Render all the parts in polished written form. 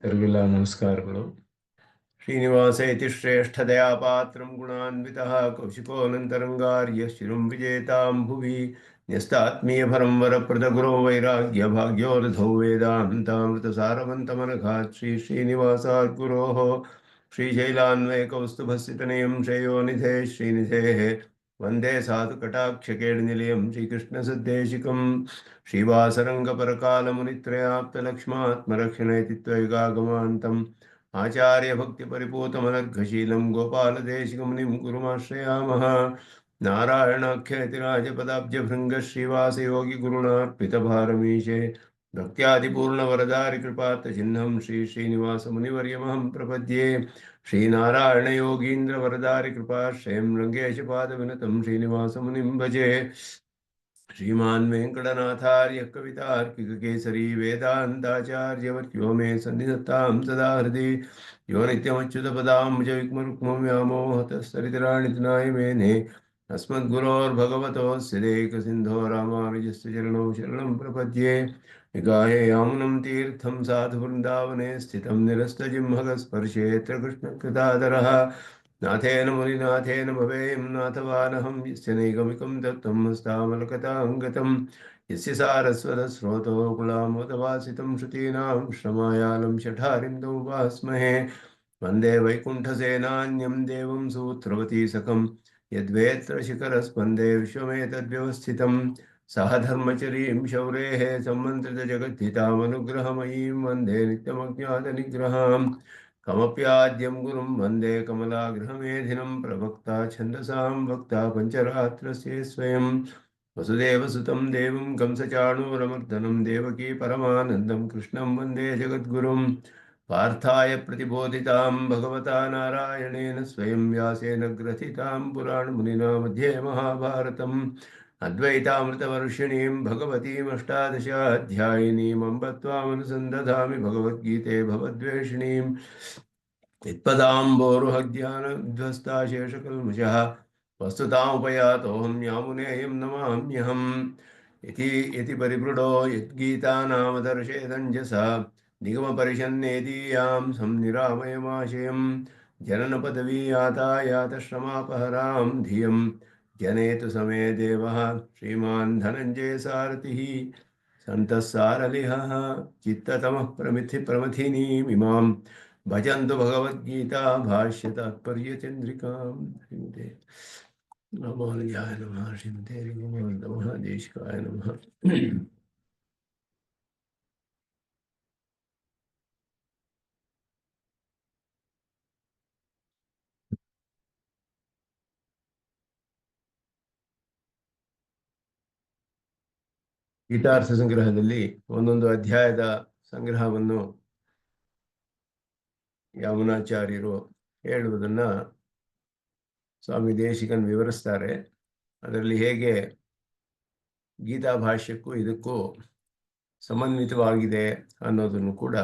ಎಲ್ಲರಿಗೆಲ್ಲ ನಮಸ್ಕಾರಗಳು. ಶ್ರೀನಿವಾಸ ಇತಿ ಶ್ರೇಷ್ಠದಯಾ ಪಾತ್ರಂ ಗುಣಾನ್ವಿತಃ ಕೌಶಿಕೋನಂತರಂಗಾರ್ಯ ಶಿರುಂ ವಿಜೇತಾಂ ಭುವಿ ನ್ಯಸ್ತಾತ್ಮೀಯಭರಂ ವರಪ್ರದಗುರೋ ವೈರಾಗ್ಯ ಭಾಗ್ಯೋರಧೌ ವೇದಾಂತಾಮೃತ ಸಾರವಂತಮನಘಾತ್ ಶ್ರೀನಿವಾಸಾತ್ ಗುರೋಃ ಶ್ರೀಶೈಲಾನ್ವಯಕೌಸ್ತುಭಸ್ಥಿತನಯಂ ಶ್ರೇಯೋನಿಧೇ ಶ್ರೀನಿಧೇಃ ವಂದೇ ಸಾಧುಕಟಾಕ್ಷಕೇಳನಿಲಯಂ ಶ್ರೀಕೃಷ್ಣಸದ್ದೇಶಿಕಂ ಶ್ರೀವಾಸರಂಗಪರಕಾಲಮುನಿತ್ರಯಾಪ್ತಲಕ್ಷ್ಮಾತ್ಮರಕ್ಷಣೇತಿ ತ್ವಯಿಗಾಗಮಾन्तम् आचार्यभक्तिपरिपूतमनर्घशीलं गोपालदेशिकमुनिं गुरुमाश्रयामः। नारायणाख्यतिराजपदाब्जभृङ्गश्रीवासयोगिगुरुणार्पितभारमीशे भक्त्यादिपूर्णवरदारिकृपात्तचिह्नं श्रीश्रीनिवासमुनिवर्यमहं प्रपद्ये। श्रीनारायणयोगीन्द्रवरदारिकृपाश्रयं रङ्गेशपादविनतं श्रीनिवासमुनिं भजे। श्रीमान् वेङ्कटनाथार्य कवितार्किककेसरी वेदान्ताचार्यवर्यो मे सन्निधत्तां सदा हृदि यो नित्यमच्युतपदाम्बुजयुग्मरुक्मं व्यामोहतस्तरितराणितनाय मेने अस्मद्गुरोर्भगवतोऽस्य देकसिन्धो रामानुजस्य चरणौ शरणं प्रपद्ये। निगाहे यामुनं तीर्थं साधुवृन्दावने स्थितं निरस्तजिह्मगस्पर्शेऽत्र कृष्णकृतादरः नाथेन मुनिनाथेन भवेयं नाथवानहं यस्य नैगमिकं दत्तं हस्तामलकताङ्गतं यस्य सारस्वतस्रोतो कुलामोदवासितं श्रुतीनां श्रमायालं शठारिन्दौ उपास्महे। वन्दे वैकुण्ठसेनान्यं देवं सूत्रवतीसकं यद्वेत्र शिखरस्पन्दे विश्वमेतद्व्यवस्थितं सह धर्मचरीं शौरेः सम्मन्त्रितजगद्धितामनुग्रहमयीं वन्दे नित्यमज्ञातनिग्रहाम् कमप्याद्यं गुरुं वन्दे कमलागृहमेधिनं प्रवक्ता छन्दसां वक्ता पञ्चरात्रस्य स्वयं वसुदेवसुतं देवं कंसचाणूरमर्दनं देवकी परमानन्दं कृष्णं वन्दे जगद्गुरुं पार्थाय प्रतिबोधितां भगवता नारायणेन स्वयं व्यासेन ग्रथितां पुराणमुनिना मध्ये महाभारतम् अद्वैतामृतवर्षिणीं भगवतीमष्टादशाध्यायिनीम् अम्ब त्वामनुसन्दधामि भगवद्गीते भवद्वेषिणीम् यत्पदाम्बोरुहज्ञानविध्वस्ता शेषकल्मषः वस्तुतामुपयातोऽहं यामुनेयं नमाम्यहम् इति परिमृडो यद्गीतानामदर्शेदञ्जसा निगमपरिषन्नेदीयां संनिरामयमाशयं जननपदवीयातायातश्रमापहरां धियं जनेतु समे देवः श्रीमान् धनञ्जयसारथिः सन्तः सारलिहः चित्ततमः प्रमथिनीमिमां भजन्तु भगवद्गीता भाष्य तात्पर्यचन्द्रिकां। श्रीमते रामानुजाय नमः। श्रीमते महादेशिकाय नमः। ಗೀತಾರ್ಥ ಸಂಗ್ರಹದಲ್ಲಿ ಒಂದೊಂದು ಅಧ್ಯಾಯದ ಸಂಗ್ರಹವನ್ನು ಯಾಮುನಾಚಾರ್ಯರು ಹೇಳುವುದನ್ನ ಸ್ವಾಮಿ ದೇಶಿಕನ್ ವಿವರಿಸ್ತಾರೆ. ಅದರಲ್ಲಿ ಹೇಗೆ ಗೀತಾ ಭಾಷ್ಯಕ್ಕೂ ಇದಕ್ಕೂ ಸಮನ್ವಿತವಾಗಿದೆ ಅನ್ನೋದನ್ನು ಕೂಡ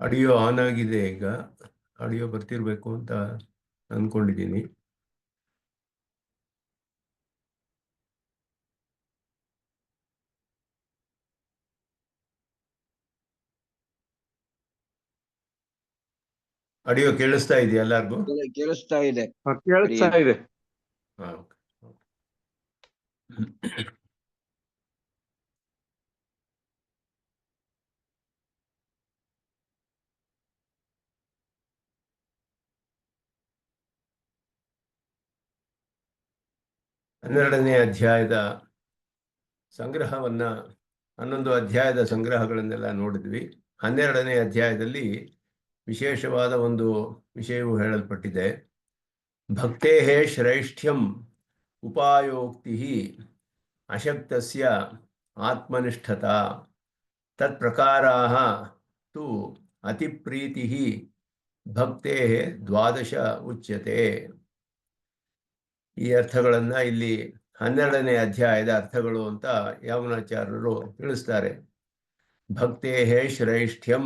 ಆಡಿಯೋ ಆನ್ ಆಗಿದೆ. ಈಗ ಆಡಿಯೋ ಬರ್ತಿರ್ಬೇಕು ಅಂತ ಅಂದ್ಕೊಂಡಿದ್ದೀನಿ. ಆಡಿಯೋ ಕೇಳಿಸ್ತಾ ಇದೆಯಾ ಎಲ್ಲರಿಗೂ? ಕೇಳಿಸ್ತಾ ಇದೆ. ಕೇಳಿಸ್ತಾ ಇದೆ. ಹನ್ನೆರಡನೇ ಅಧ್ಯಾಯದ ಸಂಗ್ರಹವನ್ನ 11 ಅಧ್ಯಾಯದ ಸಂಗ್ರಹಗಳನ್ನೆಲ್ಲ ನೋಡಿದ್ವಿ. 12ನೇ ಅಧ್ಯಾಯದಲ್ಲಿ ವಿಶೇಷವಾದ ಒಂದು ವಿಷಯವು ಹೇಳಲ್ಪಟ್ಟಿದೆ. ಭಕ್ತೇಃ ಶ್ರೈಷ್ಠ್ಯಂ ಉಪಾಯೋಕ್ತಿ ಅಶಕ್ತಸ್ಯ ಆತ್ಮನಿಷ್ಠತಾ ತತ್ಪ್ರಕಾರಾಃ ತು ಅತಿಪ್ರೀತಿಃ ಭಕ್ತೇಃ 12 ಉಚ್ಯತೆ. ಈ ಅರ್ಥಗಳನ್ನ ಇಲ್ಲಿ 12ನೇ ಅಧ್ಯಾಯದ ಅರ್ಥಗಳು ಅಂತ ಯಾಮುನಾಚಾರ್ಯರು ತಿಳಿಸ್ತಾರೆ. ಭಕ್ತೇಃ ಶ್ರೈಷ್ಠ್ಯಂ,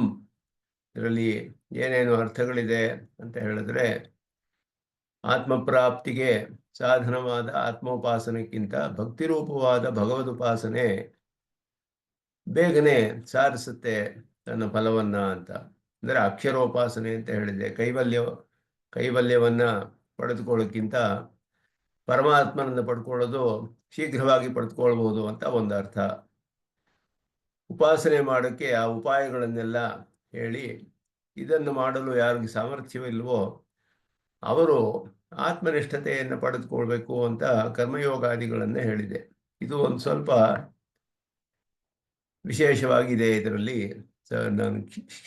ಇದರಲ್ಲಿ ಏನೇನು ಅರ್ಥಗಳಿದೆ ಅಂತ ಹೇಳಿದ್ರೆ, ಆತ್ಮಪ್ರಾಪ್ತಿಗೆ ಸಾಧನವಾದ ಆತ್ಮೋಪಾಸನಕ್ಕಿಂತ ಭಕ್ತಿರೂಪವಾದ ಭಗವದುಪಾಸನೆ ಬೇಗನೆ ಸಾಧಿಸುತ್ತೆ ತನ್ನ ಫಲವನ್ನ ಅಂತ. ಅಂದರೆ ಅಕ್ಷರೋಪಾಸನೆ ಅಂತ ಹೇಳಿದೆ, ಕೈವಲ್ಯವನ್ನ ಪಡೆದುಕೊಳ್ಳೋಕ್ಕಿಂತ ಪರಮಾತ್ಮನನ್ನು ಪಡ್ಕೊಳ್ಳೋದು ಶೀಘ್ರವಾಗಿ ಪಡೆದುಕೊಳ್ಬಹುದು ಅಂತ ಒಂದು ಅರ್ಥ. ಉಪಾಸನೆ ಮಾಡೋಕ್ಕೆ ಆ ಉಪಾಯಗಳನ್ನೆಲ್ಲ ಹೇಳಿ, ಇದನ್ನು ಮಾಡಲು ಯಾರಿಗೆ ಸಾಮರ್ಥ್ಯವಿಲ್ವೋ ಅವರು ಆತ್ಮನಿಷ್ಠತೆಯನ್ನು ಪಡೆದುಕೊಳ್ಬೇಕು ಅಂತ ಕರ್ಮಯೋಗಾದಿಗಳನ್ನೇ ಹೇಳಿದೆ. ಇದು ಒಂದು ಸ್ವಲ್ಪ ವಿಶೇಷವಾಗಿದೆ. ಇದರಲ್ಲಿ ನಾನು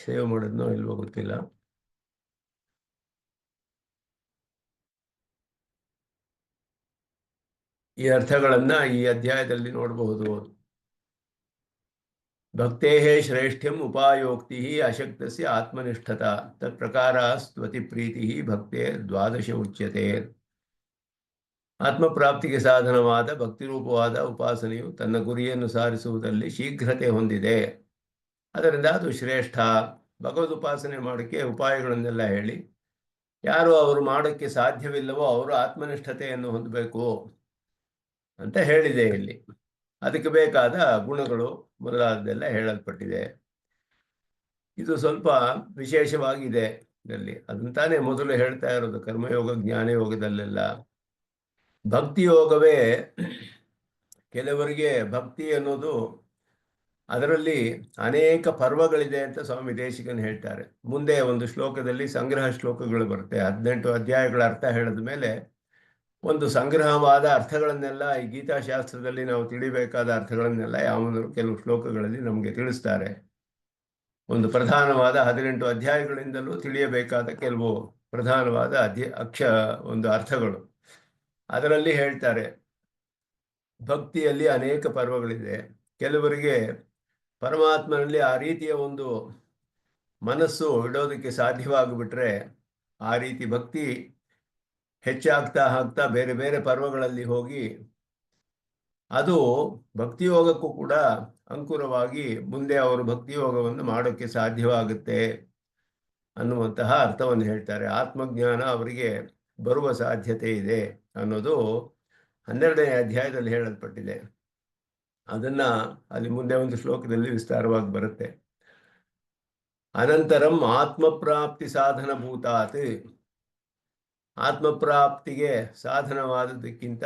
ಸೇವ್ ಮಾಡೋದನ್ನೋ ಇಲ್ವೋ ಗೊತ್ತಿಲ್ಲ. ಈ ಅರ್ಥಗಳನ್ನ ಈ ಅಧ್ಯಾಯದಲ್ಲಿ ನೋಡಬಹುದು. ಭಕ್ತೇ ಶ್ರೇಷ್ಠ್ಯಂ ಉಪಾಯೋಕ್ತಿ ಅಶಕ್ತಸ್ಯ ಆತ್ಮನಿಷ್ಠತಾ ತತ್ಪ್ರಕಾರ ಸ್ತುತಿ ಪ್ರೀತಿ ಭಕ್ತೇ ದ್ವಾದಶ ಉಚ್ಯತೆ. ಆತ್ಮಪ್ರಾಪ್ತಿಗೆ ಸಾಧನವಾದ ಭಕ್ತಿರೂಪವಾದ ಉಪಾಸನೆಯು ತನ್ನ ಗುರಿಯನ್ನು ಸಾಧಿಸುವುದರಲ್ಲಿ ಶೀಘ್ರತೆ ಹೊಂದಿದೆ, ಅದರಿಂದ ಅದು ಶ್ರೇಷ್ಠ. ಭಗವದುಪಾಸನೆ ಮಾಡೋಕ್ಕೆ ಉಪಾಯಗಳನ್ನೆಲ್ಲ ಹೇಳಿ, ಯಾರು ಅವರು ಮಾಡೋಕ್ಕೆ ಸಾಧ್ಯವಿಲ್ಲವೋ ಅವರು ಆತ್ಮನಿಷ್ಠತೆಯನ್ನು ಹೊಂದಬೇಕು ಅಂತ ಹೇಳಿದೆ ಇಲ್ಲಿ. ಅದಕ್ಕೆ ಬೇಕಾದ ಗುಣಗಳು ಮೊದಲಾದದೆಲ್ಲ ಹೇಳಲ್ಪಟ್ಟಿದೆ. ಇದು ಸ್ವಲ್ಪ ವಿಶೇಷವಾಗಿದೆ ಇದರಲ್ಲಿ. ಅದಂತಾನೆ ಮೊದಲು ಹೇಳ್ತಾ ಇರೋದು ಕರ್ಮಯೋಗ ಜ್ಞಾನಯೋಗದಲ್ಲೆಲ್ಲ. ಭಕ್ತಿ ಯೋಗವೇ ಕೆಲವರಿಗೆ ಭಕ್ತಿ ಅನ್ನೋದು ಅದರಲ್ಲಿ ಅನೇಕ ಪರ್ವಗಳಿದೆ ಅಂತ ಸ್ವಾಮಿ ದೇಶಿಕನ್ ಹೇಳ್ತಾರೆ. ಮುಂದೆ ಒಂದು ಶ್ಲೋಕದಲ್ಲಿ ಸಂಗ್ರಹ ಶ್ಲೋಕಗಳು ಬರುತ್ತೆ. 18 ಅಧ್ಯಾಯಗಳ ಅರ್ಥ ಹೇಳಿದ ಮೇಲೆ ಒಂದು ಸಂಗ್ರಹವಾದ ಅರ್ಥಗಳನ್ನೆಲ್ಲ ಈ ಗೀತಾಶಾಸ್ತ್ರದಲ್ಲಿ ನಾವು ತಿಳಿಬೇಕಾದ ಅರ್ಥಗಳನ್ನೆಲ್ಲ ಯಾವನಾದ್ರು ಕೆಲವು ಶ್ಲೋಕಗಳಲ್ಲಿ ನಮಗೆ ತಿಳಿಸ್ತಾರೆ. ಒಂದು ಪ್ರಧಾನವಾದ 18 ಅಧ್ಯಾಯಗಳಿಂದಲೂ ತಿಳಿಯಬೇಕಾದ ಕೆಲವು ಪ್ರಧಾನವಾದ ಒಂದು ಅರ್ಥಗಳು ಅದರಲ್ಲಿ ಹೇಳ್ತಾರೆ. ಭಕ್ತಿಯಲ್ಲಿ ಅನೇಕ ಪರ್ವಗಳಿದೆ. ಕೆಲವರಿಗೆ ಪರಮಾತ್ಮನಲ್ಲಿ ಆ ರೀತಿಯ ಒಂದು ಮನಸ್ಸು ಇಡೋದಕ್ಕೆ ಸಾಧ್ಯವಾಗಿಬಿಟ್ರೆ ಆ ರೀತಿ ಭಕ್ತಿ ಹೆಚ್ಚಾಗ್ತಾ ಬೇರೆ ಬೇರೆ ಪರ್ವಗಳಲ್ಲಿ ಹೋಗಿ ಅದು ಭಕ್ತಿಯೋಗಕ್ಕೂ ಕೂಡ ಅಂಕುರವಾಗಿ ಮುಂದೆ ಅವರು ಭಕ್ತಿಯೋಗವನ್ನು ಮಾಡೋಕ್ಕೆ ಸಾಧ್ಯವಾಗುತ್ತೆ ಅನ್ನುವಂತಹ ಅರ್ಥವನ್ನು ಹೇಳ್ತಾರೆ. ಆತ್ಮಜ್ಞಾನ ಅವರಿಗೆ ಬರುವ ಸಾಧ್ಯತೆ ಇದೆ ಅನ್ನೋದು 12ನೇ ಅಧ್ಯಾಯದಲ್ಲಿ ಹೇಳಲ್ಪಟ್ಟಿದೆ. ಅದನ್ನ ಅಲ್ಲಿ ಮುಂದೆ ಒಂದು ಶ್ಲೋಕದಲ್ಲಿ ವಿಸ್ತಾರವಾಗಿ ಬರುತ್ತೆ. ಅನಂತರಂ ಆತ್ಮಪ್ರಾಪ್ತಿ ಸಾಧನ ಭೂತಾತ್. ಆತ್ಮಪ್ರಾಪ್ತಿಗೆ ಸಾಧನವಾದದಕ್ಕಿಂತ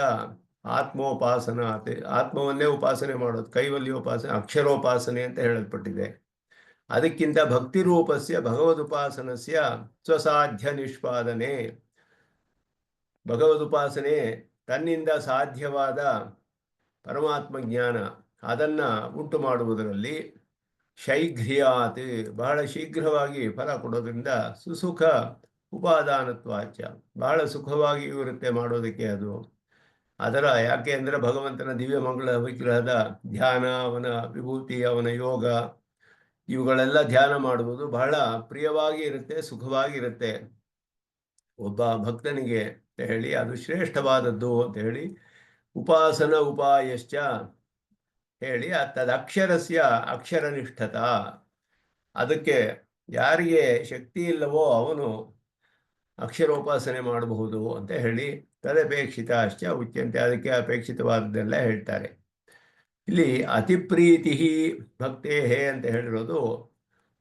ಆತ್ಮೋಪಾಸನಾತ್, ಆತ್ಮವನ್ನೇ ಉಪಾಸನೆ ಮಾಡೋದು, ಕೈವಲ್ಯೋಪಾಸನೆ, ಅಕ್ಷರೋಪಾಸನೆ ಅಂತ ಹೇಳಲ್ಪಟ್ಟಿದೆ. ಅದಕ್ಕಿಂತ ಭಕ್ತಿ ರೂಪಸ್ಯ ಭಗವದುಪಾಸನಸ್ಯ ಸ್ವಸಾಧ್ಯ ನಿಷ್ಪಾದನೆ. ಭಗವದುಪಾಸನೆ ತನ್ನಿಂದ ಸಾಧ್ಯವಾದ ಪರಮಾತ್ಮ ಜ್ಞಾನ ಅದನ್ನ ಉಂಟು ಮಾಡುವುದರಲ್ಲಿ ಶೈಘ್ರ್ಯಾತ್, ಬಹಳ ಶೀಘ್ರವಾಗಿ ಫಲ ಕೊಡೋದ್ರಿಂದ ಸುಸುಖ ಉಪಾದಾನತ್ವಾಚ, ಬಹಳ ಸುಖವಾಗಿಯೂ ಇರುತ್ತೆ ಮಾಡೋದಕ್ಕೆ ಅದು. ಅದರ ಯಾಕೆ ಅಂದರೆ ಭಗವಂತನ ದಿವ್ಯ ಮಂಗಳ ವಿಗ್ರಹದ ಧ್ಯಾನ, ಅವನ ವಿಭೂತಿ, ಅವನ ಯೋಗ, ಇವುಗಳೆಲ್ಲ ಧ್ಯಾನ ಮಾಡುವುದು ಬಹಳ ಪ್ರಿಯವಾಗಿ ಇರುತ್ತೆ, ಸುಖವಾಗಿರುತ್ತೆ ಒಬ್ಬ ಭಕ್ತನಿಗೆ ಅಂತ ಹೇಳಿ. ಅದು ಶ್ರೇಷ್ಠವಾದದ್ದು ಅಂತ ಹೇಳಿ ಉಪಾಸನ ಉಪಾಯಶ್ಚ ಹೇಳಿ ತದಕ್ಷರಸ್ಯ ಅಕ್ಷರನಿಷ್ಠತಾ. ಅದಕ್ಕೆ ಯಾರಿಗೆ ಶಕ್ತಿ ಇಲ್ಲವೋ ಅವನು ಅಕ್ಷರೋಪಾಸನೆ ಮಾಡಬಹುದು ಅಂತ ಹೇಳಿ ತದಪೇಕ್ಷಿತ ಅಶ್ಚ ಉಚ್ಯಂತೆ, ಅದಕ್ಕೆ ಅಪೇಕ್ಷಿತವಾದದ್ದೆಲ್ಲ ಹೇಳ್ತಾರೆ. ಇಲ್ಲಿ ಅತಿಪ್ರೀತಿ ಭಕ್ತೇ ಅಂತ ಹೇಳಿರೋದು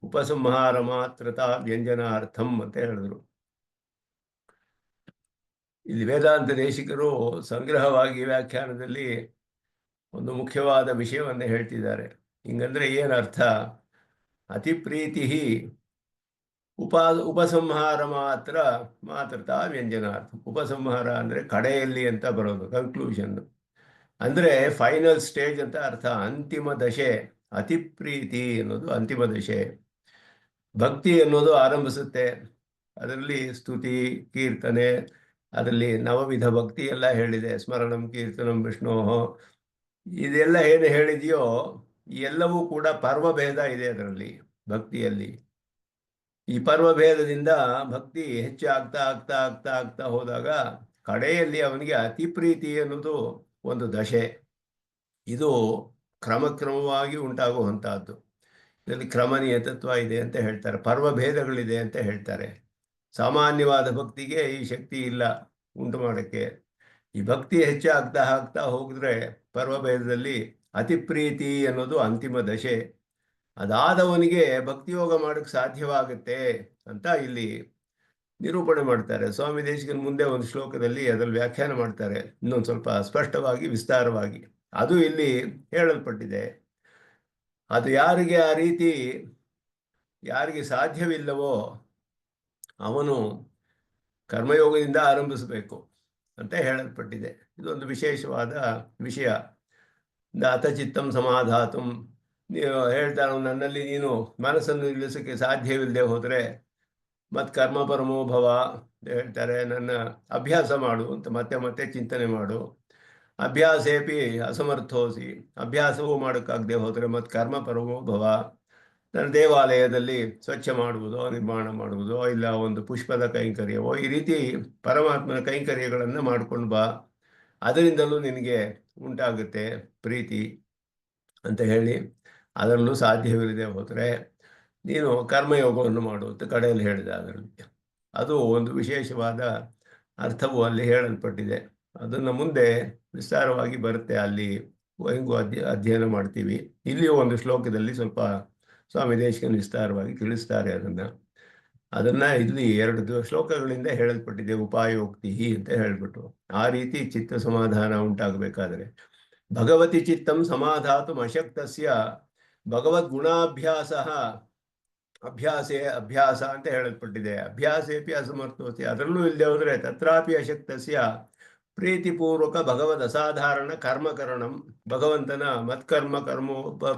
ಉಪಸಂಹಾರ ಮಾತ್ರತಾ ವ್ಯಂಜನಾರ್ಥಂ ಅಂತ ಹೇಳಿದ್ರು. ಇಲ್ಲಿ ವೇದಾಂತ ದೇಶಿಕರು ಸಂಗ್ರಹವಾಗಿ ವ್ಯಾಖ್ಯಾನದಲ್ಲಿ ಒಂದು ಮುಖ್ಯವಾದ ವಿಷಯವನ್ನು ಹೇಳ್ತಿದ್ದಾರೆ. ಹಿಂಗಂದ್ರೆ ಏನರ್ಥ? ಅತಿಪ್ರೀತಿ ಉಪಸಂಹಾರ ಮಾತ್ರತಾ ವ್ಯಂಜನಾರ್ಥ. ಉಪಸಂಹಾರ ಅಂದರೆ ಕಡೆಯಲ್ಲಿ ಅಂತ ಬರೋದು, ಕನ್ಕ್ಲೂಷನ್ ಅಂದರೆ ಫೈನಲ್ ಸ್ಟೇಜ್ ಅಂತ ಅರ್ಥ. ಅಂತಿಮ ದಶೆ ಅತಿಪ್ರೀತಿ ಅನ್ನೋದು ಅಂತಿಮ ದಶೆ. ಭಕ್ತಿ ಅನ್ನೋದು ಆರಂಭಿಸುತ್ತೆ, ಅದರಲ್ಲಿ ಸ್ತುತಿ, ಕೀರ್ತನೆ, ಅದರಲ್ಲಿ ನವವಿಧ ಭಕ್ತಿ ಎಲ್ಲ ಹೇಳಿದೆ. ಸ್ಮರಣಂ ಕೀರ್ತನಂ ವಿಷ್ಣೋ, ಇದೆಲ್ಲ ಏನು ಹೇಳಿದೆಯೋ ಎಲ್ಲವೂ ಕೂಡ ಪರ್ವಭೇದ ಇದೆ ಅದರಲ್ಲಿ ಭಕ್ತಿಯಲ್ಲಿ. ಈ ಪರ್ವಭೇದದಿಂದ ಭಕ್ತಿ ಹೆಚ್ಚಾಗ್ತಾ ಆಗ್ತಾ ಆಗ್ತಾ ಆಗ್ತಾ ಹೋದಾಗ ಕಡೆಯಲ್ಲಿ ಅವನಿಗೆ ಅತಿ ಪ್ರೀತಿ ಅನ್ನೋದು ಒಂದು ದಶೆ. ಇದು ಕ್ರಮಕ್ರಮವಾಗಿ ಉಂಟಾಗುವಂತಹದ್ದು. ಇದರಲ್ಲಿ ಕ್ರಮಣೀಯ ತತ್ವ ಇದೆ ಅಂತ ಹೇಳ್ತಾರೆ, ಪರ್ವಭೇದಗಳಿದೆ ಅಂತ ಹೇಳ್ತಾರೆ. ಸಾಮಾನ್ಯವಾದ ಭಕ್ತಿಗೆ ಈ ಶಕ್ತಿ ಇಲ್ಲ ಉಂಟು ಮಾಡೋಕ್ಕೆ. ಈ ಭಕ್ತಿ ಹೆಚ್ಚಾಗ್ತಾ ಆಗ್ತಾ ಹೋಗಿದ್ರೆ ಪರ್ವಭೇದದಲ್ಲಿ ಅತಿ ಪ್ರೀತಿ ಅನ್ನೋದು ಅಂತಿಮ ದಶೆ. ಅದಾದವನಿಗೆ ಭಕ್ತಿಯೋಗ ಮಾಡೋಕ್ಕೆ ಸಾಧ್ಯವಾಗುತ್ತೆ ಅಂತ ಇಲ್ಲಿ ನಿರೂಪಣೆ ಮಾಡ್ತಾರೆ. ಸ್ವಾಮಿ ದೇಶಿಕನ ಮುಂದೆ ಒಂದು ಶ್ಲೋಕದಲ್ಲಿ ಅದರಲ್ಲಿ ವ್ಯಾಖ್ಯಾನ ಮಾಡ್ತಾರೆ ಇನ್ನೊಂದು ಸ್ವಲ್ಪ ಸ್ಪಷ್ಟವಾಗಿ ವಿಸ್ತಾರವಾಗಿ. ಅದು ಇಲ್ಲಿ ಹೇಳಲ್ಪಟ್ಟಿದೆ. ಅದು ಯಾರಿಗೆ ಆ ರೀತಿ ಯಾರಿಗೆ ಸಾಧ್ಯವಿಲ್ಲವೋ ಅವನು ಕರ್ಮಯೋಗದಿಂದ ಆರಂಭಿಸಬೇಕು ಅಂತ ಹೇಳಲ್ಪಟ್ಟಿದೆ. ಇದೊಂದು ವಿಶೇಷವಾದ ವಿಷಯ. ಅತಚಿತ್ತಂ ಸಮಾಧಾತು, ನೀವು ಹೇಳ್ತಾನೆ ನನ್ನಲ್ಲಿ ನೀನು ಮನಸ್ಸನ್ನು ನಿಲ್ಲಿಸೋಕ್ಕೆ ಸಾಧ್ಯವಿಲ್ಲದೆ ಹೋದರೆ ಮತ್ತು ಕರ್ಮ ಪರಮೋಭವ ಅಂತ ಹೇಳ್ತಾರೆ. ನನ್ನ ಅಭ್ಯಾಸ ಮಾಡು ಅಂತ ಮತ್ತೆ ಮತ್ತೆ ಚಿಂತನೆ ಮಾಡು. ಅಭ್ಯಾಸೇಪಿ ಅಸಮರ್ಥೋಸಿ, ಅಭ್ಯಾಸವೂ ಮಾಡೋಕ್ಕಾಗದೆ ಹೋದರೆ ಮತ್ತು ಕರ್ಮ ಪರಮೋಭವ, ನನ್ನ ದೇವಾಲಯದಲ್ಲಿ ಸ್ವಚ್ಛ ಮಾಡುವುದೋ ನಿರ್ಮಾಣ ಮಾಡುವುದೋ ಇಲ್ಲ ಒಂದು ಪುಷ್ಪದ ಕೈಂಕರ್ಯವೋ ಈ ರೀತಿ ಪರಮಾತ್ಮನ ಕೈಂಕರ್ಯಗಳನ್ನು ಮಾಡ್ಕೊಂಡು ಬಾ, ಅದರಿಂದಲೂ ನಿನಗೆ ಉಂಟಾಗುತ್ತೆ ಪ್ರೀತಿ ಅಂತ ಹೇಳಿ. ಅದರಲ್ಲೂ ಸಾಧ್ಯವಿಲ್ಲದೆ ಹೋದರೆ ನೀನು ಕರ್ಮಯೋಗವನ್ನು ಮಾಡು ಅಂತ ಕಡೆಯಲ್ಲಿ ಹೇಳಿದೆ. ಅದರಲ್ಲಿ ಅದು ಒಂದು ವಿಶೇಷವಾದ ಅರ್ಥವು ಅಲ್ಲಿ ಹೇಳಲ್ಪಟ್ಟಿದೆ. ಅದನ್ನು ಮುಂದೆ ವಿಸ್ತಾರವಾಗಿ ಬರುತ್ತೆ, ಅಲ್ಲಿ ಹೆಂಗೂ ಅಧ್ಯಯನ ಮಾಡ್ತೀವಿ. ಇಲ್ಲಿಯೂ ಒಂದು ಶ್ಲೋಕದಲ್ಲಿ ಸ್ವಲ್ಪ ಸ್ವಾಮಿ ದೇಶಿಕನ್ ವಿಸ್ತಾರವಾಗಿ ತಿಳಿಸ್ತಾರೆ ಅದನ್ನು ಇಲ್ಲಿ 2 ಶ್ಲೋಕಗಳಿಂದ ಹೇಳಲ್ಪಟ್ಟಿದೆ. ಉಪಾಯೋಕ್ತಿ ಅಂತ ಹೇಳ್ಬಿಟ್ಟು ಆ ರೀತಿ ಚಿತ್ತ ಸಮಾಧಾನ ಉಂಟಾಗಬೇಕಾದರೆ ಭಗವತಿ ಚಿತ್ತಂ ಸಮಾಧಾತು ಅಶಕ್ತಸ್ಯ ಭಗವದ್ಗುಣಾಭ್ಯಾಸ ಅಭ್ಯಾಸ ಅಂತ ಹೇಳಲ್ಪಟ್ಟಿದೆ. ಅಭ್ಯಾಸೇಪಿ ಅಸಮರ್ಥೋಸಿ, ಅದರಲ್ಲೂ ಇಲ್ಲದೆ ಹೋದರೆ ತತ್ರಾಪಿ ಅಶಕ್ತಸ್ಯ ಪ್ರೀತಿಪೂರ್ವಕ ಭಗವದ್ ಅಸಾಧಾರಣ ಕರ್ಮಕರಣಂ, ಭಗವಂತನ ಮತ್ಕರ್ಮ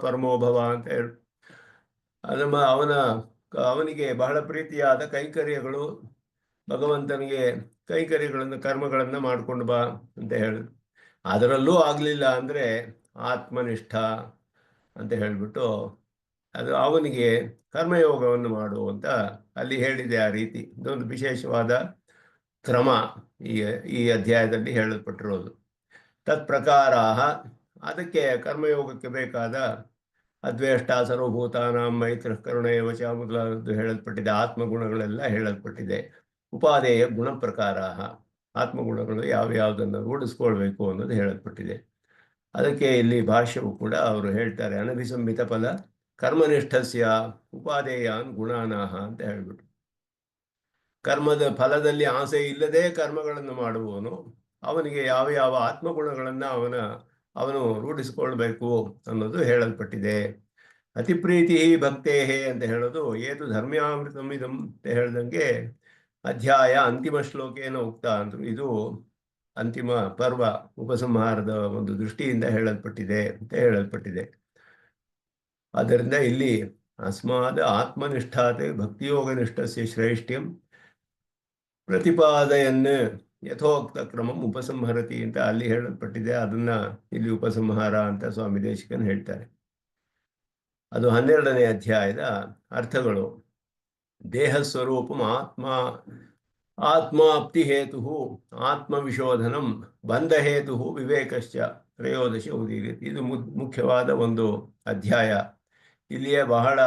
ಪರಮೋಭವ ಅಂತ ಹೇಳಿ ಅವನಿಗೆ ಬಹಳ ಪ್ರೀತಿಯಾದ ಕೈಂಕರ್ಯಗಳು, ಭಗವಂತನಿಗೆ ಕೈಂಕರ್ಯಗಳನ್ನು ಕರ್ಮಗಳನ್ನು ಮಾಡ್ಕೊಂಡು ಬಾ ಅಂತ ಹೇಳಿ. ಅದರಲ್ಲೂ ಆಗಲಿಲ್ಲ ಅಂದರೆ ಆತ್ಮನಿಷ್ಠ ಅಂತ ಹೇಳಿಬಿಟ್ಟು ಅದು ಅವನಿಗೆ ಕರ್ಮಯೋಗವನ್ನು ಮಾಡು ಅಂತ ಅಲ್ಲಿ ಹೇಳಿದೆ. ಆ ರೀತಿ ಇದೊಂದು ವಿಶೇಷವಾದ ಕ್ರಮ ಈ ಅಧ್ಯಾಯದಲ್ಲಿ ಹೇಳಲ್ಪಟ್ಟಿರೋದು. ತತ್ ಪ್ರಕಾರ ಅದಕ್ಕೆ ಕರ್ಮಯೋಗಕ್ಕೆ ಬೇಕಾದ ಅದ್ವೇಷ್ಟ ಸರ್ವಭೂತಾನಾಂ ಮೈತ್ರ ಕರುಣೇಯ ವಚ ಮೊದಲಾದದ್ದು ಹೇಳಲ್ಪಟ್ಟಿದೆ. ಆತ್ಮಗುಣಗಳೆಲ್ಲ ಹೇಳಲ್ಪಟ್ಟಿದೆ. ಉಪಾದೇಯ ಗುಣ ಪ್ರಕಾರ, ಆತ್ಮಗುಣಗಳು ಯಾವ್ಯಾವುದನ್ನು ರೂಢಿಸ್ಕೊಳ್ಬೇಕು ಅನ್ನೋದು ಹೇಳಲ್ಪಟ್ಟಿದೆ. ಅದಕ್ಕೆ ಇಲ್ಲಿ ಭಾಷ್ಯವು ಕೂಡ ಅವರು ಹೇಳ್ತಾರೆ, ಅನಭಿಸಂಹಿತ ಫಲ ಕರ್ಮನಿಷ್ಠಸ್ಯ ಉಪಾದೇಯಾನ್ ಗುಣಾನಾಹ ಅಂತ ಹೇಳ್ಬಿಟ್ಟು, ಕರ್ಮದ ಫಲದಲ್ಲಿ ಆಸೆ ಇಲ್ಲದೆ ಕರ್ಮಗಳನ್ನು ಮಾಡುವವನು ಅವನಿಗೆ ಯಾವ ಯಾವ ಆತ್ಮಗುಣಗಳನ್ನು ಅವನು ರೂಢಿಸಿಕೊಳ್ಬೇಕು ಅನ್ನೋದು ಹೇಳಲ್ಪಟ್ಟಿದೆ. ಅತಿ ಪ್ರೀತಿ ಭಕ್ತೇಹೇ ಅಂತ ಹೇಳೋದು ಏತು ಧರ್ಮ್ಯಾಮೃತಂ ಇದಂ ಅಂತ ಹೇಳ್ದಂಗೆ ಅಧ್ಯಾಯ ಅಂತಿಮ ಶ್ಲೋಕೇನ ಉಕ್ತ ಅಂದರು. ಇದು ಅಂತಿಮ ಪರ್ವ ಉಪಸಂಹಾರದ ಒಂದು ದೃಷ್ಟಿಯಿಂದ ಹೇಳಲ್ಪಟ್ಟಿದೆ ಅಂತ ಹೇಳಲ್ಪಟ್ಟಿದೆ. ಆದ್ದರಿಂದ ಇಲ್ಲಿ ಅಸ್ಮಾದ ಆತ್ಮನಿಷ್ಠಾತೆ ಭಕ್ತಿಯೋಗನಿಷ್ಠಸ್ಯ ಶ್ರೇಷ್ಠ್ಯಂ ಪ್ರತಿಪಾದೆಯನ್ನು ಯಥೋಕ್ತ ಕ್ರಮಂ ಉಪಸಂಹರತಿ ಅಂತ ಅಲ್ಲಿ ಹೇಳಲ್ಪಟ್ಟಿದೆ. ಅದನ್ನ ಇಲ್ಲಿ ಉಪಸಂಹಾರ ಅಂತ ಸ್ವಾಮಿ ದೇಶಿಕನ್ ಹೇಳ್ತಾರೆ. ಅದು 12ನೇ ಅಧ್ಯಾಯದ ಅರ್ಥಗಳು. ದೇಹ ಸ್ವರೂಪಂ ಆತ್ಮಾಪ್ತಿ ಹೇತು ಆತ್ಮವಿಶೋಧನಂ ಬಂಧಹೇತು ವಿವೇಕಶ್ಚ ತ್ರಯೋದಶಿ ಉದೀರಿತಿ. ಇದು ಮುಖ್ಯವಾದ ಒಂದು ಅಧ್ಯಾಯ. ಇಲ್ಲಿಯೇ ಬಹಳ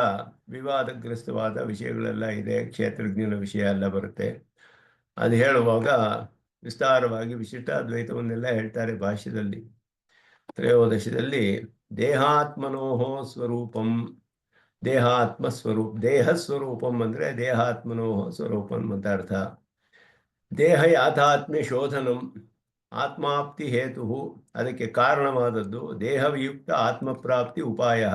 ವಿವಾದಗ್ರಸ್ತವಾದ ವಿಷಯಗಳೆಲ್ಲ ಇದೆ. ಕ್ಷೇತ್ರಜ್ಞನ ವಿಷಯ ಎಲ್ಲ ಬರುತ್ತೆ. ಅದು ಹೇಳುವಾಗ ವಿಸ್ತಾರವಾಗಿ ವಿಶಿಷ್ಟಾದ್ವೈತವನ್ನೆಲ್ಲ ಹೇಳ್ತಾರೆ ಭಾಷ್ಯದಲ್ಲಿ. ತ್ರಯೋದಶದಲ್ಲಿ ದೇಹಾತ್ಮನೋಹೋ ಸ್ವರೂಪಂ, ದೇಹಸ್ವರೂಪಂ ಅಂದರೆ ದೇಹಾತ್ಮನೋಹೋ ಸ್ವರೂಪಂ ಅಂತ ಅರ್ಥ. ದೇಹ ಯಾಥಾತ್ಮ್ಯ ಶೋಧನಂ ಆತ್ಮಾಪ್ತಿ ಹೇತು, ಅದಕ್ಕೆ ಕಾರಣವಾದದ್ದು ದೇಹವಿಯುಕ್ತ ಆತ್ಮಪ್ರಾಪ್ತಿ ಉಪಾಯ,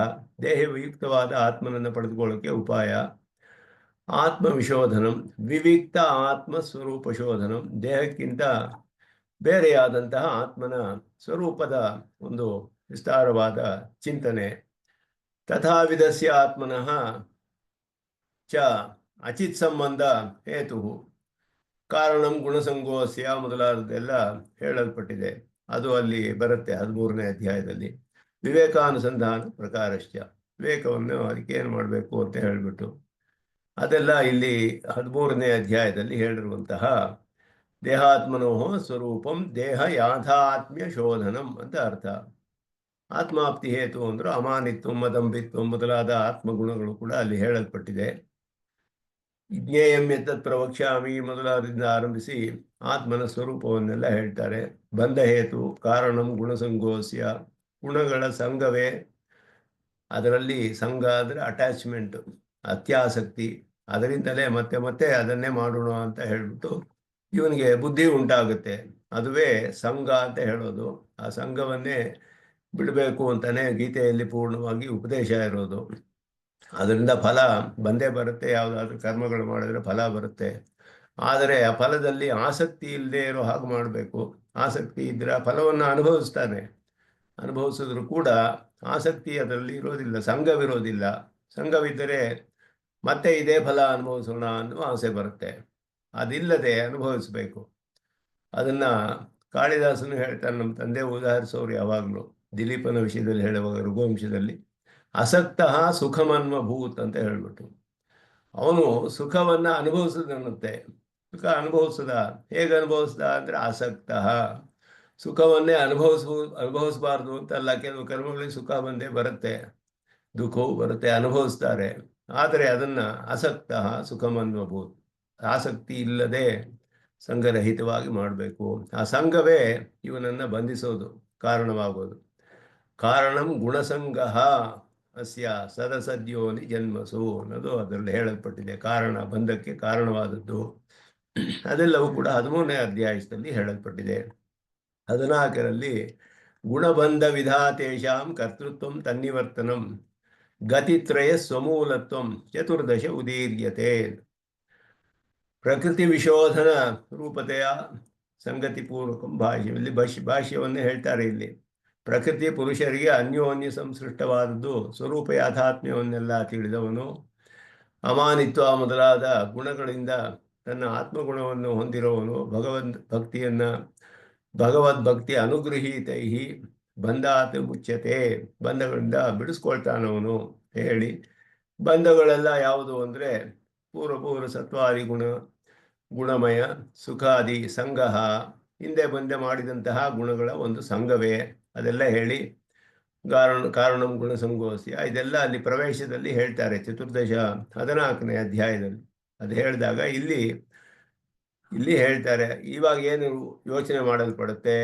ದೇಹವಿಯುಕ್ತವಾದ ಆತ್ಮನನ್ನು ಪಡೆದುಕೊಳ್ಳೋಕ್ಕೆ ಉಪಾಯ. ಆತ್ಮವಿಶೋಧನಂ ವಿವಿಕ್ತ ಆತ್ಮಸ್ವರೂಪ ಶೋಧನಂ, ದೇಹಕ್ಕಿಂತ ಬೇರೆಯಾದಂತಹ ಆತ್ಮನ ಸ್ವರೂಪದ ಒಂದು ವಿಸ್ತಾರವಾದ ಚಿಂತನೆ. ತಥಾವಿಧಸ್ಯ ಆತ್ಮನಃ ಚ ಅಚಿತ್ ಸಂಬಂಧ ಹೇತು ಕಾರಣಂ ಗುಣಸಂಗೋಸ್ಯ ಮೊದಲಾದದ್ದೆಲ್ಲ ಹೇಳಲ್ಪಟ್ಟಿದೆ. ಅದು ಅಲ್ಲಿ ಬರುತ್ತೆ 13ನೇ ಅಧ್ಯಾಯದಲ್ಲಿ. ವಿವೇಕಾನುಸಂಧಾನ ಪ್ರಕಾರಶ್ಚ, ವಿವೇಕವನ್ನು ಅದಕ್ಕೆ ಏನು ಮಾಡಬೇಕು ಅಂತ ಹೇಳಿಬಿಟ್ಟು ಅದೆಲ್ಲ ಇಲ್ಲಿ 13ನೇ ಅಧ್ಯಾಯದಲ್ಲಿ ಹೇಳಿರುವಂತಹ ದೇಹಾತ್ಮನೋ ಸ್ವರೂಪಂ ದೇಹ ಯಾಥಾತ್ಮ್ಯ ಶೋಧನಂ ಅಂತ ಅರ್ಥ. ಆತ್ಮಾಪ್ತಿ ಹೇತು ಅಂದ್ರು ಅಮಾನಿತ್ವ ಮದಂಬಿತ್ವ ಮೊದಲಾದ ಆತ್ಮಗುಣಗಳು ಕೂಡ ಅಲ್ಲಿ ಹೇಳಲ್ಪಟ್ಟಿದೆ. ಜ್ಞೇಯಂ ಎತ್ತತ್ ಪ್ರವಕ್ಷ್ಯಾಮಿ ಮೊದಲಾದ್ರಿಂದ ಆರಂಭಿಸಿ ಆತ್ಮನ ಸ್ವರೂಪವನ್ನೆಲ್ಲ ಹೇಳ್ತಾರೆ. ಬಂಧ ಹೇತು ಕಾರಣಂ ಗುಣಸಂಗೋಸ್ಯ, ಗುಣಗಳ ಸಂಘವೇ, ಅದರಲ್ಲಿ ಸಂಘ ಅಂದರೆ ಅಟ್ಯಾಚ್ಮೆಂಟ್, ಅತ್ಯಾಸಕ್ತಿ, ಅದರಿಂದಲೇ ಮತ್ತೆ ಮತ್ತೆ ಅದನ್ನೇ ಮಾಡೋಣ ಅಂತ ಹೇಳ್ಬಿಟ್ಟು ಇವನಿಗೆ ಬುದ್ಧಿ ಉಂಟಾಗುತ್ತೆ. ಅದುವೇ ಸಂಘ ಅಂತ ಹೇಳೋದು. ಆ ಸಂಘವನ್ನೇ ಬಿಡಬೇಕು ಅಂತಾನೆ ಗೀತೆಯಲ್ಲಿ ಪೂರ್ಣವಾಗಿ ಉಪದೇಶ ಇರೋದು. ಅದರಿಂದ ಫಲ ಬಂದೇ ಬರುತ್ತೆ, ಯಾವುದಾದ್ರೂ ಕರ್ಮಗಳು ಮಾಡಿದ್ರೆ ಫಲ ಬರುತ್ತೆ. ಆದರೆ ಆ ಫಲದಲ್ಲಿ ಆಸಕ್ತಿ ಇಲ್ಲದೆ ಇರೋ ಹಾಗೆ ಮಾಡಬೇಕು. ಆಸಕ್ತಿ ಇದ್ದರೆ ಆ ಫಲವನ್ನು ಅನುಭವಿಸ್ತಾನೆ. ಅನುಭವಿಸಿದ್ರು ಕೂಡ ಆಸಕ್ತಿ ಅದರಲ್ಲಿ ಇರೋದಿಲ್ಲ, ಸಂಘವಿರೋದಿಲ್ಲ. ಸಂಘವಿದ್ದರೆ ಮತ್ತೆ ಇದೇ ಫಲ ಅನುಭವಿಸೋಣ ಅನ್ನೋ ಆಸೆ ಬರುತ್ತೆ. ಅದಿಲ್ಲದೆ ಅನುಭವಿಸಬೇಕು. ಅದನ್ನು ಕಾಳಿದಾಸನು ಹೇಳ್ತಾನೆ, ನಮ್ಮ ತಂದೆ ಉದಾಹರಿಸೋರು ಯಾವಾಗಲೂ ದಿಲೀಪನ ವಿಷಯದಲ್ಲಿ ಹೇಳುವಾಗ ರಘುವಂಶದಲ್ಲಿ, ಅಸಕ್ತ ಸುಖಮನ್ವಭೂತ್ ಅಂತ ಹೇಳ್ಬಿಟ್ಟು, ಅವನು ಸುಖವನ್ನು ಅನುಭವಿಸದನ್ನುತ್ತೆ. ಸುಖ ಅನುಭವಿಸದ, ಹೇಗೆ ಅನುಭವಿಸ್ದ ಅಂದರೆ ಆಸಕ್ತ. ಸುಖವನ್ನೇ ಅನುಭವಿಸಬಾರ್ದು ಅಂತಲ್ಲ, ಕೆಲವು ಕರ್ಮಗಳಿಗೆ ಸುಖ ಬಂದೇ ಬರುತ್ತೆ, ದುಃಖವೂ ಬರುತ್ತೆ, ಅನುಭವಿಸ್ತಾರೆ. ಆದರೆ ಅದನ್ನು ಅಸಕ್ತ ಸುಖಮನ್ವಭೂತ್, ಆಸಕ್ತಿ ಇಲ್ಲದೆ ಸಂಘರಹಿತವಾಗಿ ಮಾಡಬೇಕು. ಆ ಸಂಘವೇ ಇವನನ್ನು ಬಂಧಿಸೋದು, ಕಾರಣವಾಗೋದು. ಕಾರಣಂ ಗುಣಸಂಗ ಅಸ್ಯ ಸದಸದ್ಯೋನಿ ಜನ್ಮಸು ಅನ್ನೋದು ಅದರಲ್ಲಿ ಹೇಳಲ್ಪಟ್ಟಿದೆ. ಕಾರಣ, ಬಂಧಕ್ಕೆ ಕಾರಣವಾದದ್ದು ಅದೆಲ್ಲವೂ ಕೂಡ 13ನೇ ಅಧ್ಯಾಯದಲ್ಲಿ ಹೇಳಲ್ಪಟ್ಟಿದೆ. 14ರಲ್ಲಿ ಗುಣಬಂಧ ವಿಧಾತೇಷಾಂ ಕರ್ತೃತ್ವಂ ತನ್ನಿವರ್ತನಂ ಗತಿತ್ರಯ ಸ್ವಮೂಲತ್ವಂ ಚತುರ್ದಶ ಉದೀರ್ಯತೆ. ಪ್ರಕೃತಿ ವಿಶೋಧನ ರೂಪತೆಯ ಸಂಗತಿಪೂರ್ವಕಂ ಭಾಷ್ಯ, ಇಲ್ಲಿ ಭಾಷ್ಯವನ್ನೇ ಹೇಳ್ತಾರೆ. ಇಲ್ಲಿ ಪ್ರಕೃತಿ ಪುರುಷರಿಗೆ ಅನ್ಯೋನ್ಯ ಸಂಸೃಷ್ಟವಾದದ್ದು, ಸ್ವರೂಪ ಯಾಥಾತ್ಮ್ಯವನ್ನೆಲ್ಲ ತಿಳಿದವನು, ಅಮಾನಿತ್ವ ಮೊದಲಾದ ಗುಣಗಳಿಂದ ತನ್ನ ಆತ್ಮಗುಣವನ್ನು ಹೊಂದಿರುವವನು, ಭಗವದ್ಭಕ್ತಿ ಅನುಗೃಹೀತೈ ಬಂಧಾತ್ ಮುಚ್ಯತೆ, ಬಂಧಗಳಿಂದ ಬಿಡಿಸ್ಕೊಳ್ತಾನವನು ಹೇಳಿ. ಬಂಧಗಳೆಲ್ಲ ಯಾವುದು ಅಂದರೆ ಪೂರ್ವ ಸತ್ವಾದಿ ಗುಣಮಯ ಸುಖಾದಿ ಸಂಘ, ಹಿಂದೆ ಬಂದೆ ಮಾಡಿದಂತಹ ಗುಣಗಳ ಒಂದು ಸಂಘವೇ, ಅದೆಲ್ಲ ಹೇಳಿ. ಕಾರಣಂ ಗುಣಸಂಗೋಸ್ಯ, ಇದೆಲ್ಲ ಅಲ್ಲಿ ಪ್ರವೇಶದಲ್ಲಿ ಹೇಳ್ತಾರೆ, ಚತುರ್ದಶ 14ನೇ ಅಧ್ಯಾಯದಲ್ಲಿ ಅದು ಹೇಳಿದಾಗ ಇಲ್ಲಿ ಹೇಳ್ತಾರೆ. ಇವಾಗ ಏನು ಯೋಚನೆ ಮಾಡಲ್ಪಡುತ್ತೆ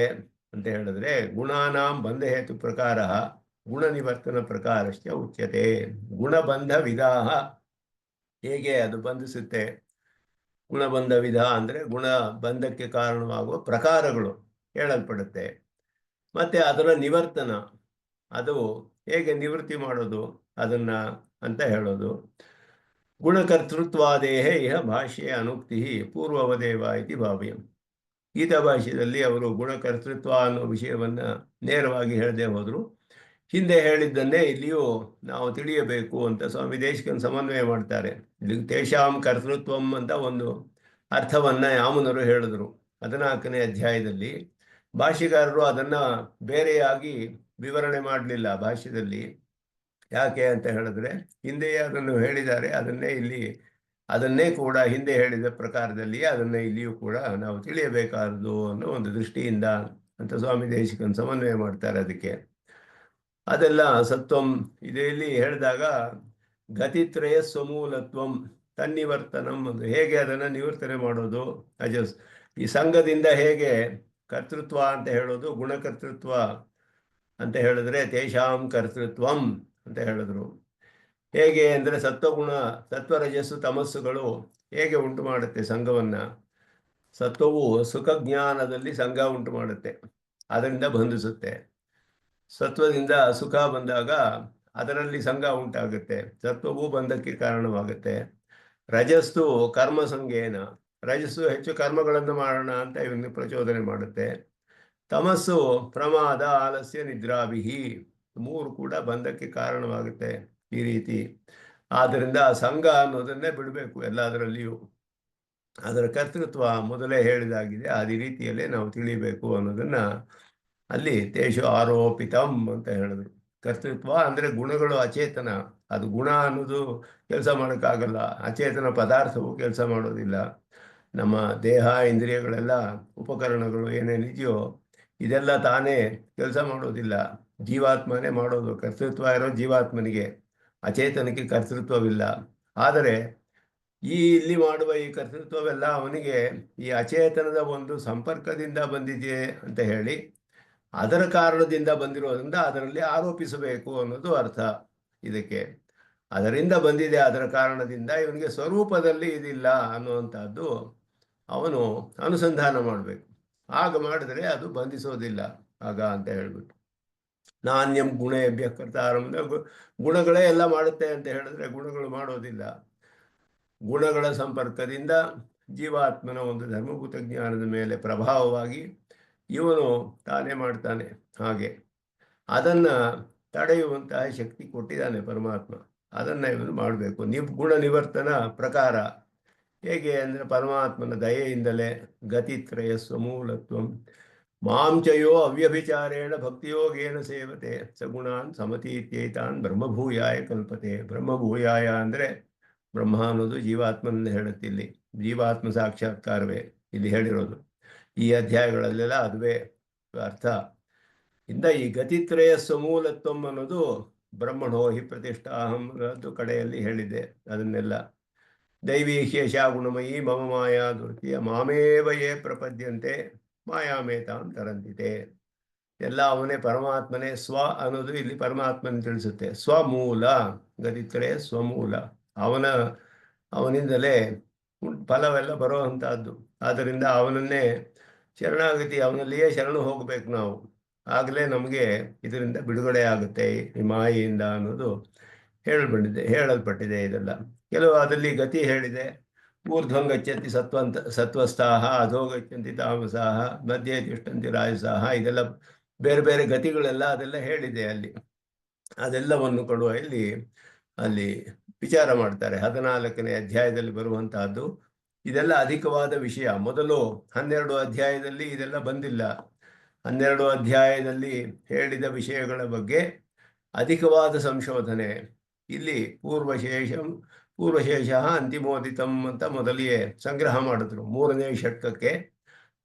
ಅಂತ ಹೇಳಿದ್ರೆ, ಗುಣಾನಾಂ ಬಂಧ ಹೇತು ಪ್ರಕಾರ ಗುಣ ನಿವರ್ತನ ಪ್ರಕಾರಶ್ಚ ಉಚ್ಯತೆ. ಗುಣಬಂಧ ವಿಧಾಹ, ಹೇಗೆ ಅದು ಬಂಧಿಸುತ್ತೆ. ಗುಣಬಂಧ ವಿಧ ಅಂದರೆ ಗುಣ ಬಂಧಕ್ಕೆ ಕಾರಣವಾಗುವ ಪ್ರಕಾರಗಳು ಹೇಳಲ್ಪಡುತ್ತೆ. ಮತ್ತು ಅದರ ನಿವರ್ತನ, ಅದು ಹೇಗೆ ನಿವೃತ್ತಿ ಮಾಡೋದು ಅದನ್ನು ಅಂತ ಹೇಳೋದು. ಗುಣಕರ್ತೃತ್ವಾದೇಹೇ ಇಹ ಭಾಷ್ಯ ಅನುಕ್ತಿ ಪೂರ್ವವದೇವ ಇತಿ ಭಾವ್ಯಂ. ಗೀತಾ ಭಾಷ್ಯದಲ್ಲಿ ಅವರು ಗುಣಕರ್ತೃತ್ವ ಅನ್ನೋ ವಿಷಯವನ್ನು ನೇರವಾಗಿ ಹೇಳದೆ ಹೋದರು. ಹಿಂದೆ ಹೇಳಿದ್ದನ್ನೇ ಇಲ್ಲಿಯೂ ನಾವು ತಿಳಿಯಬೇಕು ಅಂತ ಸ್ವಾಮಿ ದೇಶಿಕನ್ ಸಮನ್ವಯ ಮಾಡ್ತಾರೆ. ಇಲ್ಲಿ ತೇಷಾಂ ಕರ್ತೃತ್ವಂ ಅಂತ ಒಂದು ಅರ್ಥವನ್ನು ಯಾಮನರು ಹೇಳಿದ್ರು 14ನೇ ಅಧ್ಯಾಯದಲ್ಲಿ. ಭಾಷ್ಯಗಾರರು ಅದನ್ನು ಬೇರೆಯಾಗಿ ವಿವರಣೆ ಮಾಡಲಿಲ್ಲ ಭಾಷ್ಯದಲ್ಲಿ. ಯಾಕೆ ಅಂತ ಹೇಳಿದ್ರೆ, ಹಿಂದೆಯೇ ಅದನ್ನು ಹೇಳಿದ್ದಾರೆ, ಅದನ್ನೇ ಕೂಡ ಹಿಂದೆ ಹೇಳಿದ ಪ್ರಕಾರದಲ್ಲಿ ಅದನ್ನೇ ಇಲ್ಲಿಯೂ ಕೂಡ ನಾವು ತಿಳಿಯಬೇಕಾದ್ದು ಅನ್ನೋ ಒಂದು ದೃಷ್ಟಿಯಿಂದ ಅಂತ ಸ್ವಾಮಿ ದೇಶಿಕನ್ ಸಮನ್ವಯ ಮಾಡ್ತಾರೆ. ಅದಕ್ಕೆ ಅದೆಲ್ಲ ಸತ್ವಂ ಇದರಲ್ಲಿ ಹೇಳಿದಾಗ ಗತಿತ್ರಯ ಸ್ವಮೂಲತ್ವಂ ತನ್ನಿವರ್ತನಂ, ಅದು ಹೇಗೆ ಅದನ್ನು ನಿವರ್ತನೆ ಮಾಡೋದು. ಈ ಸಂಘದಿಂದ ಹೇಗೆ ಕರ್ತೃತ್ವ ಅಂತ ಹೇಳೋದು, ಗುಣಕರ್ತೃತ್ವ ಅಂತ ಹೇಳಿದ್ರೆ ತೇಷಾಂ ಕರ್ತೃತ್ವಂ ಅಂತ ಹೇಳಿದ್ರು. ಹೇಗೆ ಅಂದರೆ ಸತ್ವರಜಸ್ಸು ತಮಸ್ಸುಗಳು ಹೇಗೆ ಉಂಟು ಮಾಡುತ್ತೆ ಸಂಘವನ್ನು. ಸತ್ವವು ಸುಖ ಜ್ಞಾನದಲ್ಲಿ ಸಂಘ ಉಂಟು ಮಾಡುತ್ತೆ, ಅದರಿಂದ ಬಂಧಿಸುತ್ತೆ. ಸತ್ವದಿಂದ ಸುಖ ಬಂದಾಗ ಅದರಲ್ಲಿ ಸಂಘ ಉಂಟಾಗುತ್ತೆ, ಸತ್ವವು ಬಂಧಕ್ಕೆ ಕಾರಣವಾಗುತ್ತೆ. ರಜಸ್ಸು ಕರ್ಮ ಸಂಘೇನ, ರಜಸ್ಸು ಹೆಚ್ಚು ಕರ್ಮಗಳನ್ನು ಮಾಡೋಣ ಅಂತ ಇವನ್ನ ಪ್ರಚೋದನೆ ಮಾಡುತ್ತೆ. ತಮಸ್ಸು ಪ್ರಮಾದ ಆಲಸ್ಯ ನಿದ್ರಾಭಿಹಿ, 3 ಕೂಡ ಬಂಧಕ್ಕೆ ಕಾರಣವಾಗುತ್ತೆ ಈ ರೀತಿ. ಆದ್ದರಿಂದ ಸಂಘ ಅನ್ನೋದನ್ನೇ ಬಿಡಬೇಕು ಎಲ್ಲದರಲ್ಲಿಯೂ. ಅದರ ಕರ್ತೃತ್ವ ಮೊದಲೇ ಹೇಳಿದಾಗಿದೆ, ಅದೇ ರೀತಿಯಲ್ಲೇ ನಾವು ತಿಳಿಬೇಕು ಅನ್ನೋದನ್ನು ಅಲ್ಲಿ ತೇಷು ಆರೋಪಿತಂ ಅಂತ ಹೇಳಿದ್ರು. ಕರ್ತೃತ್ವ ಅಂದರೆ ಗುಣಗಳು ಅಚೇತನ, ಅದು ಗುಣ ಅನ್ನೋದು ಕೆಲಸ ಮಾಡೋಕ್ಕಾಗಲ್ಲ. ಅಚೇತನ ಪದಾರ್ಥವು ಕೆಲಸ ಮಾಡೋದಿಲ್ಲ. ನಮ್ಮ ದೇಹ ಇಂದ್ರಿಯಗಳೆಲ್ಲ ಉಪಕರಣಗಳು ಏನೇನಿದೆಯೋ ಇದೆಲ್ಲ ತಾನೇ ಕೆಲಸ ಮಾಡೋದಿಲ್ಲ. ಜೀವಾತ್ಮನೇ ಮಾಡೋದು. ಕರ್ತೃತ್ವ ಇರೋ ಜೀವಾತ್ಮನಿಗೆ, ಅಚೇತನಕ್ಕೆ ಕರ್ತೃತ್ವವಿಲ್ಲ. ಆದರೆ ಇಲ್ಲಿ ಮಾಡುವ ಈ ಕರ್ತೃತ್ವವೆಲ್ಲ ಅವನಿಗೆ ಈ ಅಚೇತನದ ಒಂದು ಸಂಪರ್ಕದಿಂದ ಬಂದಿದೆ ಅಂತ ಹೇಳಿ, ಅದರ ಕಾರಣದಿಂದ ಬಂದಿರೋದ್ರಿಂದ ಅದರಲ್ಲಿ ಆರೋಪಿಸಬೇಕು ಅನ್ನೋದು ಅರ್ಥ ಇದಕ್ಕೆ. ಅದರಿಂದ ಬಂದಿದೆ, ಅದರ ಕಾರಣದಿಂದ, ಇವನಿಗೆ ಸ್ವರೂಪದಲ್ಲಿ ಇದಿಲ್ಲ ಅನ್ನುವಂಥದ್ದು ಅವನು ಅನುಸಂಧಾನ ಮಾಡಬೇಕು. ಆಗ ಮಾಡಿದ್ರೆ ಅದು ಬಂಧಿಸೋದಿಲ್ಲ ಆಗ ಅಂತ ಹೇಳ್ಬಿಟ್ಟು. ನಾಣ್ಯಂ ಗುಣೇಭ್ಯ ಕರ್ತಾರಂ, ಗುಣಗಳೇ ಎಲ್ಲ ಮಾಡುತ್ತೆ ಅಂತ ಹೇಳಿದ್ರೆ ಗುಣಗಳು ಮಾಡೋದಿಲ್ಲ. ಗುಣಗಳ ಸಂಪರ್ಕದಿಂದ ಜೀವಾತ್ಮನ ಒಂದು ಧರ್ಮಭೂತ ಜ್ಞಾನದ ಮೇಲೆ ಪ್ರಭಾವವಾಗಿ ಇವನು ತಾನೇ ಮಾಡ್ತಾನೆ. ಹಾಗೆ ಅದನ್ನು ತಡೆಯುವಂತಹ ಶಕ್ತಿ ಕೊಟ್ಟಿದ್ದಾನೆ ಪರಮಾತ್ಮ. ಅದನ್ನು ಇವನು ಮಾಡಬೇಕು. ಗುಣ ನಿವರ್ತನ ಪ್ರಕಾರ ಹೇಗೆ ಅಂದರೆ, ಪರಮಾತ್ಮನ ದಯೆಯಿಂದಲೇ ಗತಿತ್ರಯ ಸ್ವಮೂಲತ್ವಂ ಮಾಂಚಯೋ ಅವ್ಯಭಿಚಾರೇಣ ಭಕ್ತಿಯೋಗೇನ ಸೇವತೆ ಸಗುಣಾನ್ ಸಮತೀತ್ಯೈತಾನ್ ಬ್ರಹ್ಮಭೂಯಾಯ ಕಲ್ಪತೆ. ಬ್ರಹ್ಮಭೂಯಾಯ ಅಂದರೆ ಬ್ರಹ್ಮ ಅನ್ನೋದು ಜೀವಾತ್ಮನನ್ನು ಹೇಳುತ್ತೆ. ಇಲ್ಲಿ ಜೀವಾತ್ಮ ಸಾಕ್ಷಾತ್ಕಾರವೇ ಇಲ್ಲಿ ಹೇಳಿರೋದು. ಈ ಅಧ್ಯಾಯಗಳಲ್ಲೆಲ್ಲ ಅದುವೇ ಅರ್ಥ. ಇಂದ ಈ ಗತಿತ್ರಯ ಸ್ವಮೂಲತ್ವಂ ಅನ್ನೋದು ಬ್ರಹ್ಮಣೋ ಹಿ ಪ್ರತಿಷ್ಠಾಹಂ ಅದು ಕಡೆಯಲ್ಲಿ ಹೇಳಿದೆ. ಅದನ್ನೆಲ್ಲ ದೈವೀ ಶೇಷ ಗುಣಮಯಿ ಮಮ ಮಾಯಾ ದುರ್ತಿಯ ಮಾಮೇವ ಯೇ ಪ್ರಪದ್ಯಂತೆ ಮಾಯಾಮೇತಾಂ ತರಂತಿತೆ. ಎಲ್ಲ ಅವನೇ, ಪರಮಾತ್ಮನೇ. ಸ್ವ ಅನ್ನೋದು ಇಲ್ಲಿ ಪರಮಾತ್ಮನ ತಿಳಿಸುತ್ತೆ. ಸ್ವಮೂಲ, ಗತಿತ್ರಯ ಸ್ವಮೂಲ, ಅವನಿಂದಲೇ ಫಲವೆಲ್ಲ ಬರುವಂತಹದ್ದು. ಆದ್ದರಿಂದ ಅವನನ್ನೇ ಶರಣಾಗತಿ, ಅವನಲ್ಲಿಯೇ ಶರಣು ಹೋಗಬೇಕು ನಾವು. ಆಗಲೇ ನಮಗೆ ಇದರಿಂದ ಬಿಡುಗಡೆ ಆಗುತ್ತೆ ಈ ಮಾಯೆಯಿಂದ ಅನ್ನೋದು ಹೇಳಲ್ಪಟ್ಟಿದೆ. ಇದೆಲ್ಲ ಕೆಲವು ಅದರಲ್ಲಿ ಗತಿ ಹೇಳಿದೆ. ಊರ್ಧ್ವಂ ಗಚ್ಚಂತಿ ಸತ್ವಸ್ಥಾಹ, ಅಧೋ ಗಚ್ಚಂತಿ ತಾಮಸಾಹ, ಮಧ್ಯೆ ತಿಷ್ಟಂತಿ ರಾಜಸಾಹ. ಇದೆಲ್ಲ ಬೇರೆ ಬೇರೆ ಗತಿಗಳೆಲ್ಲ ಅದೆಲ್ಲ ಹೇಳಿದೆ ಅಲ್ಲಿ. ಅದೆಲ್ಲವನ್ನು ಕೊಡುವ ಅಲ್ಲಿ ವಿಚಾರ ಮಾಡ್ತಾರೆ 14ನೇ ಅಧ್ಯಾಯದಲ್ಲಿ ಬರುವಂತಹದ್ದು. ಇದೆಲ್ಲ ಅಧಿಕವಾದ ವಿಷಯ. ಮೊದಲು 12 ಅಧ್ಯಾಯದಲ್ಲಿ ಇದೆಲ್ಲ ಬಂದಿಲ್ಲ. 12 ಅಧ್ಯಾಯದಲ್ಲಿ ಹೇಳಿದ ವಿಷಯಗಳ ಬಗ್ಗೆ ಅಧಿಕವಾದ ಸಂಶೋಧನೆ. ಇಲ್ಲಿ ಪೂರ್ವಶೇಷ ಅಂತಿಮೋದಿತಂ ಅಂತ ಮೊದಲಿಗೆ ಸಂಗ್ರಹ ಮಾಡಿದ್ರು 3ನೇ ಷಟ್ಕಕ್ಕೆ.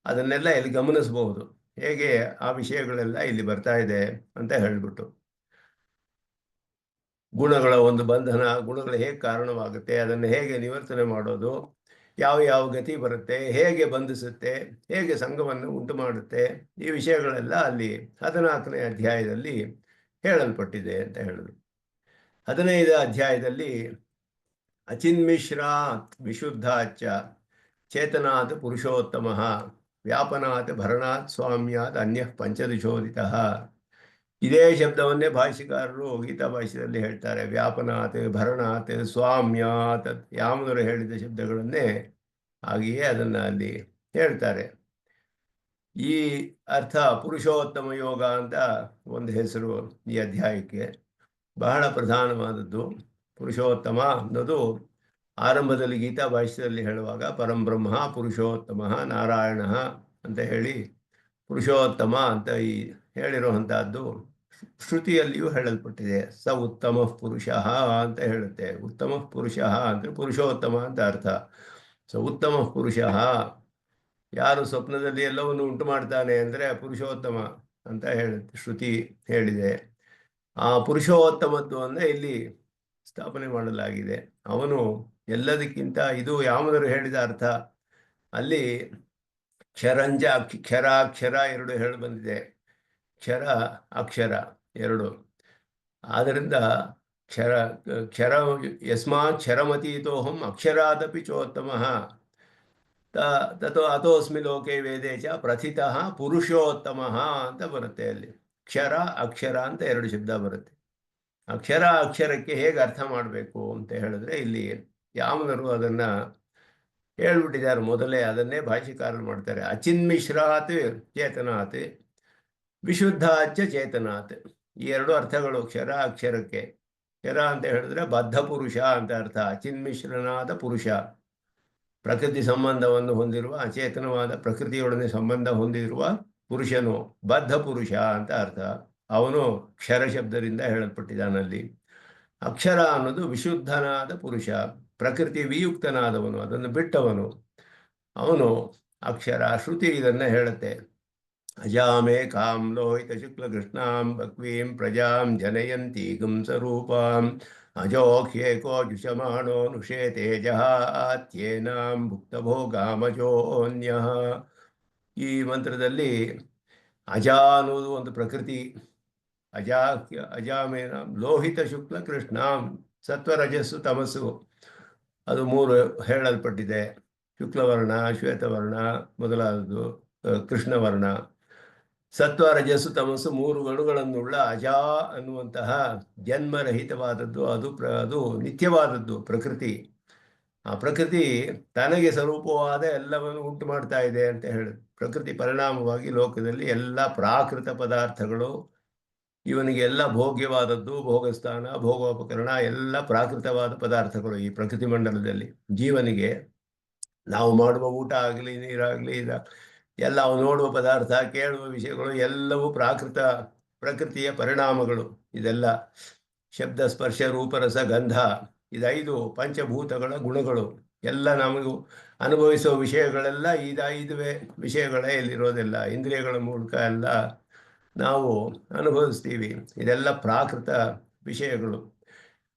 ಅದನ್ನೆಲ್ಲ ಇಲ್ಲಿ ಗಮನಿಸಬಹುದು, ಹೇಗೆ ಆ ವಿಷಯಗಳೆಲ್ಲ ಇಲ್ಲಿ ಬರ್ತಾ ಇದೆ ಅಂತ ಹೇಳ್ಬಿಟ್ಟು. ಗುಣಗಳ ಒಂದು ಬಂಧನ, ಗುಣಗಳು ಹೇಗೆ ಕಾರಣವಾಗುತ್ತೆ, ಅದನ್ನು ಹೇಗೆ ನಿವರ್ತನೆ ಮಾಡೋದು, ಯಾವ ಯಾವ ಗತಿ ಬರುತ್ತೆ, ಹೇಗೆ ಬಂಧಿಸುತ್ತೆ, ಹೇಗೆ ಸಂಘವನ್ನು ಉಂಟು ಮಾಡುತ್ತೆ, ಈ ವಿಷಯಗಳೆಲ್ಲ ಅಲ್ಲಿ 14ನೇ ಅಧ್ಯಾಯದಲ್ಲಿ ಹೇಳಲ್ಪಟ್ಟಿದೆ ಅಂತ ಹೇಳಿದ್ರು. 15ನೇ ಅಧ್ಯಾಯದಲ್ಲಿ ಅಚಿನ್ಮಿಶ್ರಾತ್ ವಿಶುದ್ಧಾಚ ಚೇತನಾತ್ ಪುರುಷೋತ್ತಮ ವ್ಯಾಪನಾತ್ ಭರಣಾತ್ ಸ್ವಾಮ್ಯಾತ್ ಅನ್ಯ ಪಂಚದಿಶೋದಿತ. ಇದೇ ಶಬ್ದವನ್ನೇ ಭಾಷ್ಯಕಾರರು ಗೀತಾ ಭಾಷ್ಯದಲ್ಲಿ ಹೇಳ್ತಾರೆ. ವ್ಯಾಪನಾತ್, ಭರಣಾತ್, ಸ್ವಾಮ್ಯಾತ್, ಯಾಮನರು ಹೇಳಿದ ಶಬ್ದಗಳನ್ನೇ ಹಾಗೆಯೇ ಅದನ್ನು ಅಲ್ಲಿ ಹೇಳ್ತಾರೆ. ಈ ಅರ್ಥ ಪುರುಷೋತ್ತಮ ಯೋಗ ಅಂತ ಒಂದು ಹೆಸರು ಈ ಅಧ್ಯಾಯಕ್ಕೆ. ಬಹಳ ಪ್ರಧಾನವಾದದ್ದು ಪುರುಷೋತ್ತಮ ಅನ್ನೋದು. ಆರಂಭದಲ್ಲಿ ಗೀತಾ ಭಾಷ್ಯದಲ್ಲಿ ಹೇಳುವಾಗ ಪರಂಬ್ರಹ್ಮ ಪುರುಷೋತ್ತಮ ನಾರಾಯಣ ಅಂತ ಹೇಳಿ ಪುರುಷೋತ್ತಮ ಅಂತ ಹೇಳಿರುವಂತಹದ್ದು ಶ್ರುತಿಯಲ್ಲಿಯೂ ಹೇಳಲ್ಪಟ್ಟಿದೆ. ಸ ಉತ್ತಮ ಪುರುಷ ಅಂತ ಹೇಳುತ್ತೆ. ಉತ್ತಮ ಪುರುಷ ಅಂದರೆ ಪುರುಷೋತ್ತಮ ಅಂತ ಅರ್ಥ. ಸ ಉತ್ತಮ ಪುರುಷ, ಯಾರು ಸ್ವಪ್ನದಲ್ಲಿ ಎಲ್ಲವನ್ನು ಉಂಟು ಮಾಡ್ತಾನೆ ಅಂದರೆ ಪುರುಷೋತ್ತಮ ಅಂತ ಹೇಳುತ್ತೆ, ಶ್ರುತಿ ಹೇಳಿದೆ. ಆ ಪುರುಷೋತ್ತಮತ್ವವನ್ನು ಇಲ್ಲಿ ಸ್ಥಾಪನೆ ಮಾಡಲಾಗಿದೆ. ಅವನು ಎಲ್ಲದಕ್ಕಿಂತ, ಇದು ಯಾಮನರು ಹೇಳಿದ ಅರ್ಥ. ಅಲ್ಲಿ ಕ್ಷರಾಕ್ಷರ ಎರಡು ಹೇಳಿ ಬಂದಿದೆ. ಕ್ಷರ ಅಕ್ಷರ ಎರಡು. ಆದ್ದರಿಂದ ಕ್ಷರ ಯಸ್ಮಾತ್ ಕ್ಷರಮತೀತೋಹಂ ಅಕ್ಷರಾದಪಿ ಚೋತ್ತಮ ತಥೋ ಅಥೋಸ್ಮಿ ಲೋಕೆ ವೇದೇ ಚ ಪ್ರಥಿತಃ ಪುರುಷೋತ್ತಮ ಅಂತ ಬರುತ್ತೆ. ಅಲ್ಲಿ ಕ್ಷರ ಅಕ್ಷರ ಅಂತ 2 ಶಬ್ದ ಬರುತ್ತೆ. ಅಕ್ಷರ ಅಕ್ಷರಕ್ಕೆ ಹೇಗೆ ಅರ್ಥ ಮಾಡಬೇಕು ಅಂತ ಹೇಳಿದ್ರೆ ಇಲ್ಲಿ ಯಾಮನರು ಅದನ್ನು ಹೇಳ್ಬಿಟ್ಟಿದ್ದಾರೆ ಮೊದಲೇ. ಅದನ್ನೇ ಭಾಷ್ಯಕಾರರು ಮಾಡ್ತಾರೆ. ಅಚಿನ್ಮಿಶ್ರಾತ್ ಚೇತನಾತ್, ವಿಶುದ್ಧಾಚ ಚೇತನಾತ್. ಈ 2 ಅರ್ಥಗಳು ಕ್ಷರ ಅಕ್ಷರಕ್ಕೆ. ಕ್ಷರ ಅಂತ ಹೇಳಿದ್ರೆ ಬದ್ಧ ಪುರುಷ ಅಂತ ಅರ್ಥ. ಅಚಿನ್ಮಿಶ್ರನಾದ ಪುರುಷ, ಪ್ರಕೃತಿ ಸಂಬಂಧವನ್ನು ಹೊಂದಿರುವ, ಅಚೇತನವಾದ ಪ್ರಕೃತಿಯೊಡನೆ ಸಂಬಂಧ ಹೊಂದಿರುವ ಪುರುಷನು ಬದ್ಧ ಪುರುಷ ಅಂತ ಅರ್ಥ. ಅವನು ಕ್ಷರ ಶಬ್ದದಿಂದ ಹೇಳಲ್ಪಟ್ಟಿದ್ದಾನಲ್ಲಿ. ಅಕ್ಷರ ಅನ್ನೋದು ವಿಶುದ್ಧನಾದ ಪುರುಷ, ಪ್ರಕೃತಿ ವಿಯುಕ್ತನಾದವನು, ಅದನ್ನು ಬಿಟ್ಟವನು, ಅವನು ಅಕ್ಷರ. ಶ್ರುತಿ ಇದನ್ನು ಹೇಳುತ್ತೆ. ಅಜಾಮೇಕಾಂ ಲೋಹಿತಶುಕ್ಲಕೃಷ್ಣಾಂ ಬಕ್ವೀಂ ಪ್ರಜಾಂ ಜನಯಂತೀಗಂ ಸ್ವರೂಪಾಂ ಅಜೋಹ್ಯೇಕೋ ಜುಷಮಾಣೋ ನುಷೇತೆ ಜಹಾತ್ಯೇನಾಂ ಭುಕ್ತಭೋಗಾಮಜೋನ್ಯಃ. ಈ ಮಂತ್ರದಲ್ಲಿ ಅಜ ಅನ್ನೋದು ಒಂದು ಪ್ರಕೃತಿ. ಅಜಾ ಅಜಾಮೇನ ಲೋಹಿತ ಶುಕ್ಲ ಕೃಷ್ಣಾಂ, ಸತ್ವರಜಸ್ಸು ತಮಸ್ಸು, ಅದು ಮೂರು ಹೇಳಲ್ಪಟ್ಟಿದೆ. ಶುಕ್ಲವರ್ಣ, ಶ್ವೇತವರ್ಣ ಮೊದಲಾದದ್ದು, ಕೃಷ್ಣವರ್ಣ. ಸತ್ವ ರಜಸ್ಸು ತಮಸ್ಸು ಮೂರು ಗಣುಗಳನ್ನುಳ್ಳ ಅಜಾ ಅನ್ನುವಂತಹ ಜನ್ಮರಹಿತವಾದದ್ದು, ಅದು ನಿತ್ಯವಾದದ್ದು ಪ್ರಕೃತಿ. ಆ ಪ್ರಕೃತಿ ತನಗೆ ಸ್ವರೂಪವಾದ ಎಲ್ಲವನ್ನು ಉಂಟು ಮಾಡ್ತಾ ಇದೆ ಅಂತ ಹೇಳುದು. ಪ್ರಕೃತಿ ಪರಿಣಾಮವಾಗಿ ಲೋಕದಲ್ಲಿ ಎಲ್ಲ ಪ್ರಾಕೃತ ಪದಾರ್ಥಗಳು, ಇವನಿಗೆ ಎಲ್ಲ ಭೋಗ್ಯವಾದದ್ದು, ಭೋಗಸ್ಥಾನ, ಭೋಗೋಪಕರಣ ಎಲ್ಲ ಪ್ರಾಕೃತವಾದ ಪದಾರ್ಥಗಳು ಈ ಪ್ರಕೃತಿ ಮಂಡಲದಲ್ಲಿ. ಜೀವನಿಗೆ ನಾವು ಮಾಡುವ ಊಟ ಆಗಲಿ, ನೀರಾಗಲಿ, ಎಲ್ಲ ನೋಡುವ ಪದಾರ್ಥ, ಕೇಳುವ ವಿಷಯಗಳು ಎಲ್ಲವೂ ಪ್ರಕೃತಿಯ ಪರಿಣಾಮಗಳು. ಇದೆಲ್ಲ ಶಬ್ದ, ಸ್ಪರ್ಶ, ರೂಪರಸ, ಗಂಧ, ಇದೈದು ಪಂಚಭೂತಗಳ ಗುಣಗಳು. ಎಲ್ಲ ನಮಗೂ ಅನುಭವಿಸುವ ವಿಷಯಗಳೆಲ್ಲ ಐದುವೇ ವಿಷಯಗಳೇ ಇಲ್ಲಿರೋದೆಲ್ಲ. ಇಂದ್ರಿಯಗಳ ಮೂಲಕ ಎಲ್ಲ ನಾವು ಅನುಭವಿಸ್ತೀವಿ. ಇದೆಲ್ಲ ಪ್ರಾಕೃತ ವಿಷಯಗಳು.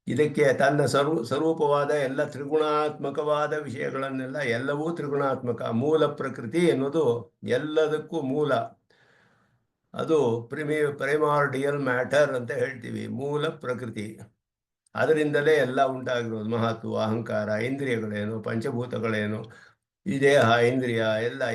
ಇದಕ್ಕೆ ತನ್ನ ಸ್ವರೂಪವಾದ ಎಲ್ಲ ತ್ರಿಗುಣಾತ್ಮಕವಾದ ವಿಷಯಗಳನ್ನೆಲ್ಲ, ಎಲ್ಲವೂ ತ್ರಿಗುಣಾತ್ಮಕ. ಮೂಲ ಪ್ರಕೃತಿ ಎನ್ನುವುದು ಎಲ್ಲದಕ್ಕೂ ಮೂಲ. ಅದು ಪ್ರೈಮಾರ್ಡಿಯಲ್ ಮ್ಯಾಟರ್ ಅಂತ ಹೇಳ್ತೀವಿ, ಮೂಲ ಪ್ರಕೃತಿ. ಅದರಿಂದಲೇ ಎಲ್ಲ ಉಂಟಾಗಿರೋದು. ಮಹತ್ವ, ಅಹಂಕಾರ, ಇಂದ್ರಿಯಗಳೇನು, ಪಂಚಭೂತಗಳೇನು, ಈ ದೇಹ, ಇಂದ್ರಿಯ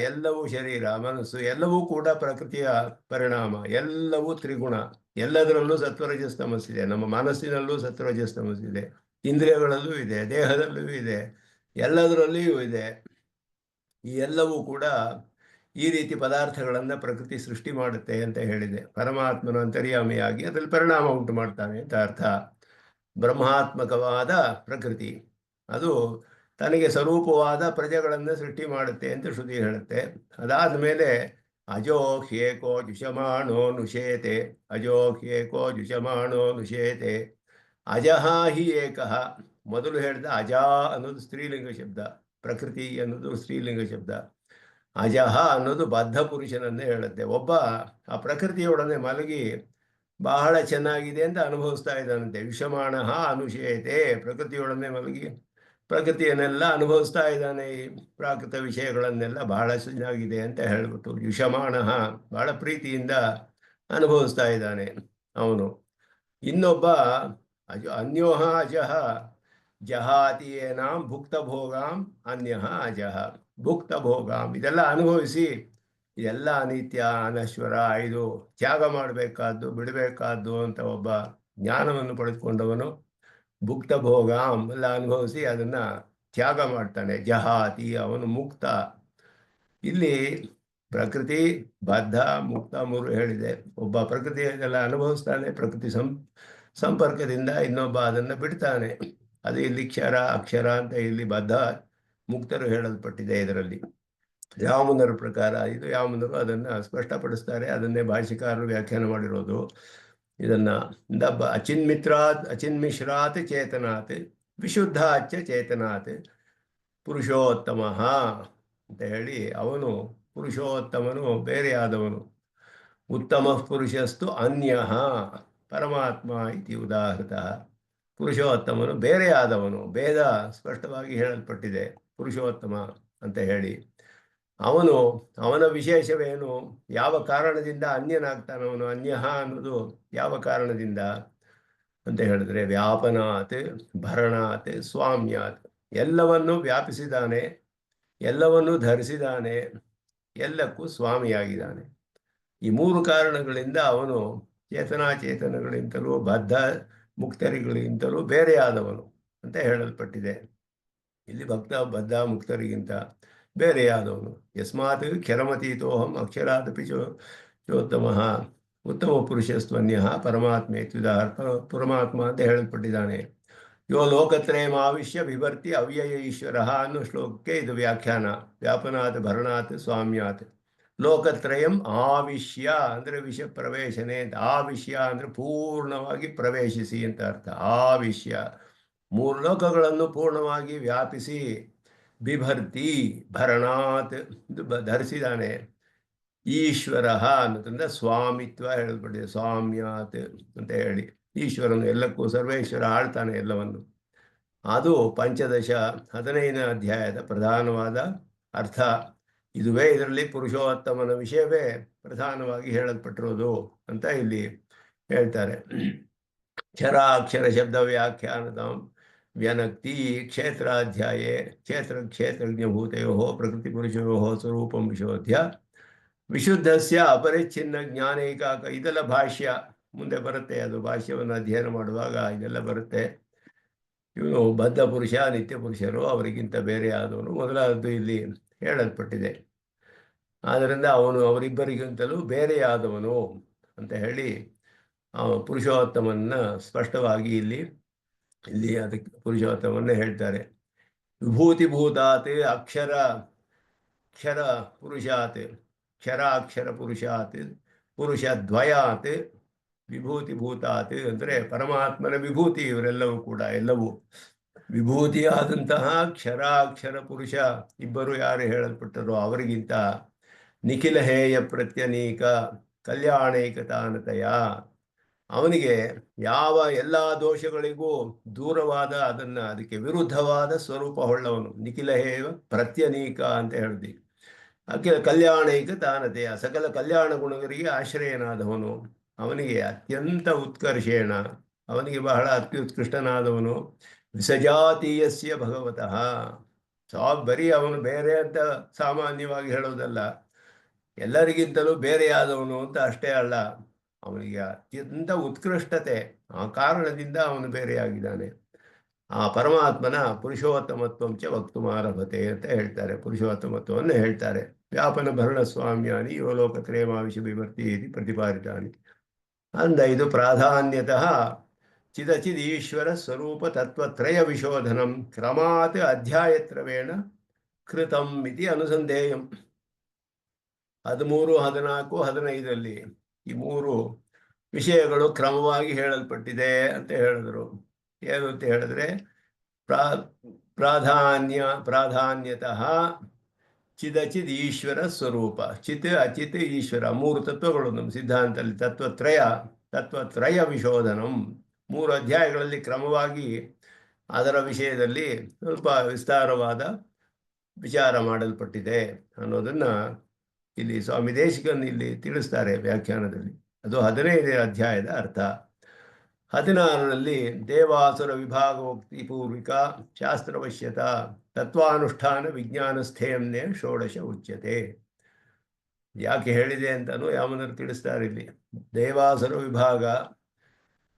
ಎಲ್ಲವೂ, ಶರೀರ, ಮನಸ್ಸು ಎಲ್ಲವೂ ಕೂಡ ಪ್ರಕೃತಿಯ ಪರಿಣಾಮ. ಎಲ್ಲವೂ ತ್ರಿಗುಣ. ಎಲ್ಲದರಲ್ಲೂ ಸತ್ವರಜಸ್ ತಮಸ್ಸಿದೆ. ನಮ್ಮ ಮನಸ್ಸಿನಲ್ಲೂ ಸತ್ವರಜಸ್ ತಮಸ್ಸಿದೆ, ಇಂದ್ರಿಯಗಳಲ್ಲೂ ಇದೆ, ದೇಹದಲ್ಲೂ ಇದೆ, ಎಲ್ಲದರಲ್ಲಿಯೂ ಇದೆ. ಈ ಎಲ್ಲವೂ ಕೂಡ ಈ ರೀತಿ ಪದಾರ್ಥಗಳನ್ನು ಪ್ರಕೃತಿ ಸೃಷ್ಟಿ ಮಾಡುತ್ತೆ ಅಂತ ಹೇಳಿದೆ. ಪರಮಾತ್ಮನ ಅಂತರ್ಯಾಮಿಯಾಗಿ ಅದರಲ್ಲಿ ಪರಿಣಾಮ ಉಂಟು ಮಾಡ್ತಾನೆ ಅಂತ ಅರ್ಥ. ಬ್ರಹ್ಮಾತ್ಮಕವಾದ ಪ್ರಕೃತಿ ಅದು ತನಗೆ ಸ್ವರೂಪವಾದ ಪ್ರಜೆಗಳನ್ನು ಸೃಷ್ಟಿ ಮಾಡುತ್ತೆ ಅಂತ ಶ್ರುತಿ ಹೇಳುತ್ತೆ. ಅದಾದ ಮೇಲೆ ಅಜೋ ಹ್ಯೇಕೋ ಜುಷಮಾಣೋ ನುಷೇತೆ, ಅಜೋ ಹ್ಯೇಕೋ ಜುಷಮಾಣೋ ನುಷೇತೆ, ಅಜಃ ಹಿ ಏಕಃ. ಮೊದಲು ಹೇಳಿದ ಅಜ ಅನ್ನೋದು ಸ್ತ್ರೀಲಿಂಗ ಶಬ್ದ, ಪ್ರಕೃತಿ ಅನ್ನೋದು ಸ್ತ್ರೀಲಿಂಗ ಶಬ್ದ. ಅಜಃ ಅನ್ನೋದು ಬದ್ಧ ಪುರುಷನನ್ನೇ ಹೇಳುತ್ತೆ. ಒಬ್ಬ ಆ ಪ್ರಕೃತಿಯೊಡನೆ ಮಲಗಿ ಬಹಳ ಚೆನ್ನಾಗಿದೆ ಅಂತ ಅನುಭವಿಸ್ತಾ ಇದ್ದಾನಂತೆ. ವಿಷಮಾಣ ಅನುಷೇತೆ, ಪ್ರಕೃತಿಯೊಡನೆ ಮಲಗಿ ಪ್ರಕೃತಿಯನ್ನೆಲ್ಲ ಅನುಭವಿಸ್ತಾ ಇದ್ದಾನೆ. ಈ ಪ್ರಾಕೃತ ವಿಷಯಗಳನ್ನೆಲ್ಲ ಬಹಳ ಚೆನ್ನಾಗಿದೆ ಅಂತ ಹೇಳ್ಬಿಟ್ಟು ವಿಷಮಾಣ, ಬಹಳ ಪ್ರೀತಿಯಿಂದ ಅನುಭವಿಸ್ತಾ ಇದ್ದಾನೆ ಅವನು. ಇನ್ನೊಬ್ಬ ಅನ್ಯೋಹ ಅಜಃ ಜಹಾತಿ ಏನಾಂ ಭುಕ್ತ ಭೋಗಾಂ ಅನ್ಯಃ ಅಜಃ. ಭುಕ್ತ ಭೋಗಾಂ ಇದೆಲ್ಲ ಅನುಭವಿಸಿ, ಇದೆಲ್ಲ ಅನಿತ್ಯ, ಅನಶ್ವರ, ಇದು ತ್ಯಾಗ ಮಾಡಬೇಕಾದ್ದು, ಬಿಡಬೇಕಾದ್ದು ಅಂತ ಒಬ್ಬ ಜ್ಞಾನವನ್ನು ಪಡೆದುಕೊಂಡವನು ಭುಕ್ತ ಭೋಗಾಂ ಎಲ್ಲ ಅನುಭವಿಸಿ ಅದನ್ನ ತ್ಯಾಗ ಮಾಡ್ತಾನೆ. ಜಹಾತಿ, ಅವನು ಮುಕ್ತ. ಇಲ್ಲಿ ಪ್ರಕೃತಿ, ಬದ್ಧ, ಮುಕ್ತ ಮೂರು ಹೇಳಿದೆ. ಒಬ್ಬ ಪ್ರಕೃತಿಯನ್ನೆಲ್ಲ ಅನುಭವಿಸ್ತಾನೆ, ಪ್ರಕೃತಿ ಸಂಪರ್ಕದಿಂದ ಇನ್ನೊಬ್ಬ ಅದನ್ನು ಬಿಡ್ತಾನೆ. ಅದು ಇಲ್ಲಿ ಕ್ಷರ ಅಕ್ಷರ ಅಂತ ಇಲ್ಲಿ ಬದ್ಧ ಮುಕ್ತರು ಹೇಳಲ್ಪಟ್ಟಿದೆ. ಇದರಲ್ಲಿ ಯಾಮುನರ ಪ್ರಕಾರ ಇದು ಯಾಮುನರು ಅದನ್ನು ಸ್ಪಷ್ಟಪಡಿಸ್ತಾರೆ. ಅದನ್ನೇ ಭಾಷಿಕಾರರು ವ್ಯಾಖ್ಯಾನ ಮಾಡಿರೋದು. ಇದನ್ನ ಅಚಿನ್ಮಿಶ್ರಾತ್ ಚೇತನಾತ್ ವಿಶುದ್ಧಾಚ ಚೇತನಾತ್ ಪುರುಷೋತ್ತಮ ಅಂತ ಹೇಳಿ, ಅವನು ಪುರುಷೋತ್ತಮನು, ಬೇರೆಯಾದವನು. ಉತ್ತಮ ಪುರುಷಸ್ತು ಅನ್ಯ ಪರಮಾತ್ಮ ಇತಿ ಉದಾಹೃತ. ಪುರುಷೋತ್ತಮನು ಬೇರೆಯಾದವನು, ಭೇದ ಸ್ಪಷ್ಟವಾಗಿ ಹೇಳಲ್ಪಟ್ಟಿದೆ ಪುರುಷೋತ್ತಮ ಅಂತ ಹೇಳಿ. ಅವನ ವಿಶೇಷವೇನು, ಯಾವ ಕಾರಣದಿಂದ ಅನ್ಯನಾಗ್ತಾನವನು. ಅನ್ಯ ಅನ್ನೋದು ಯಾವ ಕಾರಣದಿಂದ ಅಂತ ಹೇಳಿದ್ರೆ, ವ್ಯಾಪನಾತ್, ಭರಣಾತ್, ಸ್ವಾಮ್ಯಾತ್. ಎಲ್ಲವನ್ನೂ ವ್ಯಾಪಿಸಿದಾನೆ, ಎಲ್ಲವನ್ನೂ ಧರಿಸಿದಾನೆ, ಎಲ್ಲಕ್ಕೂ ಸ್ವಾಮಿಯಾಗಿದ್ದಾನೆ. ಈ ಮೂರು ಕಾರಣಗಳಿಂದ ಅವನು ಚೇತನಾಚೇತನಗಳಿಂತಲೂ ಬದ್ಧ ಮುಕ್ತರಿಗಳಿಗಿಂತಲೂ ಬೇರೆಯಾದವನು ಅಂತ ಹೇಳಲ್ಪಟ್ಟಿದೆ. ಇಲ್ಲಿ ಬದ್ಧ ಮುಕ್ತರಿಗಿಂತ ಬೇರೆಯಾದವನು. ಯಸ್ಮಾತ್ ಕ್ಷರಮತೀತೋಹಂ ಅಕ್ಷರಾದಪಿ ಚೋತ್ತಮ ಉತ್ತಮ ಪುರುಷಸ್ತ್ವನ್ಯ ಪರಮಾತ್ಮೇತ್ಯುದಾಹರ್ಥ. ಪರಮಾತ್ಮ ಅಂತ ಹೇಳಲ್ಪಟ್ಟಿದ್ದಾನೆ. ಯೋ ಲೋಕತ್ರಯಂ ಆವಿಶ್ಯ ವಿಭರ್ತಿ ಅವ್ಯಯ ಈಶ್ವರ ಅನ್ನೋ ಶ್ಲೋಕಕ್ಕೆ ಇದು ವ್ಯಾಖ್ಯಾನ. ವ್ಯಾಪನಾತ್, ಭರಣಾತ್, ಸ್ವಾಮ್ಯಾತ್. ಲೋಕತ್ರಯಂ ಆವಿಶ್ಯ ಅಂದರೆ ವಿಷ ಪ್ರವೇಶನೆ ಅಂತ. ಆವಿಶ್ಯ ಅಂದರೆ ಪೂರ್ಣವಾಗಿ ಪ್ರವೇಶಿಸಿ ಅಂತ ಅರ್ಥ. ಆವಿಶ್ಯ ಮೂರು ಲೋಕಗಳನ್ನು ಪೂರ್ಣವಾಗಿ ವ್ಯಾಪಿಸಿ, ಬಿಭರ್ತಿ ಭರಣಾತ್ ಧರಿಸಿದಾನೆ. ಈಶ್ವರ ಅನ್ನೋದ್ರಿಂದ ಸ್ವಾಮಿತ್ವ ಹೇಳಲ್ಪಟ್ಟಿದೆ. ಸ್ವಾಮ್ಯಾತ್ ಅಂತ ಹೇಳಿ ಈಶ್ವರನು ಎಲ್ಲಕ್ಕೂ ಸರ್ವೇಶ್ವರ ಆಳ್ತಾನೆ ಎಲ್ಲವನ್ನು. ಅದು ಪಂಚದಶ 15ನೇ ಅಧ್ಯಾಯದ ಪ್ರಧಾನವಾದ ಅರ್ಥ. ಇದುವೇ ಇದರಲ್ಲಿ ಪುರುಷೋತ್ತಮನ ವಿಷಯವೇ ಪ್ರಧಾನವಾಗಿ ಹೇಳಲ್ಪಟ್ಟಿರೋದು ಅಂತ ಇಲ್ಲಿ ಹೇಳ್ತಾರೆ. ಕ್ಷರಾಕ್ಷರ ಶಬ್ದ ವ್ಯಾಖ್ಯಾನದ ವ್ಯನಕ್ತಿ ಕ್ಷೇತ್ರಾಧ್ಯಾಯೇ ಕ್ಷೇತ್ರಜ್ಞಭೂತಯೋ ಪ್ರಕೃತಿ ಪುರುಷಯೋ ಸ್ವರೂಪಂ ವಿಶೋಧ್ಯ ವಿಶುದ್ಧಸ್ಯ ಅಪರಿಚ್ಛಿನ್ನ ಜ್ಞಾನೈಕಾಕ. ಇದೆಲ್ಲ ಭಾಷ್ಯ ಮುಂದೆ ಬರುತ್ತೆ, ಅದು ಭಾಷ್ಯವನ್ನು ಅಧ್ಯಯನ ಮಾಡುವಾಗ ಇದೆಲ್ಲ ಬರುತ್ತೆ. ಇವನು ಬದ್ಧ ಪುರುಷ, ನಿತ್ಯ ಪುರುಷರು, ಅವರಿಗಿಂತ ಬೇರೆ ಆದವನು ಮೊದಲಾದದ್ದು ಇಲ್ಲಿ ಹೇಳಲ್ಪಟ್ಟಿದೆ. ಆದ್ದರಿಂದ ಅವನು ಅವರಿಬ್ಬರಿಗಿಂತಲೂ ಬೇರೆಯಾದವನು ಅಂತ ಹೇಳಿ ಪುರುಷೋತ್ತಮನ್ನ ಸ್ಪಷ್ಟವಾಗಿ ಇಲ್ಲಿ ಅದಕ್ಕೆ ಪುರುಷೋತ್ತಮನ್ನ ಹೇಳ್ತಾರೆ. ವಿಭೂತಿಭೂತಾತ್ ಕ್ಷರ ಪುರುಷಾತ್ ಕ್ಷರಾಕ್ಷರ ಪುರುಷಾತ್ ಪುರುಷದ್ವಯಾತ್ ವಿಭೂತಿಭೂತಾತ್ ಅಂದರೆ ಪರಮಾತ್ಮನ ವಿಭೂತಿ. ಇವರೆಲ್ಲವೂ ಕೂಡ ಎಲ್ಲವೂ ವಿಭೂತಿಯಾದಂತಹ ಕ್ಷರಾಕ್ಷರ ಪುರುಷ ಇಬ್ಬರು ಯಾರು ಹೇಳಲ್ಪಟ್ಟರೋ ಅವರಿಗಿಂತ ನಿಖಿಲ ಹೇಯ ಪ್ರತ್ಯನೀಕ ಕಲ್ಯಾಣೈಕತಾನತೆಯ, ಅವನಿಗೆ ಯಾವ ಎಲ್ಲ ದೋಷಗಳಿಗೂ ದೂರವಾದ ಅದಕ್ಕೆ ವಿರುದ್ಧವಾದ ಸ್ವರೂಪ ಹೊಳ್ಳವನು. ನಿಖಿಲ ಹೇಯ ಪ್ರತ್ಯನೀಕ ಅಂತ ಹೇಳಿದ್ವಿ. ಕಲ್ಯಾಣೈಕ ತಾನತೆಯ, ಸಕಲ ಕಲ್ಯಾಣ ಗುಣಗಳಿಗೆ ಆಶ್ರಯನಾದವನು. ಅವನಿಗೆ ಅತ್ಯಂತ ಉತ್ಕರ್ಷೇಣ, ಅವನಿಗೆ ಬಹಳ ಅತ್ಯುತ್ಕೃಷ್ಟನಾದವನು. ವಿಸಜಾತೀಯಸ್ಯ ಭಗವತಃ, ಬರೀ ಅವನು ಬೇರೆ ಅಂತ ಸಾಮಾನ್ಯವಾಗಿ ಹೇಳೋದಲ್ಲ, ಎಲ್ಲರಿಗಿಂತಲೂ ಬೇರೆಯಾದವನು ಅಂತ ಅಷ್ಟೇ ಅಲ್ಲ, ಅವನಿಗೆ ಅತ್ಯಂತ ಉತ್ಕೃಷ್ಟತೆ, ಆ ಕಾರಣದಿಂದ ಅವನು ಬೇರೆಯಾಗಿದ್ದಾನೆ. ಆ ಪರಮಾತ್ಮನ ಪುರುಷೋತ್ತಮತ್ವಂಚ ವಕ್ತುಮಾರಭತೆ ಅಂತ ಹೇಳ್ತಾರೆ. ಪುರುಷೋತ್ತಮತ್ವವನ್ನು ಹೇಳ್ತಾರೆ. ವ್ಯಾಪನ ಭರಣ ಸ್ವಾಮ್ಯಾನಿ ಯೋ ಲೋಕತ್ರಯಮಾವಿಷ ವಿಮರ್ತಿ ಇತಿ ಪ್ರತಿಪಾದಿತಾನಿ. ಅಂದ ಇದು ಪ್ರಾಧಾನ್ಯತಃ ಚಿದಚಿದ್ ಈಶ್ವರ ಸ್ವರೂಪ ತತ್ವತ್ರಯ ವಿಶೋಧನಂ ಕ್ರಮಾತ್ ಅಧ್ಯಾಯತ್ರವೇಣ ಕೃತಂ ಇತಿ ಅನುಸಂಧೇಯಂ. 13, 14, 15ರಲ್ಲಿ ಈ 3 ವಿಷಯಗಳು ಕ್ರಮವಾಗಿ ಹೇಳಲ್ಪಟ್ಟಿದೆ ಅಂತ ಹೇಳಿದ್ರು. ಏನು ಅಂತ ಹೇಳಿದ್ರೆ ಪ್ರಾಧಾನ್ಯತಃ ಚಿದಚಿದ್ ಈಶ್ವರ ಸ್ವರೂಪ, ಚಿತ್ ಅಚಿತ್ ಈಶ್ವರ, 3 ತತ್ವಗಳು ನಮ್ಮ ಸಿದ್ಧಾಂತದಲ್ಲಿ. ತತ್ವತ್ರಯ ವಿಶೋಧನಂ, 3 ಅಧ್ಯಾಯಗಳಲ್ಲಿ ಕ್ರಮವಾಗಿ ಅದರ ವಿಷಯದಲ್ಲಿ ಸ್ವಲ್ಪ ವಿಸ್ತಾರವಾದ ವಿಚಾರ ಮಾಡಲ್ಪಟ್ಟಿದೆ ಅನ್ನೋದನ್ನ ಇಲ್ಲಿ ಸ್ವಾಮಿ ದೇಶಿಕನ್ ಇಲ್ಲಿ ತಿಳಿಸ್ತಾರೆ ವ್ಯಾಖ್ಯಾನದಲ್ಲಿ. ಅದು 15ನೇ ಅಧ್ಯಾಯದ ಅರ್ಥ. 16ರಲ್ಲಿ ದೇವಾಸುರ ವಿಭಾಗೋಕ್ತಿ ಪೂರ್ವಿಕ ಶಾಸ್ತ್ರವಶ್ಯತ ತತ್ವಾನುಷ್ಠಾನ ವಿಜ್ಞಾನಸ್ಥೇಯನ್ನೇ ಷೋಡಶ ಉಚ್ಯತೆ. ಯಾಕೆ ಹೇಳಿದೆ ಅಂತಲೂ ಯಾಮನರು ತಿಳಿಸ್ತಾರೆ ಇಲ್ಲಿ.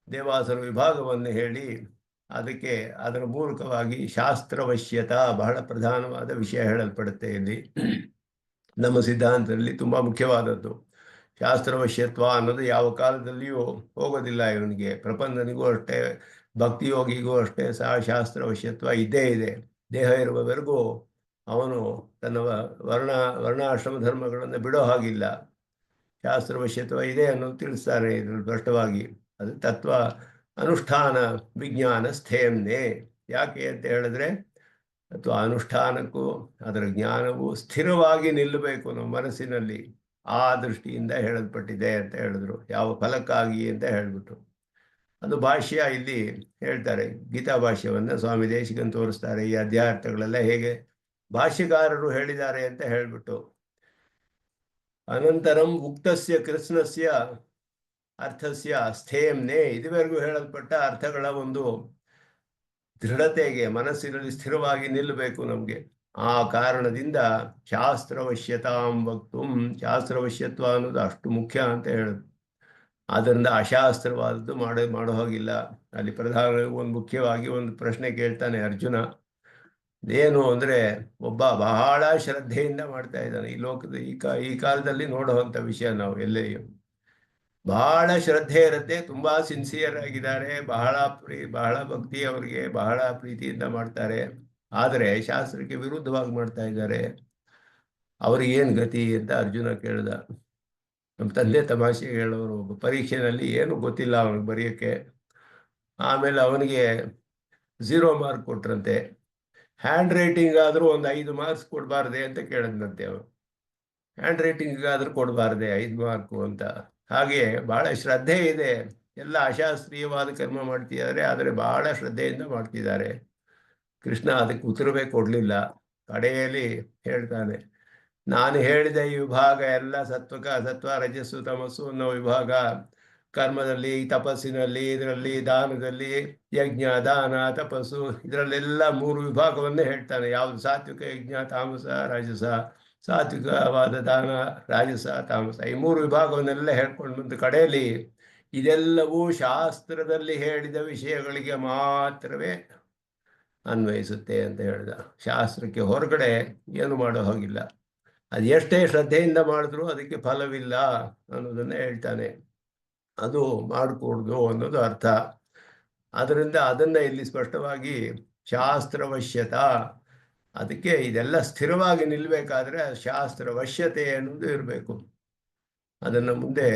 ದೇವಾಸುರ ವಿಭಾಗವನ್ನು ಹೇಳಿ ಅದಕ್ಕೆ ಅದರ ಮೂಲಕವಾಗಿ ಶಾಸ್ತ್ರವಶ್ಯತ ಬಹಳ ಪ್ರಧಾನವಾದ ವಿಷಯ ಹೇಳಲ್ಪಡುತ್ತೆ ಇಲ್ಲಿ. ನಮ್ಮ ಸಿದ್ಧಾಂತದಲ್ಲಿ ತುಂಬ ಮುಖ್ಯವಾದದ್ದು ಶಾಸ್ತ್ರವಶ್ಯತ್ವ ಅನ್ನೋದು ಯಾವ ಕಾಲದಲ್ಲಿಯೂ ಹೋಗೋದಿಲ್ಲ. ಇವನಿಗೆ ಪ್ರಪಂಚನಿಗೂ ಅಷ್ಟೇ, ಭಕ್ತಿಯೋಗಿಗೂ ಅಷ್ಟೇ ಶಾಸ್ತ್ರವಶ್ಯತ್ವ ಇದ್ದೇ ಇದೆ. ದೇಹ ಇರುವವರೆಗೂ ಅವನು ತನ್ನ ವರ್ಣಾಶ್ರಮ ಧರ್ಮಗಳನ್ನು ಬಿಡೋ ಹಾಗಿಲ್ಲ. ಶಾಸ್ತ್ರವಶ್ಯತ್ವ ಇದೆ ಅನ್ನೋದು ತಿಳಿಸ್ತಾರೆ ಇದರಲ್ಲಿ ಸ್ಪಷ್ಟವಾಗಿ. ಅದು ತತ್ವ ಅನುಷ್ಠಾನ ವಿಜ್ಞಾನ ಸ್ಥೇಯನ್ನೇ. ಯಾಕೆ ಅಂತ ಹೇಳಿದ್ರೆ ಅಥವಾ ಅನುಷ್ಠಾನಕ್ಕೂ ಅದರ ಜ್ಞಾನವು ಸ್ಥಿರವಾಗಿ ನಿಲ್ಲಬೇಕು ನಮ್ಮ ಮನಸ್ಸಿನಲ್ಲಿ, ಆ ದೃಷ್ಟಿಯಿಂದ ಹೇಳಲ್ಪಟ್ಟಿದೆ ಅಂತ ಹೇಳಿದ್ರು. ಯಾವ ಫಲಕ್ಕಾಗಿ ಅಂತ ಹೇಳ್ಬಿಟ್ಟು ಅದು ಭಾಷ್ಯ ಇಲ್ಲಿ ಹೇಳ್ತಾರೆ. ಗೀತಾ ಭಾಷ್ಯವನ್ನು ಸ್ವಾಮಿ ದೇಶಿಕನ್ ತೋರಿಸ್ತಾರೆ. ಈ ಅಧ್ಯಾರ್ಥಗಳೆಲ್ಲ ಹೇಗೆ ಭಾಷ್ಯಕಾರರು ಹೇಳಿದ್ದಾರೆ ಅಂತ ಹೇಳ್ಬಿಟ್ಟು. ಅನಂತರಂ ಉಕ್ತಸ್ಯ ಕೃಷ್ಣಸ್ಯ ಅರ್ಥಸ್ಯ ಸ್ಥೇಯಂನೇ, ಇದುವರೆಗೂ ಹೇಳಲ್ಪಟ್ಟ ಅರ್ಥಗಳ ಒಂದು ದೃಢತೆಗೆ ಮನಸ್ಸಿನಲ್ಲಿ ಸ್ಥಿರವಾಗಿ ನಿಲ್ಲಬೇಕು ನಮಗೆ. ಆ ಕಾರಣದಿಂದ ಶಾಸ್ತ್ರವಶ್ಯತಾಂ ವಕ್ತುಂ, ಶಾಸ್ತ್ರವಶ್ಯತ್ವ ಅನ್ನೋದು ಅಷ್ಟು ಮುಖ್ಯ ಅಂತ ಹೇಳೋದು. ಆದ್ದರಿಂದ ಅಶಾಸ್ತ್ರವಾದದ್ದು ಮಾಡೋ ಹಾಗಿಲ್ಲ. ಅಲ್ಲಿ ಪ್ರಧಾನವಾಗಿ ಮುಖ್ಯವಾಗಿ ಒಂದು ಪ್ರಶ್ನೆ ಕೇಳ್ತಾನೆ ಅರ್ಜುನ. ಏನು ಅಂದರೆ, ಒಬ್ಬ ಬಹಳ ಶ್ರದ್ಧೆಯಿಂದ ಮಾಡ್ತಾ ಇದ್ದಾನೆ ಈ ಲೋಕದ ಈ ಕಾಲದಲ್ಲಿ ನೋಡುವಂಥ ವಿಷಯ. ನಾವು ಎಲ್ಲೆಯೂ ಬಹಳ ಶ್ರದ್ಧೆ ಇರುತ್ತೆ, ತುಂಬ ಸಿನ್ಸಿಯರ್ ಆಗಿದ್ದಾರೆ, ಬಹಳ ಭಕ್ತಿ ಅವರಿಗೆ, ಬಹಳ ಪ್ರೀತಿಯಿಂದ ಮಾಡ್ತಾರೆ. ಆದರೆ ಶಾಸ್ತ್ರಕ್ಕೆ ವಿರುದ್ಧವಾಗಿ ಮಾಡ್ತಾ ಇದ್ದಾರೆ, ಅವ್ರಿಗೇನು ಗತಿ ಅಂತ ಅರ್ಜುನ ಕೇಳ್ದ. ನಮ್ಮ ತಂದೆ ತಮಾಷೆಗೆ ಹೇಳೋರು, ಒಬ್ಬ ಪರೀಕ್ಷೆಯಲ್ಲಿ ಏನು ಗೊತ್ತಿಲ್ಲ ಅವನಿಗೆ ಬರೆಯೋಕ್ಕೆ, ಆಮೇಲೆ ಅವನಿಗೆ 0 ಮಾರ್ಕ್ ಕೊಟ್ರಂತೆ. ಹ್ಯಾಂಡ್ ರೈಟಿಂಗ್ ಆದರೂ ಒಂದು 5 ಮಾರ್ಕ್ಸ್ ಕೊಡಬಾರ್ದೆ ಅಂತ ಕೇಳಿದ್ನಂತೆ ಅವನು. ಹ್ಯಾಂಡ್ ರೈಟಿಂಗ್ಗಾದ್ರೂ ಕೊಡಬಾರ್ದೆ 5 ಮಾರ್ಕು ಅಂತ. ಹಾಗೆ ಬಹಳ ಶ್ರದ್ಧೆ ಇದೆ. ಎಲ್ಲ ಅಶಾಸ್ತ್ರೀಯವಾದ ಕರ್ಮ ಮಾಡ್ತಿದ್ದಾರೆ, ಆದರೆ ಬಹಳ ಶ್ರದ್ಧೆಯಿಂದ ಮಾಡ್ತಿದ್ದಾರೆ. ಕೃಷ್ಣ ಅದಕ್ಕೆ ಉತ್ತರವೇ ಕೊಡಲಿಲ್ಲ. ಕಡೆಯಲ್ಲಿ ಹೇಳ್ತಾನೆ, ನಾನು ಹೇಳಿದ ಈ ವಿಭಾಗ ಎಲ್ಲ ಸತ್ವ ರಜಸ್ಸು ತಮಸ್ಸು ಅನ್ನೋ ವಿಭಾಗ, ಕರ್ಮದಲ್ಲಿ, ತಪಸ್ಸಿನಲ್ಲಿ, ಇದರಲ್ಲಿ, ದಾನದಲ್ಲಿ, ಯಜ್ಞ ದಾನ ತಪಸ್ಸು, ಇದರಲ್ಲೆಲ್ಲ 3 ವಿಭಾಗವನ್ನೇ ಹೇಳ್ತಾನೆ. ಯಾವುದು ಸಾತ್ವಿಕ ಯಜ್ಞ, ತಾಮಸ ರಾಜಸ, ಸಾತ್ವಿಕವಾದ ದಾನ, ರಾಜಸ ತಾಮಸ, ಈ 3 ವಿಭಾಗವನ್ನೆಲ್ಲ ಹೇಳ್ಕೊಂಡು ಬಂದ ಕಡೆಯಲ್ಲಿ ಇದೆಲ್ಲವೂ ಶಾಸ್ತ್ರದಲ್ಲಿ ಹೇಳಿದ ವಿಷಯಗಳಿಗೆ ಮಾತ್ರವೇ ಅನ್ವಯಿಸುತ್ತೆ ಅಂತ ಹೇಳಿದ. ಶಾಸ್ತ್ರಕ್ಕೆ ಹೊರಗಡೆ ಏನು ಮಾಡೋ ಹಾಗಿಲ್ಲ. ಅದು ಎಷ್ಟೇ ಶ್ರದ್ಧೆಯಿಂದ ಮಾಡಿದ್ರೂ ಅದಕ್ಕೆ ಫಲವಿಲ್ಲ ಅನ್ನೋದನ್ನೇ ಹೇಳ್ತಾನೆ. ಅದು ಮಾಡಕೂಡ್ದು ಅನ್ನೋದು ಅರ್ಥ. ಅದರಿಂದ ಅದನ್ನ ಇಲ್ಲಿ ಸ್ಪಷ್ಟವಾಗಿ ಶಾಸ್ತ್ರವಶ್ಯತ, ಅದಕ್ಕೆ ಇದೆಲ್ಲ ಸ್ಥಿರವಾಗಿ ನಿಲ್ಬೇಕಾದ್ರೆ ಶಾಸ್ತ್ರವಶ್ಯತೆ ಅನ್ನೋದು ಇರಬೇಕು. ಅದನ್ನು ಮುಂದೆ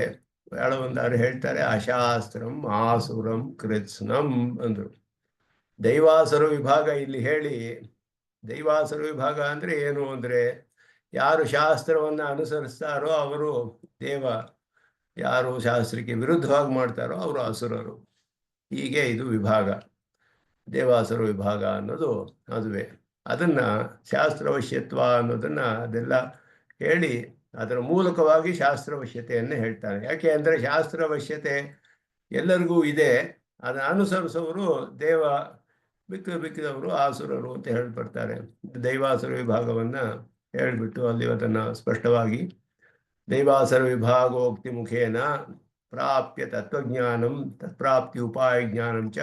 ಹೇಳೊಂದಾರು ಹೇಳ್ತಾರೆ, ಅಶಾಸ್ತ್ರಂ ಆಸುರಂ ಕೃತ್ಸ್ನಂ ಅಂದ್ರು. ದೈವಾಸುರ ವಿಭಾಗ ಇಲ್ಲಿ ಹೇಳಿ, ದೈವಾಸುರ ವಿಭಾಗ ಅಂದ್ರೆ ಏನು ಅಂದ್ರೆ, ಯಾರು ಶಾಸ್ತ್ರವನ್ನು ಅನುಸರಿಸ್ತಾರೋ ಅವರು ದೇವ, ಯಾರು ಶಾಸ್ತ್ರಕ್ಕೆ ವಿರುದ್ಧವಾಗಿ ಮಾಡ್ತಾರೋ ಅವರು ಅಸುರರು. ಹೀಗೆ ಇದು ವಿಭಾಗ, ದೇವಾಸುರ ವಿಭಾಗ ಅನ್ನೋದು ಅದುವೇ. ಅದನ್ನ ಶಾಸ್ತ್ರವಶ್ಯತ್ವ ಅನ್ನೋದನ್ನ ಅದೆಲ್ಲ ಹೇಳಿ ಅದರ ಮೂಲಕವಾಗಿ ಶಾಸ್ತ್ರವಶ್ಯತೆಯನ್ನೇ ಹೇಳ್ತಾನೆ. ಯಾಕೆ ಅಂದರೆ ಶಾಸ್ತ್ರವಶ್ಯತೆ ಎಲ್ಲರಿಗೂ ಇದೆ, ಅದನ್ನು ಅನುಸರಿಸೋರು ದೇವ, ಬಿಕ್ಕಿದವರು ಆಸುರರು ಅಂತ ಹೇಳ್ಬಿಡ್ತಾರೆ. ದೈವಾಸುರ ವಿಭಾಗವನ್ನ ಹೇಳ್ಬಿಟ್ಟು ಅಲ್ಲಿ ಅದನ್ನು ಸ್ಪಷ್ಟವಾಗಿ ದೈವಾಸುರ ವಿಭಾಗೋಕ್ತಿ ಮುಖೇನ ಪ್ರಾಪ್ಯ ತತ್ವಜ್ಞಾನಂ ತತ್ಪ್ರಾಪ್ತಿ ಉಪಾಯ ಜ್ಞಾನಂ ಚ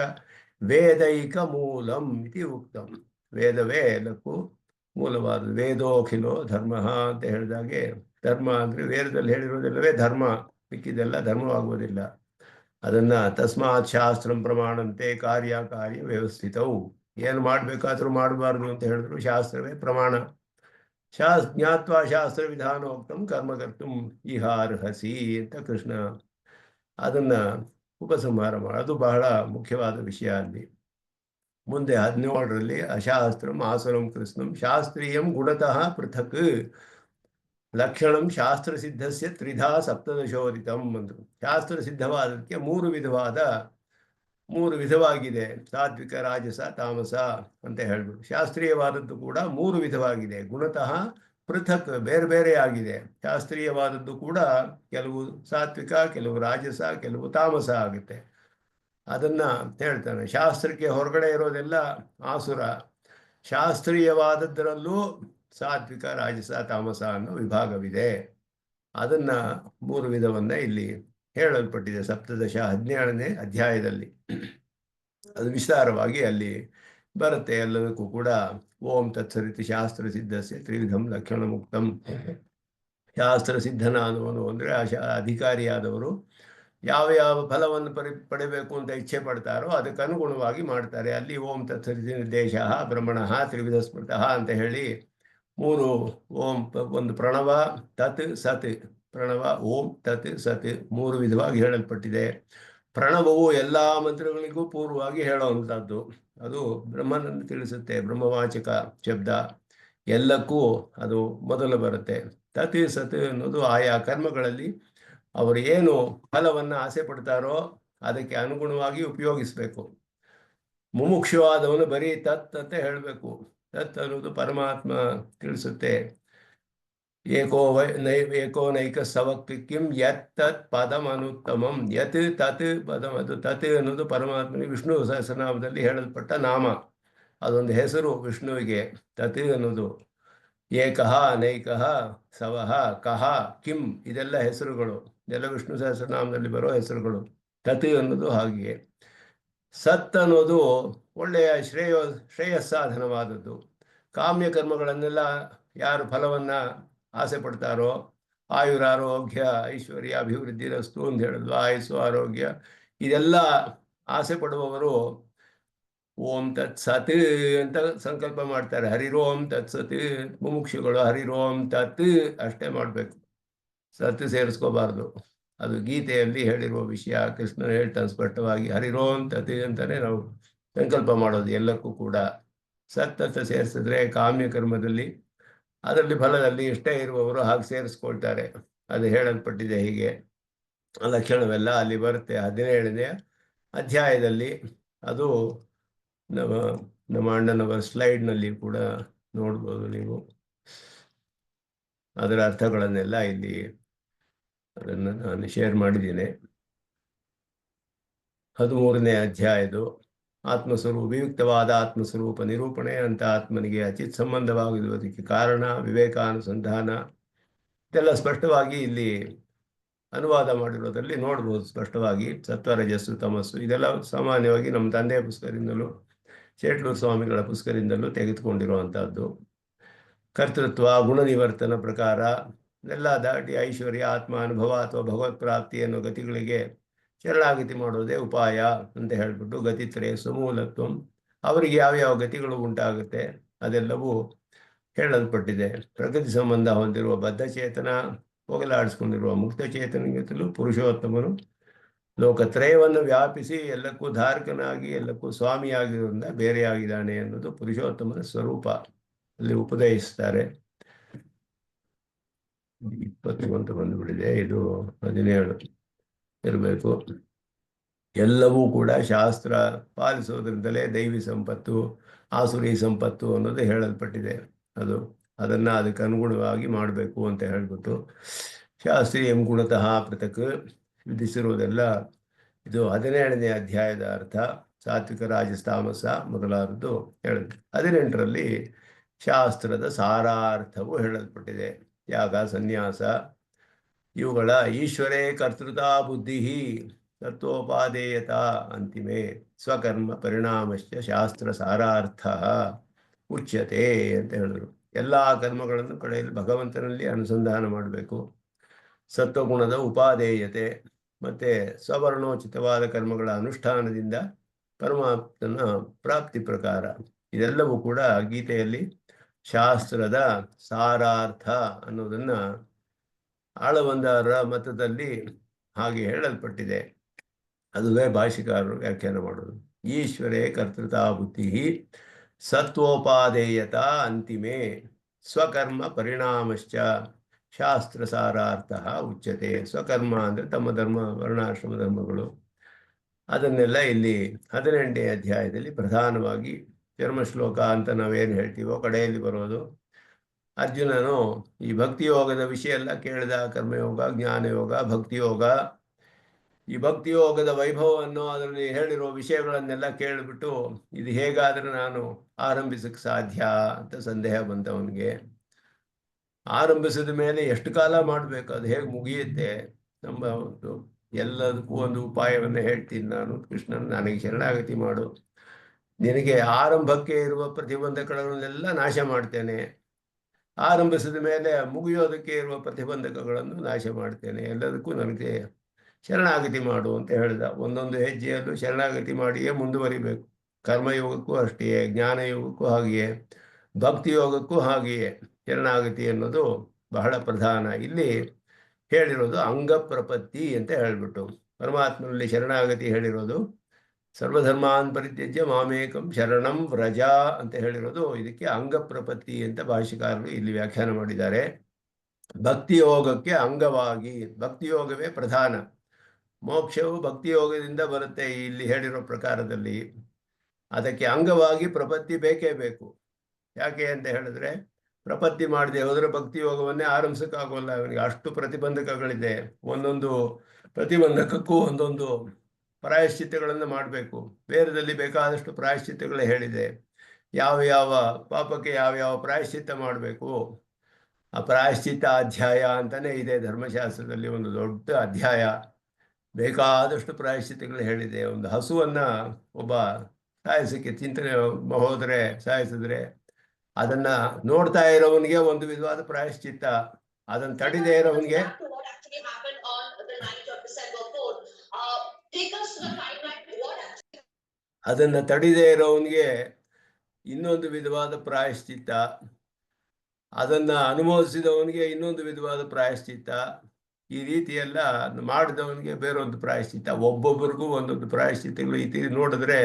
ವೇದೈಕ ಮೂಲಂ ಇತಿ ಉಕ್ತಂ. ವೇದವೇ ಎಲ್ಲಕ್ಕೂ ಮೂಲವಾದ ವೇದೋಖಿಲೋ ಧರ್ಮ ಅಂತ ಹೇಳಿದಾಗೆ, ಧರ್ಮ ಅಂದರೆ ವೇದದಲ್ಲಿ ಹೇಳಿರೋದೆಲ್ಲವೇ ಧರ್ಮ, ಮಿಕ್ಕಿದೆಲ್ಲ ಧರ್ಮವಾಗುವುದಿಲ್ಲ. ಅದನ್ನ ತಸ್ಮಾತ್ ಶಾಸ್ತ್ರಂ ಪ್ರಮಾಣಂತೆ ಕಾರ್ಯಕಾರ್ಯ ವ್ಯವಸ್ಥಿತವು, ಏನು ಮಾಡಬೇಕಾದ್ರೂ ಮಾಡಬಾರ್ದು ಅಂತ ಹೇಳಿದ್ರು ಶಾಸ್ತ್ರವೇ ಪ್ರಮಾಣ. ಜ್ಞಾತ್ವಾ ಶಾಸ್ತ್ರ ವಿಧಾನೋಕ್ತಂ ಕರ್ಮಕರ್ತುಂ ಇಹಾರ್ಹಸಿ ಅಂತ ಕೃಷ್ಣ ಅದನ್ನ ಉಪಸಂಹಾರ ಅದು ಬಹಳ ಮುಖ್ಯವಾದ ವಿಷಯ. ಅಲ್ಲಿ ಮುಂದೆ 17ರಲ್ಲಿ ಅಶಾಸ್ತ್ರಂ ಆಸುರಂ ಕೃಷ್ಣಂ ಶಾಸ್ತ್ರೀಯಂ ಗುಣತಃ ಪೃಥಕ್ ಲಕ್ಷಣಂ ಶಾಸ್ತ್ರ ಸಿದ್ಧಸ್ಯ ತ್ರಿಧಾ ಸಪ್ತದಶೋದಿತಂ ಅಂದರು. ಶಾಸ್ತ್ರ ಸಿದ್ಧವಾದಕ್ಕೆ 3 ವಿಧವಾಗಿದೆ, ಸಾತ್ವಿಕ ರಾಜಸ ತಾಮಸ ಅಂತ ಹೇಳ್ಬಿಟ್ಟು. ಶಾಸ್ತ್ರೀಯವಾದದ್ದು ಕೂಡ 3 ವಿಧವಾಗಿದೆ, ಗುಣತಃ ಪೃಥಕ್ ಬೇರೆ ಬೇರೆ ಆಗಿದೆ. ಶಾಸ್ತ್ರೀಯವಾದದ್ದು ಕೂಡ ಕೆಲವು ಸಾತ್ವಿಕ, ಕೆಲವು ರಾಜಸ, ಕೆಲವು ತಾಮಸ ಆಗುತ್ತೆ. ಅದನ್ನ ಹೇಳ್ತಾನೆ. ಶಾಸ್ತ್ರಕ್ಕೆ ಹೊರಗಡೆ ಇರೋದೆಲ್ಲ ಆಸುರ, ಶಾಸ್ತ್ರೀಯವಾದದ್ದರಲ್ಲೂ ಸಾತ್ವಿಕ ರಾಜಸ ತಾಮಸ ಅನ್ನೋ ವಿಭಾಗವಿದೆ. ಅದನ್ನ 3 ವಿಧವನ್ನ ಇಲ್ಲಿ ಹೇಳಲ್ಪಟ್ಟಿದೆ ಸಪ್ತದಶ 17ನೇ ಅಧ್ಯಾಯದಲ್ಲಿ. ಅದು ವಿಸ್ತಾರವಾಗಿ ಅಲ್ಲಿ ಬರುತ್ತೆ. ಎಲ್ಲದಕ್ಕೂ ಕೂಡ ಓಂ ತತ್ಸರಿತಿ ಶಾಸ್ತ್ರ ಸಿದ್ಧಸ್ಯ ತ್ರಿವಿಧಂ ಲಕ್ಷಣ ಮುಕ್ತಂ. ಶಾಸ್ತ್ರ ಸಿದ್ಧನಾದವನು ಅಂದರೆ ಅಧಿಕಾರಿಯಾದವರು ಯಾವ ಯಾವ ಫಲವನ್ನು ಪಡಿಬೇಕು ಅಂತ ಇಚ್ಛೆ ಪಡ್ತಾರೋ ಅದಕ್ಕೆ ಅನುಗುಣವಾಗಿ ಮಾಡ್ತಾರೆ. ಅಲ್ಲಿ ಓಂ ತತ್ಸರಿತಿ ನಿರ್ದೇಶ ಬ್ರಹ್ಮಣ ತ್ರಿವಿಧ ಸ್ಮೃತಃ ಅಂತ ಹೇಳಿ 3 ಓಂ, ಒಂದು ಪ್ರಣವ, ತತ್ ಸತ್, ಪ್ರಣವ ಓಂ ತತ್ ಸತ್ 3 ವಿಧವಾಗಿ ಹೇಳಲ್ಪಟ್ಟಿದೆ. ಪ್ರಣವವು ಎಲ್ಲ ಮಂತ್ರಗಳಿಗೂ ಪೂರ್ವವಾಗಿ ಹೇಳುವಂಥದ್ದು, ಅದು ಬ್ರಹ್ಮನನ್ನು ತಿಳಿಸುತ್ತೆ. ಬ್ರಹ್ಮವಾಚಕ ಶಬ್ದ ಎಲ್ಲಕ್ಕೂ ಅದು ಮೊದಲು ಬರುತ್ತೆ. ತತ್ ಸತ್ ಅನ್ನೋದು ಆಯಾ ಕರ್ಮಗಳಲ್ಲಿ ಅವರು ಏನು ಫಲವನ್ನು ಆಸೆ ಪಡ್ತಾರೋ ಅದಕ್ಕೆ ಅನುಗುಣವಾಗಿ ಉಪಯೋಗಿಸ್ಬೇಕು. ಮುಮುಕ್ಷುವಾದವನು ಬರೀ ತತ್ ಅಂತ ಹೇಳಬೇಕು. ತತ್ ಅನ್ನೋದು ಪರಮಾತ್ಮ ತಿಳಿಸುತ್ತೆ. ಏಕೋ ನೈಕ ಸವಕ್ತಿಕ್ಯಂ ಯತ್ ತತ್ ಪದಂ ಅನುತ್ತಮಂ. ಯತ್ ತತ್ ಪದಂ, ಅದು ತತ್ ಅನ್ನೋದು ಪರಮಾತ್ಮನಿಗೆ ವಿಷ್ಣು ಸಹಸ್ರನಾಮದಲ್ಲಿ ಹೇಳಲ್ಪಟ್ಟ ನಾಮ, ಅದೊಂದು ಹೆಸರು ವಿಷ್ಣುವಿಗೆ. ತತ್ ಅನ್ನೋದು ಏಕಃ ನೈಕಃ ಸವಃ ಕಹ ಕಿಂ ಇದೆಲ್ಲ ಹೆಸರುಗಳು, ಇದೆಲ್ಲ ವಿಷ್ಣು ಸಹಸ್ರನಾಮದಲ್ಲಿ ಬರೋ ಹೆಸರುಗಳು. ತತ್ ಅನ್ನೋದು ಹಾಗೆಯೇ. ಸತ್ ಅನ್ನೋದು ಒಳ್ಳೆಯ ಶ್ರೇಯಸ್ಸಾಧನವಾದದ್ದು. ಕಾಮ್ಯ ಕರ್ಮಗಳನ್ನೆಲ್ಲ ಯಾರು ಫಲವನ್ನ ಆಸೆ ಪಡ್ತಾರೋ, ಆಯುರಾರೋಗ್ಯ ಐಶ್ವರ್ಯ ಅಭಿವೃದ್ಧಿ ರಸ್ತು ಅಂತ ಹೇಳಿದ್ವು, ಆಯುಸ್ಸು ಆರೋಗ್ಯ ಇದೆಲ್ಲ ಆಸೆ ಪಡುವವರು ಓಂ ತತ್ ಸತ್ ಅಂತ ಸಂಕಲ್ಪ ಮಾಡ್ತಾರೆ. ಹರಿರೋಂ ತತ್ ಸತ್. ಮುಮುಕ್ಷುಗಳು ಹರಿರೋಂ ತತ್ ಅಷ್ಟೇ ಮಾಡಬೇಕು, ಸತ್ ಸೇರಿಸ್ಕೋಬಾರ್ದು. ಅದು ಗೀತೆಯಲ್ಲಿ ಹೇಳಿರುವ ವಿಷಯ. ಕೃಷ್ಣನು ಹೇಳ್ತಾನೆ ಸ್ಪಷ್ಟವಾಗಿ, ಹರಿರೋಂ ತತ್ ಅಂತಾನೆ ನಾವು ಸಂಕಲ್ಪ ಮಾಡೋದು ಎಲ್ಲಕ್ಕೂ ಕೂಡ. ಸತ್ ಅಂತ ಸೇರಿಸಿದ್ರೆ ಕಾಮ್ಯ ಕರ್ಮದಲ್ಲಿ ಅದರಲ್ಲಿ ಫಲದಲ್ಲಿ ಇಷ್ಟ ಇರುವವರು ಹಾಗೆ ಸೇರಿಸ್ಕೊಳ್ತಾರೆ. ಅದು ಹೇಳಲ್ಪಟ್ಟಿದೆ ಹೀಗೆ. ಲಕ್ಷಣವೆಲ್ಲ ಅಲ್ಲಿ ಬರುತ್ತೆ 17ನೇ ಅಧ್ಯಾಯದಲ್ಲಿ. ಅದು ನಮ್ಮ ನಮ್ಮ ಅಣ್ಣನವರ ಸ್ಲೈಡ್ನಲ್ಲಿ ಕೂಡ ನೋಡ್ಬೋದು ನೀವು. ಅದರ ಅರ್ಥಗಳನ್ನೆಲ್ಲ ಇಲ್ಲಿ ಅದನ್ನು ನಾನು ಶೇರ್ ಮಾಡಿದ್ದೇನೆ. 13ನೇ ಅಧ್ಯಾಯದು ವಿಯುಕ್ತವಾದ ಆತ್ಮಸ್ವರೂಪ ನಿರೂಪಣೆ ಅಂತ ಆತ್ಮನಿಗೆ ಅಚಿತ್ ಸಂಬಂಧವಾಗಿರುವುದಕ್ಕೆ ಕಾರಣ ವಿವೇಕಾನುಸಂಧಾನ ಇದೆಲ್ಲ ಸ್ಪಷ್ಟವಾಗಿ ಇಲ್ಲಿ ಅನುವಾದ ಮಾಡಿರೋದ್ರಲ್ಲಿ ನೋಡ್ಬೋದು ಸ್ಪಷ್ಟವಾಗಿ. ಸತ್ವ ರಜಸ್ಸು ತಮಸ್ಸು ಇದೆಲ್ಲ ಸಾಮಾನ್ಯವಾಗಿ ನಮ್ಮ ತಂದೆಯ ಪುಸ್ತಕದಿಂದಲೂ ಶೇಟ್ಲೂರು ಸ್ವಾಮಿಗಳ ಪುಸ್ತಕದಿಂದಲೂ ತೆಗೆದುಕೊಂಡಿರುವಂತಹದ್ದು. ಕರ್ತೃತ್ವ ಗುಣನಿವರ್ತನ ಪ್ರಕಾರ ಎಲ್ಲ ದಾಟಿ ಐಶ್ವರ್ಯ ಆತ್ಮ ಅನುಭವ ಅಥವಾ ಭಗವತ್ ಪ್ರಾಪ್ತಿ ಅನ್ನೋ ಗತಿಗಳಿಗೆ ಶರಣಾಗತಿ ಮಾಡೋದೇ ಉಪಾಯ ಅಂತ ಹೇಳ್ಬಿಟ್ಟು ಗತಿತ್ರಯ ಸಮೂಲತ್ವ ಅವರಿಗೆ ಯಾವ್ಯಾವ ಗತಿಗಳು ಉಂಟಾಗುತ್ತೆ ಅದೆಲ್ಲವೂ ಹೇಳಲ್ಪಟ್ಟಿದೆ. ಪ್ರಕೃತಿ ಸಂಬಂಧ ಹೊಂದಿರುವ ಬದ್ಧಚೇತನ ಹೋಗಲಾಡಿಸ್ಕೊಂಡಿರುವ ಮುಕ್ತ ಚೇತನಿಗಿಂತಲೂ ಪುರುಷೋತ್ತಮನು ಲೋಕತ್ರಯವನ್ನು ವ್ಯಾಪಿಸಿ ಎಲ್ಲಕ್ಕೂ ಧಾರಕನಾಗಿ ಎಲ್ಲಕ್ಕೂ ಸ್ವಾಮಿಯಾಗಿರೋದ್ರಿಂದ ಬೇರೆಯಾಗಿದ್ದಾನೆ ಅನ್ನೋದು ಪುರುಷೋತ್ತಮನ ಸ್ವರೂಪ ಅಲ್ಲಿ ಉಪದೇಶಿಸ್ತಾರೆ. 20 ಅಂತ ಬಂದುಬಿಟ್ಟಿದೆ, ಇದು 17 ಇರಬೇಕು. ಎಲ್ಲವೂ ಕೂಡ ಶಾಸ್ತ್ರ ಪಾಲಿಸೋದ್ರಿಂದಲೇ ದೈವಿ ಸಂಪತ್ತು ಆಸುರಿ ಸಂಪತ್ತು ಅನ್ನೋದು ಹೇಳಲ್ಪಟ್ಟಿದೆ. ಅದಕ್ಕೆ ಅನುಗುಣವಾಗಿ ಮಾಡಬೇಕು ಅಂತ ಹೇಳ್ಬಿಟ್ಟು ಶಾಸ್ತ್ರೀಯಂ ಗುಣತಃ ಪೃಥಕ್ ವಿಧಿಸಿರುವುದೆಲ್ಲ ಇದು 17ನೇ ಅಧ್ಯಾಯದ ಅರ್ಥ. ಸಾತ್ವಿಕ ರಾಜಸ್ತಾಮಸ ಮೊದಲಾದದ್ದು ಹೇಳುತ್ತೆ. 18ರಲ್ಲಿ ಶಾಸ್ತ್ರದ ಸಾರಾರ್ಥವು ಹೇಳಲ್ಪಟ್ಟಿದೆ. ಯಾಗ ಸನ್ಯಾಸ ಇವುಗಳ ಈಶ್ವರೇ ಕರ್ತೃತಾ ಬುದ್ಧಿ ತತ್ವೋಪಾದೇಯತ ಅಂತಿಮೆ ಸ್ವಕರ್ಮ ಪರಿಣಾಮಶ್ಚ ಶಾಸ್ತ್ರ ಸಾರಾರ್ಥ ಉಚ್ಯತೆ ಅಂತ ಹೇಳಿದ್ರು. ಎಲ್ಲ ಕರ್ಮಗಳನ್ನು ಕಡೆಯಲ್ಲಿ ಭಗವಂತನಲ್ಲಿ ಅನುಸಂಧಾನ ಮಾಡಬೇಕು. ಸತ್ವಗುಣದ ಉಪಾದೇಯತೆ ಮತ್ತೆ ಸ್ವರ್ಣೋಚಿತವಾದ ಕರ್ಮಗಳ ಅನುಷ್ಠಾನದಿಂದ ಪರಮಾತ್ಮನ ಪ್ರಾಪ್ತಿ ಪ್ರಕಾರ ಇದೆಲ್ಲವೂ ಕೂಡ ಗೀತೆಯಲ್ಲಿ ಶಾಸ್ತ್ರದ ಸಾರಾರ್ಥ ಅನ್ನೋದನ್ನ ಆಳವಂದರ ಮತದಲ್ಲಿ ಹಾಗೆ ಹೇಳಲ್ಪಟ್ಟಿದೆ. ಅದುವೇ ಭಾಷಿಕಾರರು ವ್ಯಾಖ್ಯಾನ ಮಾಡೋದು. ಈಶ್ವರೇ ಕರ್ತೃತಾ ಬುದ್ಧಿ ಸತ್ವೋಪಾದೇಯತ ಅಂತಿಮೆ ಸ್ವಕರ್ಮ ಪರಿಣಾಮಶ್ಚ ಶಾಸ್ತ್ರ ಸಾರಾರ್ಥ ಉಚ್ಯತೆ. ಸ್ವಕರ್ಮ ಅಂದರೆ ತಮ್ಮ ಧರ್ಮ ವರ್ಣಾಶ್ರಮ ಧರ್ಮಗಳು. ಅದನ್ನೆಲ್ಲ ಇಲ್ಲಿ 18ನೇ ಅಧ್ಯಾಯದಲ್ಲಿ ಪ್ರಧಾನವಾಗಿ ಚರ್ಮಶ್ಲೋಕ ಅಂತ ನಾವೇನು ಹೇಳ್ತೀವೋ ಕಡೆಯಲ್ಲಿ ಬರೋದು. ಅರ್ಜುನನು ಈ ಭಕ್ತಿಯೋಗದ ವಿಷಯ ಎಲ್ಲ ಕೇಳಿದ. ಕರ್ಮಯೋಗ, ಜ್ಞಾನಯೋಗ, ಭಕ್ತಿಯೋಗ. ಈ ಭಕ್ತಿಯೋಗದ ವೈಭವವನ್ನು ಅದರಲ್ಲಿ ಹೇಳಿರೋ ವಿಷಯಗಳನ್ನೆಲ್ಲ ಕೇಳಿಬಿಟ್ಟು ಇದು ಹೇಗಾದರೆ ನಾನು ಆರಂಭಿಸಕ್ಕೆ ಸಾಧ್ಯ ಅಂತ ಸಂದೇಹ ಬಂತವನಿಗೆ. ಆರಂಭಿಸಿದ ಮೇಲೆ ಎಷ್ಟು ಕಾಲ ಮಾಡಬೇಕು, ಅದು ಹೇಗೆ ಮುಗಿಯುತ್ತೆ ನಮ್ಮ ಎಲ್ಲದಕ್ಕೂ ಒಂದು ಉಪಾಯವನ್ನು ಹೇಳ್ತೀನಿ ನಾನು. ಕೃಷ್ಣನ್ ನನಗೆ ಶರಣಾಗತಿ ಮಾಡು, ನಿನಗೆ ಆರಂಭಕ್ಕೆ ಇರುವ ಪ್ರತಿಬಂಧಕಗಳನ್ನೆಲ್ಲ ನಾಶ ಮಾಡ್ತೇನೆ, ಆರಂಭಿಸಿದ ಮೇಲೆ ಮುಗಿಯೋದಕ್ಕೆ ಇರುವ ಪ್ರತಿಬಂಧಕಗಳನ್ನು ನಾಶ ಮಾಡ್ತೇನೆ, ಎಲ್ಲದಕ್ಕೂ ನನಗೆ ಶರಣಾಗತಿ ಮಾಡು ಅಂತ ಹೇಳಿದ. ಒಂದೊಂದು ಹೆಜ್ಜೆಯಲ್ಲೂ ಶರಣಾಗತಿ ಮಾಡಿಯೇ ಮುಂದುವರಿಬೇಕು. ಕರ್ಮಯೋಗಕ್ಕೂ ಅಷ್ಟೆಯೇ, ಜ್ಞಾನಯೋಗಕ್ಕೂ ಹಾಗೆಯೇ, ಭಕ್ತಿಯೋಗಕ್ಕೂ ಹಾಗೆಯೇ ಶರಣಾಗತಿ ಅನ್ನೋದು ಬಹಳ ಪ್ರಧಾನ. ಇಲ್ಲಿ ಹೇಳಿರೋದು ಅಂಗ ಪ್ರಪತ್ತಿ ಅಂತ ಹೇಳಿಬಿಟ್ಟು ಪರಮಾತ್ಮನಲ್ಲಿ ಶರಣಾಗತಿ ಹೇಳಿರೋದು. ಸರ್ವಧರ್ಮಾನ್ ಪರಿತ್ಯಜ್ಯ ಮಾಮೇಕಂ ಶರಣಂ ವ್ರಜ ಅಂತ ಹೇಳಿರೋದು ಇದಕ್ಕೆ ಅಂಗ ಪ್ರಪತ್ತಿ ಅಂತ ಭಾಷಿಕಾರರು ಇಲ್ಲಿ ವ್ಯಾಖ್ಯಾನ ಮಾಡಿದ್ದಾರೆ. ಭಕ್ತಿಯೋಗಕ್ಕೆ ಅಂಗವಾಗಿ, ಭಕ್ತಿಯೋಗವೇ ಪ್ರಧಾನ. ಮೋಕ್ಷವು ಭಕ್ತಿಯೋಗದಿಂದ ಬರುತ್ತೆ ಇಲ್ಲಿ ಹೇಳಿರೋ ಪ್ರಕಾರದಲ್ಲಿ. ಅದಕ್ಕೆ ಅಂಗವಾಗಿ ಪ್ರಪತ್ತಿ ಬೇಕೇ ಬೇಕು. ಯಾಕೆ ಅಂತ ಹೇಳಿದ್ರೆ ಪ್ರಪತ್ತಿ ಮಾಡದೆ ಹೋದರೆ ಭಕ್ತಿಯೋಗವನ್ನೇ ಆರಂಭಿಸೋಕ್ಕಾಗೋಲ್ಲ. ಅವನಿಗೆ ಅಷ್ಟು ಪ್ರತಿಬಂಧಕಗಳಿದೆ. ಒಂದೊಂದು ಪ್ರತಿಬಂಧಕಕ್ಕೂ ಒಂದೊಂದು ಪ್ರಾಯಶ್ಚಿತ್ತಗಳನ್ನು ಮಾಡಬೇಕು. ವೇದದಲ್ಲಿ ಬೇಕಾದಷ್ಟು ಪ್ರಾಯಶ್ಚಿತ್ತಗಳೇ ಹೇಳಿದೆ. ಯಾವ ಯಾವ ಪಾಪಕ್ಕೆ ಯಾವ ಪ್ರಾಯಶ್ಚಿತ್ತ ಮಾಡಬೇಕು, ಆ ಪ್ರಾಯಶ್ಚಿತ್ತ ಅಧ್ಯಾಯ ಅಂತಲೇ ಇದೆ ಧರ್ಮಶಾಸ್ತ್ರದಲ್ಲಿ, ಒಂದು ದೊಡ್ಡ ಅಧ್ಯಾಯ. ಬೇಕಾದಷ್ಟು ಪ್ರಾಯಶ್ಚಿತ್ತಗಳು ಹೇಳಿದೆ. ಒಂದು ಹಸುವನ್ನು ಒಬ್ಬ ಸಾಯಿಸೋಕ್ಕೆ ಚಿಂತನೆ ಹೋದರೆ ಸಾಯಿಸಿದ್ರೆ ಅದನ್ನು ನೋಡ್ತಾ ಇರೋವನಿಗೆ ಒಂದು ವಿಧವಾದ ಪ್ರಾಯಶ್ಚಿತ್ತ, ಅದನ್ನು ತಡಿದೇ ಇರೋವನಿಗೆ ಅದನ್ನು ತಡಿದೇ ಇರೋವನಿಗೆ ಇನ್ನೊಂದು ವಿಧವಾದ ಪ್ರಾಯಶ್ಚಿತ್ತ, ಅದನ್ನು ಅನುಮೋದಿಸಿದವನಿಗೆ ಇನ್ನೊಂದು ವಿಧವಾದ ಪ್ರಾಯಶ್ಚಿತ್ತ. ಈ ರೀತಿಯೆಲ್ಲ ಮಾಡಿದವನಿಗೆ ಬೇರೊಂದು ಪ್ರಾಯಶ್ಚಿತ್ತ. ಒಬ್ಬೊಬ್ಬರಿಗೂ ಒಂದೊಂದು ಪ್ರಾಯಶ್ಚಿತ್ತಗಳು ಈ ರೀತಿ ನೋಡಿದ್ರೆ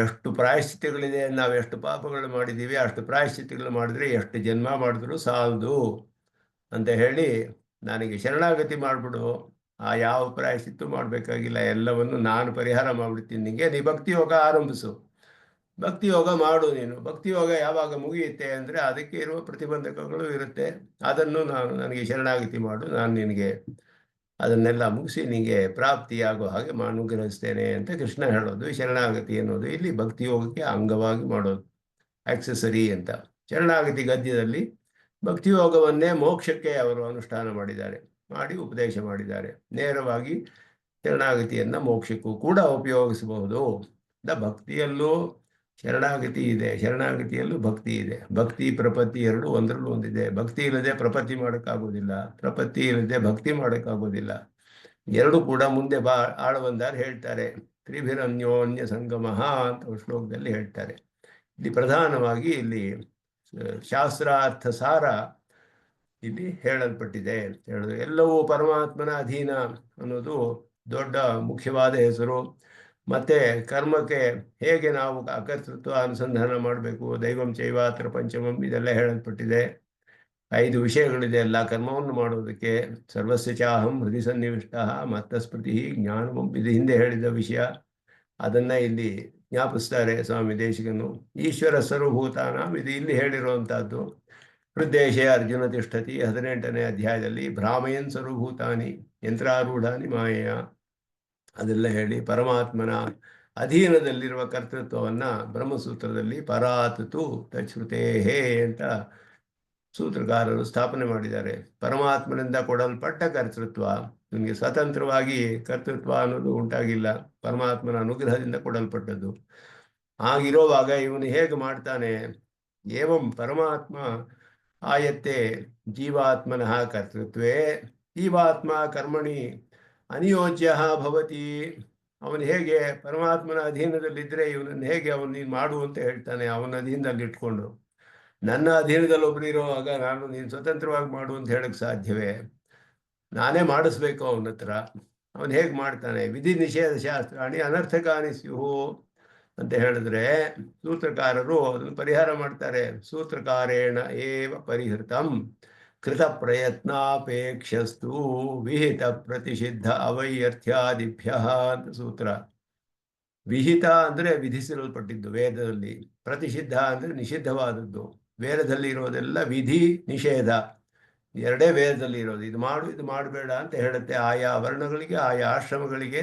ಎಷ್ಟು ಪ್ರಾಯಶ್ಚಿತ್ತಗಳಿದೆ, ನಾವು ಎಷ್ಟು ಪಾಪಗಳು ಮಾಡಿದ್ದೀವಿ, ಅಷ್ಟು ಪ್ರಾಯಶ್ಚಿತ್ತಗಳು ಮಾಡಿದ್ರೆ ಎಷ್ಟು ಜನ್ಮ ಮಾಡಿದ್ರು ಸಾಲದು ಅಂತ ಹೇಳಿ ನನಗೆ ಶರಣಾಗತಿ ಮಾಡಿಬಿಡು, ಆ ಯಾವ ಪ್ರಾಯಶ್ಚಿತ್ತು ಮಾಡಬೇಕಾಗಿಲ್ಲ, ಎಲ್ಲವನ್ನು ನಾನು ಪರಿಹಾರ ಮಾಡಿಬಿಡ್ತೀನಿ ನಿಮಗೆ, ನೀ ಭಕ್ತಿ ಯೋಗ ಆರಂಭಿಸು, ಭಕ್ತಿ ಯೋಗ ಮಾಡು ನೀನು. ಭಕ್ತಿ ಯೋಗ ಯಾವಾಗ ಮುಗಿಯುತ್ತೆ ಅಂದರೆ ಅದಕ್ಕೆ ಇರುವ ಪ್ರತಿಬಂಧಕಗಳು ಇರುತ್ತೆ, ಅದನ್ನು ನನಗೆ ಶರಣಾಗತಿ ಮಾಡು, ನಾನು ನಿನಗೆ ಅದನ್ನೆಲ್ಲ ಮುಗಿಸಿ ನಿನಗೆ ಪ್ರಾಪ್ತಿಯಾಗೋ ಹಾಗೆ ಅನುಗ್ರಹಿಸ್ತೇನೆ ಅಂತ ಕೃಷ್ಣ ಹೇಳೋದು. ಶರಣಾಗತಿ ಅನ್ನೋದು ಇಲ್ಲಿ ಭಕ್ತಿ ಯೋಗಕ್ಕೆ ಅಂಗವಾಗಿ ಮಾಡೋದು, ಆಕ್ಸೆಸರಿ ಅಂತ. ಶರಣಾಗತಿ ಗದ್ಯದಲ್ಲಿ ಭಕ್ತಿ ಯೋಗವನ್ನೇ ಮೋಕ್ಷಕ್ಕೆ ಅವರು ಅನುಷ್ಠಾನ ಮಾಡಿದ್ದಾರೆ, ಮಾಡಿ ಉಪದೇಶ ಮಾಡಿದ್ದಾರೆ. ನೇರವಾಗಿ ಶರಣಾಗತಿಯನ್ನು ಮೋಕ್ಷಕ್ಕೂ ಕೂಡ ಉಪಯೋಗಿಸಬಹುದು. ಭಕ್ತಿಯಲ್ಲೂ ಶರಣಾಗತಿ ಇದೆ, ಶರಣಾಗತಿಯಲ್ಲೂ ಭಕ್ತಿ ಇದೆ. ಭಕ್ತಿ ಪ್ರಪತ್ತಿ ಎರಡು ಒಂದರಲ್ಲೂ ಒಂದಿದೆ. ಭಕ್ತಿ ಇಲ್ಲದೆ ಪ್ರಪತ್ತಿ ಮಾಡೋಕ್ಕಾಗೋದಿಲ್ಲ, ಪ್ರಪತ್ತಿ ಇಲ್ಲದೆ ಭಕ್ತಿ ಮಾಡೋಕ್ಕಾಗೋದಿಲ್ಲ. ಎರಡು ಕೂಡ ಮುಂದೆ ಆಳವಂದಾರು ಹೇಳ್ತಾರೆ. ತ್ರಿಭಿರನ್ಯೋನ್ಯ ಸಂಗಮಃ ಅಂತ ಶ್ಲೋಕದಲ್ಲಿ ಹೇಳ್ತಾರೆ. ಇಲ್ಲಿ ಪ್ರಧಾನವಾಗಿ ಇಲ್ಲಿ ಶಾಸ್ತ್ರಾರ್ಥ ಸಾರ ಇಲ್ಲಿ ಹೇಳಲ್ಪಟ್ಟಿದೆ ಅಂತ ಹೇಳಿದ್ರು. ಎಲ್ಲವೂ ಪರಮಾತ್ಮನ ಅಧೀನ ಅನ್ನೋದು ದೊಡ್ಡ ಮುಖ್ಯವಾದ ಹೆಸರು. ಮತ್ತೆ ಕರ್ಮಕ್ಕೆ ಹೇಗೆ ನಾವು ಅಕರ್ತೃತ್ವ ಅನುಸಂಧಾನ ಮಾಡಬೇಕು, ದೈವಂ ಚೈವಾತ್ರ ಪಂಚಮಂ ಇದೆಲ್ಲ ಹೇಳಲ್ಪಟ್ಟಿದೆ. 5 ವಿಷಯಗಳಿದೆ ಎಲ್ಲ ಕರ್ಮವನ್ನು ಮಾಡೋದಕ್ಕೆ. ಸರ್ವಸ್ಯ ಚಾಹಂ ಹೃದಯ ಸನ್ನಿವಿಷ್ಟ ಮತ್ತಸ್ಮೃತಿ ಜ್ಞಾನಮಂ, ಇದು ಹಿಂದೆ ಹೇಳಿದ ವಿಷಯ, ಅದನ್ನ ಇಲ್ಲಿ ಜ್ಞಾಪಿಸ್ತಾರೆ ಸ್ವಾಮಿ ದೇಶಿಕನು. ಈಶ್ವರ ಸರ್ವಭೂತಾನ, ಇದು ಇಲ್ಲಿ ಹೇಳಿರುವಂತಹದ್ದು. ಹೃದ್ದೇಶೇ ಅರ್ಜುನ ತಿಷ್ಠತಿ 18ನೇ ಅಧ್ಯಾಯದಲ್ಲಿ ಭ್ರಾಮಯನ್ ಸರ್ವಭೂತಾನಿ ಯಂತ್ರಾರೂಢಾನಿ ಮಾಯೆಯ, ಅದೆಲ್ಲ ಹೇಳಿ ಪರಮಾತ್ಮನ ಅಧೀನದಲ್ಲಿರುವ ಕರ್ತೃತ್ವವನ್ನ ಬ್ರಹ್ಮಸೂತ್ರದಲ್ಲಿ ಪರಾತತು ತಚ್ಛ್ರುತೇಹೇ ಅಂತ ಸೂತ್ರಕಾರರು ಸ್ಥಾಪನೆ ಮಾಡಿದ್ದಾರೆ. ಪರಮಾತ್ಮನಿಂದ ಕೊಡಲ್ಪಟ್ಟ ಕರ್ತೃತ್ವ, ನಿಮಗೆ ಸ್ವತಂತ್ರವಾಗಿ ಕರ್ತೃತ್ವ ಅನ್ನೋದು ಉಂಟಾಗಿಲ್ಲ, ಪರಮಾತ್ಮನ ಅನುಗ್ರಹದಿಂದ ಕೊಡಲ್ಪಟ್ಟದ್ದು. ಆಗಿರುವಾಗ ಇವನು ಹೇಗೆ ಮಾಡ್ತಾನೆ, ಏವಂ ಪರಮಾತ್ಮ ಆಯತ್ತೆ ಜೀವಾತ್ಮನಃ ಕರ್ತೃತ್ವೇ ಜೀವಾತ್ಮ ಕರ್ಮಣಿ ಅನಿಯೋಜ್ಯ ಭವತಿ. ಅವನು ಹೇಗೆ ಪರಮಾತ್ಮನ ಅಧೀನದಲ್ಲಿದ್ದರೆ ಇವನನ್ನು ಹೇಗೆ ಅವನು ನೀನು ಮಾಡು ಅಂತ ಹೇಳ್ತಾನೆ, ಅವನ ಅಧೀನದಲ್ಲಿ ಇಟ್ಕೊಂಡು. ನನ್ನ ಅಧೀನದಲ್ಲಿ ಒಬ್ರು ಇರುವಾಗ ನಾನು ನೀನು ಸ್ವತಂತ್ರವಾಗಿ ಮಾಡು ಅಂತ ಹೇಳಕ್ ಸಾಧ್ಯವೇ? ನಾನೇ ಮಾಡಿಸ್ಬೇಕು ಅವನ ಹತ್ರ. ಅವನು ಹೇಗೆ ಮಾಡ್ತಾನೆ? ವಿಧಿ ನಿಷೇಧ ಶಾಸ್ತ್ರಾಣಿ ಅನರ್ಥಕಾನಿ ಸ್ಯುಹು ಅಂತ ಹೇಳಿದ್ರೆ ಸೂತ್ರಕಾರರು ಅದನ್ನು ಪರಿಹಾರ ಮಾಡ್ತಾರೆ. ಸೂತ್ರಕಾರೇಣ ಏವ ಪರಿಹೃತಂ ಕೃತ ಪ್ರಯತ್ನಾಪೇಕ್ಷಸ್ತು ವಿಹಿತ ಪ್ರತಿಷಿದ್ಧ ಅವೈರ್ಥ್ಯಾದಿಭ್ಯ ಅಂತ ಸೂತ್ರ. ವಿಹಿತ ಅಂದರೆ ವಿಧಿಸಲ್ಪಟ್ಟಿದ್ದು ವೇದದಲ್ಲಿ, ಪ್ರತಿಷಿದ್ಧ ಅಂದರೆ ನಿಷಿದ್ಧವಾದದ್ದು. ವೇದದಲ್ಲಿ ಇರೋದೆಲ್ಲ ವಿಧಿ ನಿಷೇಧ ಎರಡೇ ವೇದದಲ್ಲಿ ಇರೋದು. ಇದು ಮಾಡು ಇದು ಮಾಡಬೇಡ ಅಂತ ಹೇಳುತ್ತೆ. ಆಯಾ ವರ್ಣಗಳಿಗೆ ಆಯಾ ಆಶ್ರಮಗಳಿಗೆ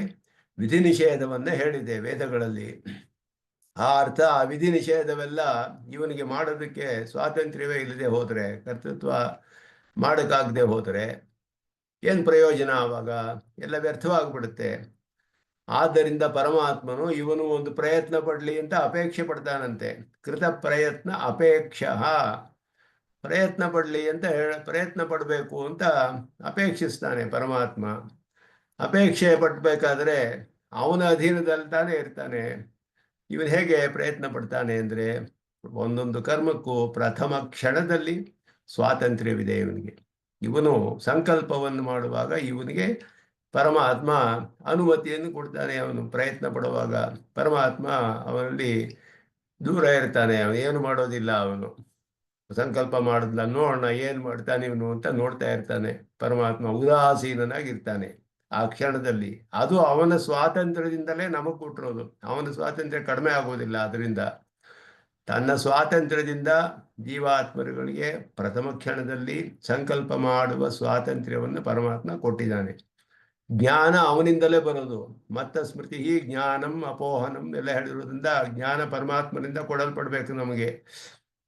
ವಿಧಿ ನಿಷೇಧವನ್ನ ಹೇಳಿದೆ ವೇದಗಳಲ್ಲಿ. ಆ ಅರ್ಥ ಆ ವಿಧಿ ನಿಷೇಧವೆಲ್ಲ ಇವನಿಗೆ ಮಾಡೋದಕ್ಕೆ ಸ್ವಾತಂತ್ರ್ಯವೇ ಇಲ್ಲದೆ ಹೋದರೆ, ಕರ್ತೃತ್ವ ಮಾಡೋಕ್ಕಾಗದೆ ಹೋದರೆ ಏನು ಪ್ರಯೋಜನ? ಆವಾಗ ಎಲ್ಲ ವ್ಯರ್ಥವಾಗ್ಬಿಡುತ್ತೆ. ಆದ್ದರಿಂದ ಪರಮಾತ್ಮನು ಇವನು ಒಂದು ಪ್ರಯತ್ನ ಪಡಲಿ ಅಂತ ಅಪೇಕ್ಷೆ ಪಡ್ತಾನಂತೆ. ಕೃತ ಪ್ರಯತ್ನ ಅಪೇಕ್ಷ, ಪ್ರಯತ್ನ ಪಡಲಿ ಅಂತ ಪ್ರಯತ್ನ ಪಡಬೇಕು ಅಂತ ಅಪೇಕ್ಷಿಸ್ತಾನೆ ಪರಮಾತ್ಮ. ಅಪೇಕ್ಷೆ ಪಡಬೇಕಾದ್ರೆ ಅವನ ಅಧೀನದಲ್ಲಿ ತಾನೇ ಇರ್ತಾನೆ. ಇವನು ಹೇಗೆ ಪ್ರಯತ್ನ ಪಡ್ತಾನೆ ಅಂದರೆ ಒಂದೊಂದು ಕರ್ಮಕ್ಕೂ ಪ್ರಥಮ ಕ್ಷಣದಲ್ಲಿ ಸ್ವಾತಂತ್ರ್ಯವಿದೆ ಇವನಿಗೆ. ಇವನು ಸಂಕಲ್ಪವನ್ನು ಮಾಡುವಾಗ ಇವನಿಗೆ ಪರಮಾತ್ಮ ಅನುಮತಿಯನ್ನು ಕೊಡ್ತಾನೆ. ಅವನು ಪ್ರಯತ್ನ ಪಡುವಾಗ ಪರಮಾತ್ಮ ಅವನಲ್ಲಿ ದೂರ ಇರ್ತಾನೆ, ಅವನು ಏನು ಮಾಡೋದಿಲ್ಲ. ಅವನು ಸಂಕಲ್ಪ ಮಾಡಿದ್ಲ, ನೋಡೋಣ ಏನು ಮಾಡ್ತಾನೆ ಇವನು ಅಂತ ನೋಡ್ತಾ ಇರ್ತಾನೆ. ಪರಮಾತ್ಮ ಉದಾಸೀನನಾಗಿರ್ತಾನೆ ಆ ಕ್ಷಣದಲ್ಲಿ. ಅದು ಅವನ ಸ್ವಾತಂತ್ರ್ಯದಿಂದಲೇ ನಮಗೆ ಕೊಟ್ಟಿರೋದು. ಅವನ ಸ್ವಾತಂತ್ರ್ಯ ಕಡಿಮೆ ಆಗೋದಿಲ್ಲ. ಅದರಿಂದ ತನ್ನ ಸ್ವಾತಂತ್ರ್ಯದಿಂದ ಜೀವಾತ್ಮರುಗಳಿಗೆ ಪ್ರಥಮ ಕ್ಷಣದಲ್ಲಿ ಸಂಕಲ್ಪ ಮಾಡುವ ಸ್ವಾತಂತ್ರ್ಯವನ್ನು ಪರಮಾತ್ಮ ಕೊಟ್ಟಿದ್ದಾನೆ. ಜ್ಞಾನ ಅವನಿಂದಲೇ ಬರೋದು. ಮತ್ತ ಸ್ಮೃತಿ ಜ್ಞಾನಂ ಅಪೋಹನಂ ಎಲ್ಲ ಹೇಳಿರೋದ್ರಿಂದ ಜ್ಞಾನ ಪರಮಾತ್ಮನಿಂದ ಕೊಡಲ್ಪಡಬೇಕು ನಮಗೆ.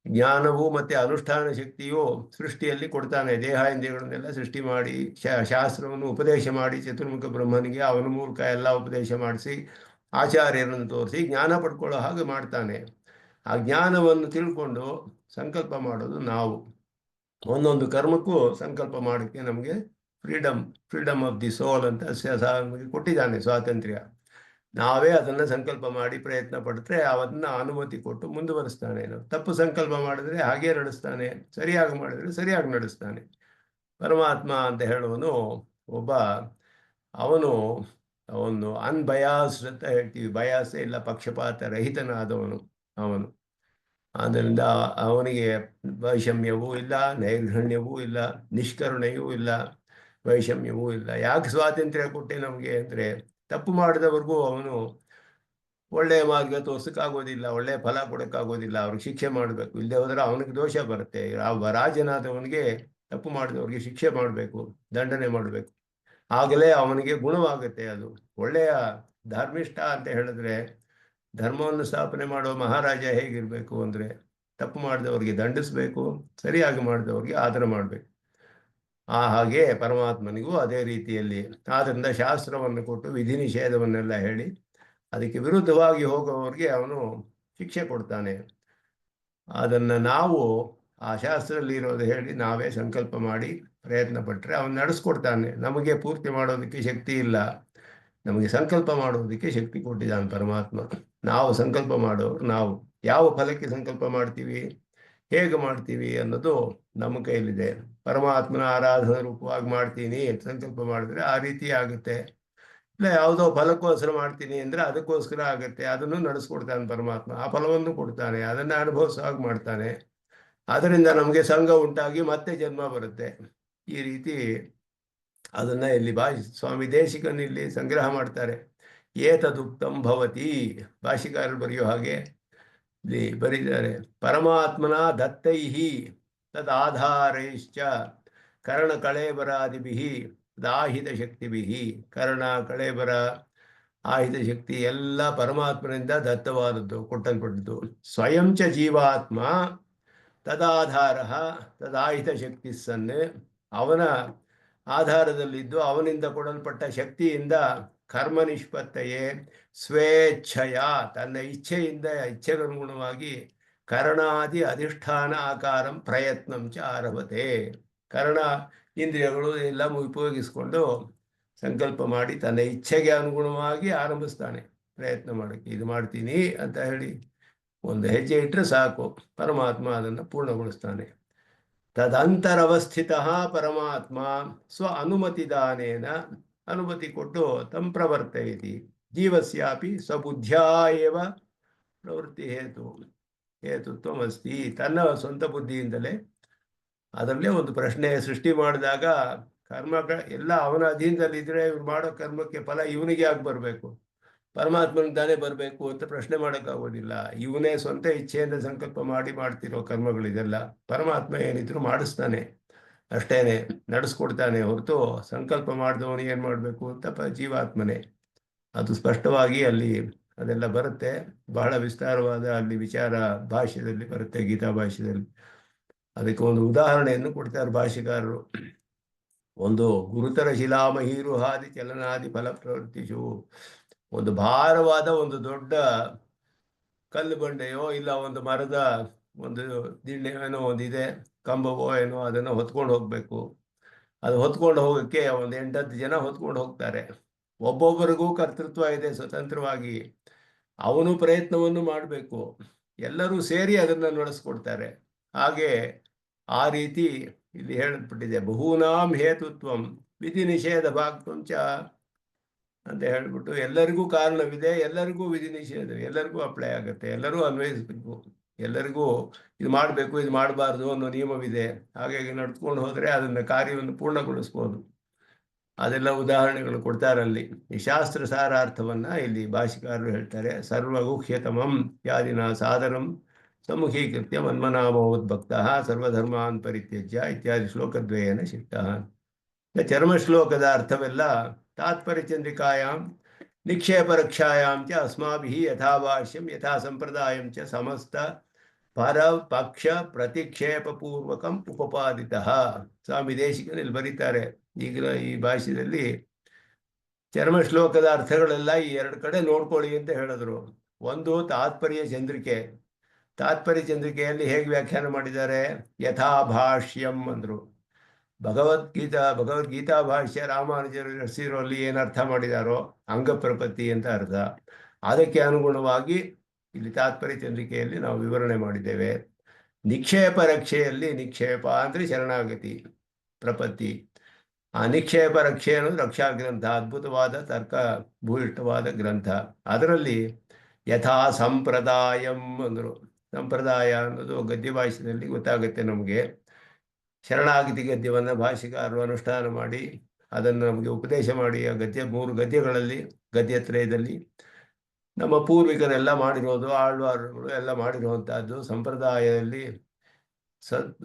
ಜ್ಞಾನವು ಮತ್ತೆ ಅನುಷ್ಠಾನ ಶಕ್ತಿಯು ಸೃಷ್ಟಿಯಲ್ಲಿ ಕೊಡ್ತಾನೆ. ದೇಹ ಇಂದ್ರಿಯಗಳನ್ನೆಲ್ಲ ಸೃಷ್ಟಿ ಮಾಡಿ ಶಾಸ್ತ್ರವನ್ನು ಉಪದೇಶ ಮಾಡಿ ಚತುರ್ಮುಖ ಬ್ರಹ್ಮನಿಗೆ ಅವನ ಮೂಲಕ ಎಲ್ಲ ಉಪದೇಶ ಮಾಡಿಸಿ ಆಚಾರ್ಯರನ್ನು ತೋರಿಸಿ ಜ್ಞಾನ ಪಡ್ಕೊಳ್ಳೋ ಹಾಗೆ ಮಾಡ್ತಾನೆ. ಆ ಜ್ಞಾನವನ್ನು ತಿಳ್ಕೊಂಡು ಸಂಕಲ್ಪ ಮಾಡೋದು ನಾವು. ಒಂದೊಂದು ಕರ್ಮಕ್ಕೂ ಸಂಕಲ್ಪ ಮಾಡೋಕ್ಕೆ ನಮಗೆ ಫ್ರೀಡಮ್ ಆಫ್ ದಿ ಸೋಲ್ ಅಂತ ನಮಗೆ ಕೊಟ್ಟಿದ್ದಾನೆ ಸ್ವಾತಂತ್ರ್ಯ. ನಾವೇ ಅದನ್ನು ಸಂಕಲ್ಪ ಮಾಡಿ ಪ್ರಯತ್ನ ಪಡ್ರೆ ಅವನ್ನ ಅನುಮತಿ ಕೊಟ್ಟು ಮುಂದುವರಿಸ್ತಾನೆ. ನಾವು ತಪ್ಪು ಸಂಕಲ್ಪ ಮಾಡಿದ್ರೆ ಹಾಗೇ ನಡೆಸ್ತಾನೆ, ಸರಿಯಾಗಿ ಮಾಡಿದ್ರೆ ಸರಿಯಾಗಿ ನಡೆಸ್ತಾನೆ. ಪರಮಾತ್ಮ ಅಂತ ಹೇಳುವನು ಒಬ್ಬ, ಅವನು ಅವನು ಅನ್ಬಯಾಸ್ಡ್ ಅಂತ ಹೇಳ್ತೀವಿ, ಬಯಾಸೆ ಇಲ್ಲ, ಪಕ್ಷಪಾತ ರಹಿತನಾದವನು ಅವನು. ಆದ್ದರಿಂದ ಅವನಿಗೆ ವೈಷಮ್ಯವೂ ಇಲ್ಲ, ನೈರ್ಘಣ್ಯವೂ ಇಲ್ಲ, ನಿಷ್ಕರುಣೆಯೂ ಇಲ್ಲ, ವೈಷಮ್ಯವೂ ಇಲ್ಲ. ಯಾಕೆ ಸ್ವಾತಂತ್ರ್ಯ ಕೊಟ್ಟೆ ನಮಗೆ ಅಂದರೆ, ತಪ್ಪು ಮಾಡಿದವ್ರಿಗೂ ಅವನು ಒಳ್ಳೆಯ ಮಾರ್ಗ ತೋರ್ಸಕ್ಕಾಗೋದಿಲ್ಲ, ಒಳ್ಳೆಯ ಫಲ ಕೊಡೋಕ್ಕಾಗೋದಿಲ್ಲ, ಅವ್ರಿಗೆ ಶಿಕ್ಷೆ ಮಾಡಬೇಕು. ಇಲ್ಲದೆ ಹೋದರೆ ಅವನಿಗೆ ದೋಷ ಬರುತ್ತೆ. ರಾಜನಾದವನಿಗೆ ತಪ್ಪು ಮಾಡಿದವ್ರಿಗೆ ಶಿಕ್ಷೆ ಮಾಡಬೇಕು, ದಂಡನೆ ಮಾಡಬೇಕು. ಆಗಲೇ ಅವನಿಗೆ ಗುಣವಾಗುತ್ತೆ. ಅದು ಒಳ್ಳೆಯ ಧರ್ಮಿಷ್ಠ ಅಂತ ಹೇಳಿದ್ರೆ, ಧರ್ಮವನ್ನು ಸ್ಥಾಪನೆ ಮಾಡುವ ಮಹಾರಾಜ ಹೇಗಿರಬೇಕು ಅಂದರೆ, ತಪ್ಪು ಮಾಡಿದವ್ರಿಗೆ ದಂಡಿಸಬೇಕು, ಸರಿಯಾಗಿ ಮಾಡಿದವ್ರಿಗೆ ಆದರ ಮಾಡಬೇಕು. ಹಾಗೆ ಪರಮಾತ್ಮನಿಗೂ ಅದೇ ರೀತಿಯಲ್ಲಿ. ಆದ್ದರಿಂದ ಶಾಸ್ತ್ರವನ್ನು ಕೊಟ್ಟು ವಿಧಿ ನಿಷೇಧವನ್ನೆಲ್ಲ ಹೇಳಿ ಅದಕ್ಕೆ ವಿರುದ್ಧವಾಗಿ ಹೋಗುವವರಿಗೆ ಅವನು ಶಿಕ್ಷೆ ಕೊಡ್ತಾನೆ. ಅದನ್ನು ನಾವು ಆ ಶಾಸ್ತ್ರದಲ್ಲಿ ಇರೋದು ಹೇಳಿ ನಾವೇ ಸಂಕಲ್ಪ ಮಾಡಿ ಪ್ರಯತ್ನ ಪಟ್ಟರೆ ಅವನು ನಡೆಸ್ಕೊಡ್ತಾನೆ. ನಮಗೆ ಪೂರ್ತಿ ಮಾಡೋದಕ್ಕೆ ಶಕ್ತಿ ಇಲ್ಲ, ನಮಗೆ ಸಂಕಲ್ಪ ಮಾಡೋದಕ್ಕೆ ಶಕ್ತಿ ಕೊಟ್ಟಿದ್ದಾನೆ ಪರಮಾತ್ಮ. ನಾವು ಸಂಕಲ್ಪ ಮಾಡೋರು ನಾವು ಯಾವ ಫಲಕ್ಕೆ ಸಂಕಲ್ಪ ಮಾಡ್ತೀವಿ, ಹೇಗೆ ಮಾಡ್ತೀವಿ ಅನ್ನೋದು ನಮ್ಮ ಕೈಲಿದೆ. ಪರಮಾತ್ಮನ ಆರಾಧನಾ ರೂಪವಾಗಿ ಮಾಡ್ತೀನಿ ಸಂಕಲ್ಪ ಮಾಡಿದ್ರೆ ಆ ರೀತಿ ಆಗುತ್ತೆ. ಇಲ್ಲ ಯಾವುದೋ ಫಲಕ್ಕೋಸ್ಕರ ಮಾಡ್ತೀನಿ ಅಂದರೆ ಅದಕ್ಕೋಸ್ಕರ ಆಗುತ್ತೆ. ಅದನ್ನು ನಡೆಸ್ಕೊಡ್ತಾನೆ ಪರಮಾತ್ಮ, ಆ ಫಲವನ್ನು ಕೊಡ್ತಾನೆ, ಅದನ್ನು ಅನುಭವಿಸುವಾಗಿ ಮಾಡ್ತಾನೆ. ಅದರಿಂದ ನಮಗೆ ಸಂಘ ಉಂಟಾಗಿ ಮತ್ತೆ ಜನ್ಮ ಬರುತ್ತೆ. ಈ ರೀತಿ ಅದನ್ನು ಇಲ್ಲಿ ಸ್ವಾಮಿ ದೇಶಿಕನ್ ಇಲ್ಲಿ ಸಂಗ್ರಹ ಮಾಡ್ತಾರೆ. ಏತದುಕ್ತಂ ಭವತಿ, ಭಾಷಿಕಾರರು ಬರೆಯೋ ಹಾಗೆ ಇಲ್ಲಿ ಬರೀತಾರೆ. ಪರಮಾತ್ಮನ ದತ್ತೈಹಿ ತದಾಧಾರೈಶ್ಚ ಕರ್ಣ ಕಳೇಬರಾದಿಭಿ ದಾಹಿತ ಶಕ್ತಿಭಿ. ಕರ್ಣ ಕಳೇಬರ ಆಹಿತ ಶಕ್ತಿ ಎಲ್ಲ ಪರಮಾತ್ಮನಿಂದ ದತ್ತವಾದದ್ದು, ಕೊಟ್ಟಲ್ಪಟ್ಟದ್ದು. ಸ್ವಯಂ ಚ ಜೀವಾತ್ಮ ತದಾಧಾರ ತದಾಹಿತ ಶಕ್ತಿ ಸನ್ನೆ, ಅವನ ಆಧಾರದಲ್ಲಿದ್ದು ಅವನಿಂದ ಕೊಡಲ್ಪಟ್ಟ ಶಕ್ತಿಯಿಂದ ಕರ್ಮ ನಿಷ್ಪತ್ತೆಯೇ ಸ್ವೇಚ್ಛಯ, ತನ್ನ ಇಚ್ಛೆಯಿಂದ ಇಚ್ಛೆಗನುಗುಣವಾಗಿ ಕರ್ಣಾದಿ ಅಧಿಷ್ಠಾನ ಆಕಾರಂ ಪ್ರಯತ್ನಂ ಚ ಆರಭತೆ. ಕರ್ಣ ಇಂದ್ರಿಯಗಳು ಎಲ್ಲ ಉಪಯೋಗಿಸ್ಕೊಂಡು ಸಂಕಲ್ಪ ಮಾಡಿ ತನ್ನ ಇಚ್ಛೆಗೆ ಅನುಗುಣವಾಗಿ ಆರಂಭಿಸ್ತಾನೆ ಪ್ರಯತ್ನ ಮಾಡೋಕ್ಕೆ. ಇದು ಮಾಡ್ತೀನಿ ಅಂತ ಹೇಳಿ ಒಂದು ಹೆಜ್ಜೆ ಇಟ್ಟರೆ ಸಾಕು, ಪರಮಾತ್ಮ ಅದನ್ನು ಪೂರ್ಣಗೊಳಿಸ್ತಾನೆ. ತದಂತರವಸ್ಥಿತ ಪರಮಾತ್ಮ ಸ್ವ ಅನುಮತಿದಾನೇನ, ಅನುಮತಿ ಕೊಟ್ಟು ತಂ ಪ್ರವರ್ತಯತಿ. ಜೀವಸ್ಯಾಪಿ ಸ್ವಬುದ್ಧ್ಯಾ ಏವ ಪ್ರವೃತ್ತಿ ಹೇತುತ್ವಮಸ್ತಿ. ತನ್ನ ಸ್ವಂತ ಬುದ್ಧಿಯಿಂದಲೇ ಅದರಲ್ಲೇ ಒಂದು ಪ್ರಶ್ನೆ ಸೃಷ್ಟಿ ಮಾಡಿದಾಗ, ಕರ್ಮ ಎಲ್ಲ ಅವನ ಅಧೀನದಲ್ಲಿದ್ದರೆ ಇವ್ರು ಮಾಡೋ ಕರ್ಮಕ್ಕೆ ಫಲ ಇವನಿಗೆ ಯಾಕೆ ಬರಬೇಕು, ಪರಮಾತ್ಮನಿಗೆ ತಾನೇ ಬರಬೇಕು ಅಂತ ಪ್ರಶ್ನೆ ಮಾಡೋಕ್ಕಾಗೋದಿಲ್ಲ. ಇವನೇ ಸ್ವಂತ ಇಚ್ಛೆಯಿಂದ ಸಂಕಲ್ಪ ಮಾಡಿ ಮಾಡ್ತಿರೋ ಕರ್ಮಗಳಿದೆಲ್ಲ. ಪರಮಾತ್ಮ ಏನಿದ್ರು ಮಾಡಿಸ್ತಾನೆ, ಅಷ್ಟೇನೆ ನಡೆಸ್ಕೊಡ್ತಾನೆ ಹೊರತು ಸಂಕಲ್ಪ ಮಾಡಿದವನು ಏನು ಮಾಡಬೇಕು ಅಂತ ಜೀವಾತ್ಮನೇ. ಅದು ಸ್ಪಷ್ಟವಾಗಿ ಅಲ್ಲಿ ಅದೆಲ್ಲ ಬರುತ್ತೆ. ಬಹಳ ವಿಸ್ತಾರವಾದ ಅಲ್ಲಿ ವಿಚಾರ ಭಾಷ್ಯದಲ್ಲಿ ಬರುತ್ತೆ, ಗೀತಾ ಭಾಷ್ಯದಲ್ಲಿ. ಅದಕ್ಕೆ ಒಂದು ಉದಾಹರಣೆಯನ್ನು ಕೊಡ್ತಾರೆ ಭಾಷ್ಯಕಾರರು. ಒಂದು ಗುರುತರ ಶಿಲಾಮಹೀರುಹಾದಿ ಚಲನಾದಿ ಫಲ ಪ್ರವೃತ್ತಿಸು. ಒಂದು ಭಾರವಾದ ಒಂದು ದೊಡ್ಡ ಕಲ್ಲು ಬಂಡೆಯೋ ಇಲ್ಲ ಒಂದು ಮರದ ಒಂದು ದಿಣ್ಣೆ ಏನೋ ಒಂದಿದೆ, ಕಂಬವೋ ಏನೋ, ಅದನ್ನು ಹೊತ್ಕೊಂಡು ಹೋಗಬೇಕು. ಅದು ಹೊತ್ಕೊಂಡು ಹೋಗೋಕ್ಕೆ ಒಂದು 8-10 ಜನ ಹೊತ್ಕೊಂಡು ಹೋಗ್ತಾರೆ. ಒಬ್ಬೊಬ್ಬರಿಗೂ ಕರ್ತೃತ್ವ ಇದೆ ಸ್ವತಂತ್ರವಾಗಿ. ಅವನು ಪ್ರಯತ್ನವನ್ನು ಮಾಡಬೇಕು, ಎಲ್ಲರೂ ಸೇರಿ ಅದನ್ನು ನಡೆಸ್ಕೊಡ್ತಾರೆ. ಹಾಗೆ ಆ ರೀತಿ ಇಲ್ಲಿ ಹೇಳಲ್ಪಟ್ಟಿದೆ. ಬಹೂನಾಂ ಹೇತುತ್ವಂ ವಿಧಿ ನಿಷೇಧ ಭಾಗತ್ವಂಚ ಅಂತ ಹೇಳ್ಬಿಟ್ಟು ಎಲ್ಲರಿಗೂ ಕಾರಣವಿದೆ, ಎಲ್ಲರಿಗೂ ವಿಧಿ ನಿಷೇಧ, ಎಲ್ಲರಿಗೂ ಅಪ್ಲೈ ಆಗುತ್ತೆ, ಎಲ್ಲರೂ ಅನ್ವಯಿಸಬೇಕು. ಎಲ್ಲರಿಗೂ ಇದು ಮಾಡಬೇಕು, ಇದು ಮಾಡಬಾರ್ದು ಅನ್ನೋ ನಿಯಮವಿದೆ. ಹಾಗಾಗಿ ನಡ್ಕೊಂಡು ಹೋದರೆ ಅದನ್ನು ಕಾರ್ಯವನ್ನು ಪೂರ್ಣಗೊಳಿಸ್ಬೋದು. ಅದೆಲ್ಲ ಉದಾಹರಣೆಗಳು ಕೊಡ್ತಾರಲ್ಲಿ. ಈ ಶಾಸ್ತ್ರ ಸಾರಾರ್ಥವನ್ನು ಇಲ್ಲಿ ಭಾಷಿಕಾರರು ಹೇಳ್ತಾರೆ. ಸರ್ವಗುಹ್ಯತಮಂ ಯಾದಿನ ಸಾಧನಂ ಸಮುಖೀಕೃತ್ಯ ಮನ್ಮನಾಮೋದ್ಭಕ್ತ ಸರ್ವಧರ್ಮಾನ್ ಪರಿತ್ಯಜ್ಯ ಇತ್ಯಾದಿ ಶ್ಲೋಕದ್ವಯೇನ ಶಿಷ್ಟ. ಚರ್ಮ ಶ್ಲೋಕದ ಅರ್ಥವೆಲ್ಲ ತಾತ್ಪರ್ಯ ಚಂದ್ರಿಕಾಯಾಂ ನಿಕ್ಷೇಪರಕ್ಷಾಯಾಂ ಚ ಅಸ್ಮಾಭಿಃ ಯಥಾಭಾಷ್ಯಂ ಯಥಾ ಸಂಪ್ರದಾಯಂ ಚ ಸಮಸ್ತ ಪರಪಕ್ಷ ಪ್ರತಿಕ್ಷೇಪಪೂರ್ವಕಂ ಉಪಪಾದಿತಃ. ಸ್ವಾಮಿ ದೇಶಿಕನಲ್ಲಿ ಬರೀತಾರೆ. ಈಗಿನ ಈ ಭಾಷೆಯಲ್ಲಿ ಚರ್ಮ ಶ್ಲೋಕದ ಅರ್ಥಗಳೆಲ್ಲ ಈ 2 ಕಡೆ ನೋಡ್ಕೊಳ್ಳಿ ಅಂತ ಹೇಳಿದ್ರು. ಒಂದು ತಾತ್ಪರ್ಯ ಚಂದ್ರಿಕೆ. ತಾತ್ಪರ್ಯ ಚಂದ್ರಿಕೆಯಲ್ಲಿ ಹೇಗೆ ವ್ಯಾಖ್ಯಾನ ಮಾಡಿದ್ದಾರೆ, ಯಥಾಭಾಷ್ಯಂ ಅಂದರು. ಭಗವದ್ಗೀತಾ ಭಾಷ್ಯ ರಾಮಾನುಜರು ರಚಿಸಿರೋಲ್ಲಿ ಏನು ಅರ್ಥ ಮಾಡಿದಾರೋ ಅಂಗಪ್ರಪತ್ತಿ ಅಂತ ಅರ್ಥ. ಅದಕ್ಕೆ ಅನುಗುಣವಾಗಿ ಇಲ್ಲಿ ತಾತ್ಪರ್ಯ ಚಂದ್ರಿಕೆಯಲ್ಲಿ ನಾವು ವಿವರಣೆ ಮಾಡಿದ್ದೇವೆ. ನಿಕ್ಷೇಪ ರಕ್ಷೆಯಲ್ಲಿ ನಿಕ್ಷೇಪ ಅಂದರೆ ಶರಣಾಗತಿ ಪ್ರಪತ್ತಿ, ಆ ನಿಕ್ಷೇಪ ರಕ್ಷೆ ಅನ್ನೋದು ರಕ್ಷಾ ಗ್ರಂಥ, ಅದ್ಭುತವಾದ ತರ್ಕ ಭೂಯಿಷ್ಠವಾದ ಗ್ರಂಥ. ಅದರಲ್ಲಿ ಯಥಾ ಸಂಪ್ರದಾಯಂ ಅಂದರು. ಸಂಪ್ರದಾಯ ಅನ್ನೋದು ಗದ್ಯ ಭಾಷೆಯಲ್ಲಿ ಗೊತ್ತಾಗುತ್ತೆ ನಮಗೆ. ಶರಣಾಗತಿ ಗದ್ಯವನ್ನು ಭಾಷಿಕಾರರು ಅನುಷ್ಠಾನ ಮಾಡಿ ಅದನ್ನು ನಮಗೆ ಉಪದೇಶ ಮಾಡಿ ಆ ಗದ್ಯ 3 ಗದ್ಯಗಳಲ್ಲಿ ಗದ್ಯತ್ರಯದಲ್ಲಿ ನಮ್ಮ ಪೂರ್ವಿಕರೆಲ್ಲ ಮಾಡಿರೋದು, ಆಳ್ವಾರರು ಎಲ್ಲ ಮಾಡಿರುವಂತಹದ್ದು ಸಂಪ್ರದಾಯದಲ್ಲಿ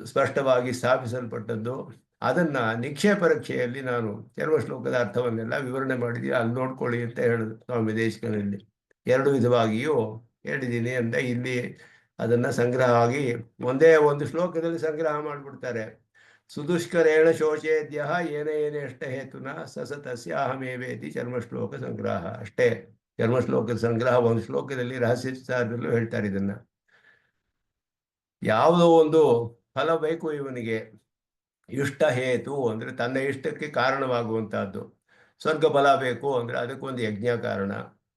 ಸ್ಪಷ್ಟವಾಗಿ ಸ್ಥಾಪಿಸಲ್ಪಟ್ಟದ್ದು. ಅದನ್ನ ನಿಕ್ಷೇಪ ಪರೀಕ್ಷೆಯಲ್ಲಿ ನಾನು ಕೆಲವು ಶ್ಲೋಕದ ಅರ್ಥವನ್ನೆಲ್ಲ ವಿವರಣೆ ಮಾಡಿದ್ದೀನಿ, ಅಲ್ಲಿ ನೋಡ್ಕೊಳ್ಳಿ ಅಂತ ಹೇಳಿದ್ರು ಸ್ವಾಮಿ ದೇಶಿಕನಲ್ಲಿ. 2 ವಿಧವಾಗಿಯೂ ಹೇಳಿದ್ದೀನಿ ಅಂತ ಇಲ್ಲಿ ಅದನ್ನ ಸಂಗ್ರಹವಾಗಿ ಒಂದೇ ಒಂದು ಶ್ಲೋಕದಲ್ಲಿ ಸಂಗ್ರಹ ಮಾಡಿಬಿಡ್ತಾರೆ. ಸುದುಷ್ಕರೇಣ ಶೋಚೇದ್ಯ ಏನೇ ಏನೇ ಅಷ್ಟೇ ಹೇತುನ ಸಸತಸ್ಯ ಅಹಮೇವೇತಿ ಚರ್ಮಶ್ಲೋಕ ಸಂಗ್ರಹ. ಅಷ್ಟೇ ಚರ್ಮಶ್ಲೋಕದ ಸಂಗ್ರಹ. ಒಂದು ಶ್ಲೋಕದಲ್ಲಿ ರಹಸ್ಯ ವಿಚಾರದಲ್ಲೂ ಹೇಳ್ತಾರೆ ಇದನ್ನ. ಯಾವುದೋ ಒಂದು ಫಲ ಬೇಕು ಇವನಿಗೆ, ಇಷ್ಟ ಹೇತು ಅಂದ್ರೆ ತನ್ನ ಇಷ್ಟಕ್ಕೆ ಕಾರಣವಾಗುವಂತಹದ್ದು. ಸ್ವರ್ಗ ಫಲ ಬೇಕು ಅಂದ್ರೆ ಅದಕ್ಕೊಂದು ಯಜ್ಞ ಕಾರಣ,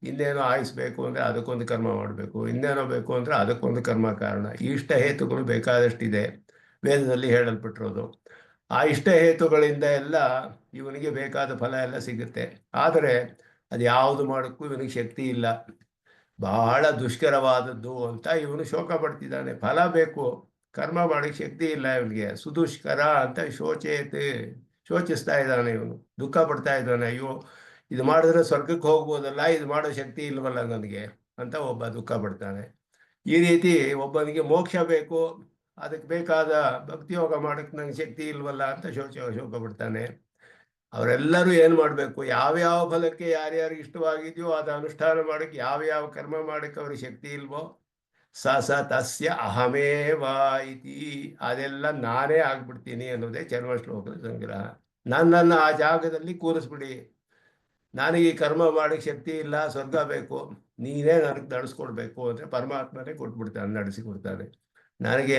ಇನ್ನೇನೋ ಆಯಿಸ್ಬೇಕು ಅಂದ್ರೆ ಅದಕ್ಕೊಂದು ಕರ್ಮ ಮಾಡಬೇಕು, ಇನ್ನೇನೋ ಬೇಕು ಅಂದ್ರೆ ಅದಕ್ಕೊಂದು ಕರ್ಮ ಕಾರಣ. ಈ ಇಷ್ಟ ಹೇತುಗಳು ಬೇಕಾದಷ್ಟಿದೆ, ವೇದದಲ್ಲಿ ಹೇಳಲ್ಪಟ್ಟಿರೋದು. ಆ ಇಷ್ಟ ಹೇತುಗಳಿಂದ ಎಲ್ಲ ಇವನಿಗೆ ಬೇಕಾದ ಫಲ ಎಲ್ಲ ಸಿಗುತ್ತೆ. ಆದರೆ ಅದು ಯಾವುದು ಮಾಡೋಕ್ಕೂ ಇವನಿಗೆ ಶಕ್ತಿ ಇಲ್ಲ, ಬಹಳ ದುಷ್ಕರವಾದದ್ದು ಅಂತ ಇವನು ಶೋಕ ಪಡ್ತಿದ್ದಾನೆ. ಫಲ ಬೇಕು, ಕರ್ಮ ಮಾಡಕ್ಕೆ ಶಕ್ತಿ ಇಲ್ಲ ಇವನಿಗೆ. ಸುದುಷ್ಕರ ಅಂತ ಶೋಚಿಸ್ತಾ ಇದ್ದಾನೆ ಇವನು, ದುಃಖ ಪಡ್ತಾ ಇದ್ದಾನೆ. ಅಯ್ಯೋ, ಇದು ಮಾಡಿದ್ರೆ ಸ್ವರ್ಗಕ್ಕೆ ಹೋಗ್ಬೋದಲ್ಲ, ಇದು ಮಾಡೋ ಶಕ್ತಿ ಇಲ್ವಲ್ಲ ನನಗೆ ಅಂತ ಒಬ್ಬ ದುಃಖ ಪಡ್ತಾನೆ. ಈ ರೀತಿ ಒಬ್ಬನಿಗೆ ಮೋಕ್ಷ ಬೇಕು, ಅದಕ್ಕೆ ಬೇಕಾದ ಭಕ್ತಿಯೋಗ ಮಾಡಕ್ಕೆ ನಂಗೆ ಶಕ್ತಿ ಇಲ್ವಲ್ಲ ಅಂತ ಶೋಕ ಪಡ್ತಾನೆ. ಅವರೆಲ್ಲರೂ ಏನು ಮಾಡಬೇಕು, ಯಾವ್ಯಾವ ಫಲಕ್ಕೆ ಯಾರ್ಯಾರಿಗೆ ಇಷ್ಟವಾಗಿದೆಯೋ ಅದು ಅನುಷ್ಠಾನ ಮಾಡಕ್ಕೆ, ಯಾವ್ಯಾವ ಕರ್ಮ ಮಾಡಕ್ಕೆ ಅವ್ರಿಗೆ ಶಕ್ತಿ ಇಲ್ವೋ ಸ ತಸ್ಯ ಅಹಮೇವ ಇತಿ, ಅದೆಲ್ಲ ನಾನೇ ಆಗ್ಬಿಡ್ತೀನಿ ಅನ್ನೋದೇ ಚರ್ಮ ಶ್ಲೋಕದ ಸಂಗ್ರಹ. ನನ್ನನ್ನು ಆ ಜಾಗದಲ್ಲಿ ಕೂರಿಸ್ಬಿಡಿ, ನನಗೆ ಈ ಕರ್ಮ ಮಾಡಕ್ಕೆ ಶಕ್ತಿ ಇಲ್ಲ, ಸ್ವರ್ಗ ಬೇಕು, ನೀನೇ ನನಗೆ ನಡೆಸ್ಕೊಡ್ಬೇಕು ಅಂದರೆ ಪರಮಾತ್ಮನೇ ಕೊಟ್ಬಿಡ್ತಾನೆ, ನಡೆಸಿಕೊಡ್ತಾನೆ. ನನಗೆ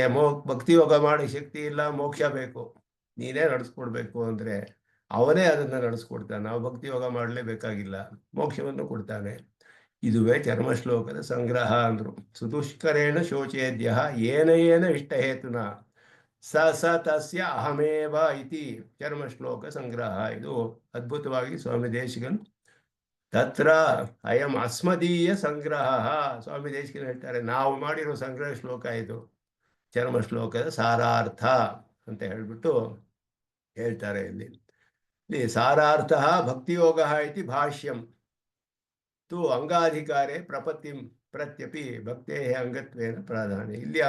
ಭಕ್ತಿ ಯೋಗ ಮಾಡಕ್ಕೆ ಶಕ್ತಿ ಇಲ್ಲ, ಮೋಕ್ಷ ಬೇಕು, ನೀನೇ ನಡೆಸ್ಕೊಡ್ಬೇಕು ಅಂದರೆ ಅವನೇ ಅದನ್ನು ನಡೆಸ್ಕೊಡ್ತಾನೆ. ನಾವು ಭಕ್ತಿ ಯೋಗ ಮಾಡಲೇಬೇಕಾಗಿಲ್ಲ, ಮೋಕ್ಷವನ್ನು ಕೊಡ್ತಾನೆ. ಇದುವೇ ಚರ್ಮಶ್ಲೋಕದ ಸಂಗ್ರಹ ಅಂದರು. ಸುದುಷ್ಕರೇಣ ಶೋಚೇದ್ಯ ಏನ ಇಷ್ಟ ಹೇತುನ ಸ ತಸ್ಯ ಅಹಮೇವ ಇತಿ ಚರ್ಮಶ್ಲೋಕ ಸಂಗ್ರಹ. ಇದು ಅದ್ಭುತವಾಗಿ ಸ್ವಾಮಿ ದೇಶಿಕನ್ ತತ್ರ ಅಯಂ ಅಸ್ಮದೀಯ ಸಂಗ್ರಹ. ಸ್ವಾಮಿ ದೇಶಿಕನ್ ಹೇಳ್ತಾರೆ, ನಾವು ಮಾಡಿರೋ ಸಂಗ್ರಹ ಶ್ಲೋಕ ಇದು, ಚರ್ಮಶ್ಲೋಕದ ಸಾರಾರ್ಥ ಅಂತ ಹೇಳ್ಬಿಟ್ಟು ಹೇಳ್ತಾರೆ. ಇಲ್ಲಿ ಸಾರಾರ್ಥ ಭಕ್ತಿಯೋಗ ಇತಿ ಭಾಷ್ಯಂ ತು ಅಂಗಾಧಿಕಾರೇ ಪ್ರಪತ್ತಿಂ ಪ್ರತ್ಯಪಿ ಭಕ್ತೇ ಅಂಗತ್ವೇನ ಪ್ರಾಧಾನ್ಯ. ಇಲ್ಲಿ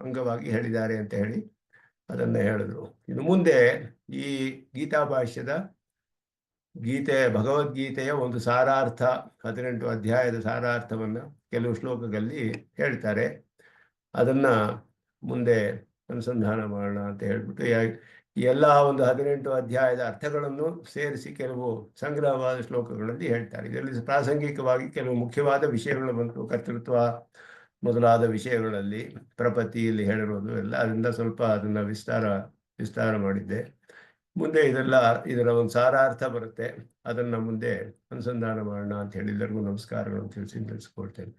ಅಂಗವಾಗಿ ಹೇಳಿದ್ದಾರೆ ಅಂತ ಹೇಳಿ ಅದನ್ನು ಹೇಳಿದ್ರು. ಇನ್ನು ಮುಂದೆ ಈ ಗೀತಾ ಭಾಷ್ಯದ ಭಗವದ್ಗೀತೆಯ ಒಂದು ಸಾರಾರ್ಥ, 18 ಅಧ್ಯಾಯದ ಸಾರಾರ್ಥವನ್ನು ಕೆಲವು ಶ್ಲೋಕಗಳಲ್ಲಿ ಹೇಳ್ತಾರೆ. ಅದನ್ನ ಮುಂದೆ ಅನುಸಂಧಾನ ಮಾಡೋಣ ಅಂತ ಹೇಳ್ಬಿಟ್ಟು ಎಲ್ಲ ಒಂದು 18 ಅಧ್ಯಾಯದ ಅರ್ಥಗಳನ್ನು ಸೇರಿಸಿ ಕೆಲವು ಸಂಗ್ರಹವಾದ ಶ್ಲೋಕಗಳಲ್ಲಿ ಹೇಳ್ತಾರೆ. ಇದರಲ್ಲಿ ಪ್ರಾಸಂಗಿಕವಾಗಿ ಕೆಲವು ಮುಖ್ಯವಾದ ವಿಷಯಗಳು ಬಂತು. ಕರ್ತೃತ್ವ ಮೊದಲಾದ ವಿಷಯಗಳಲ್ಲಿ ಪ್ರಪತ್ತಿಯಲ್ಲಿ ಹೇಳಿರೋದು ಎಲ್ಲ, ಅದರಿಂದ ಸ್ವಲ್ಪ ಅದನ್ನು ವಿಸ್ತಾರ ಮಾಡಿದ್ದೆ. ಮುಂದೆ ಇದರ ಒಂದು ಸಾರಾರ್ಥ ಬರುತ್ತೆ, ಅದನ್ನು ಮುಂದೆ ಅನುಸಂಧಾನ ಮಾಡೋಣ ಅಂತ ಹೇಳಿ ಎಲ್ಲರಿಗೂ ನಮಸ್ಕಾರಗಳನ್ನು ತಿಳಿಸ್ಕೊಳ್ತೇನೆ.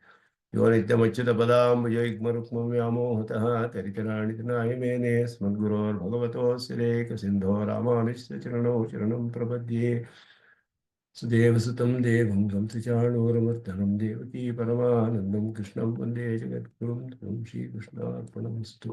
ಯೋ ನಿತ್ಯಮಚ್ಯುತ ಪದಾಂಬುಜೈಗ್ಮರುಕ್ಮಂ ವ್ಯಾಮೋಹತಃ ತರಿತರಾಣಿತನಾಯ ಮೇನೆ ಸ್ಮದ್ಗುರೋರ್ಭಗವತೋಸ್ಯ ಸಿಂಧೋ ರಾಮಾನುಜಸ್ಯ ಚರಣೋ ಶರಣಂ ಪ್ರಪದ್ಯೆ. ಸುದೇವಸುತಂ ದೇವಂ ವಂಶಚಾಣೂರಮರ್ದನಂ ದೇವಕೀ ಪರಮಾನಂದಂ ಕೃಷ್ಣಂ ವಂದೇ ಜಗದ್ಗುರುಂ ಶ್ರೀಕೃಷ್ಣಾರ್ಪಣಮಸ್ತು.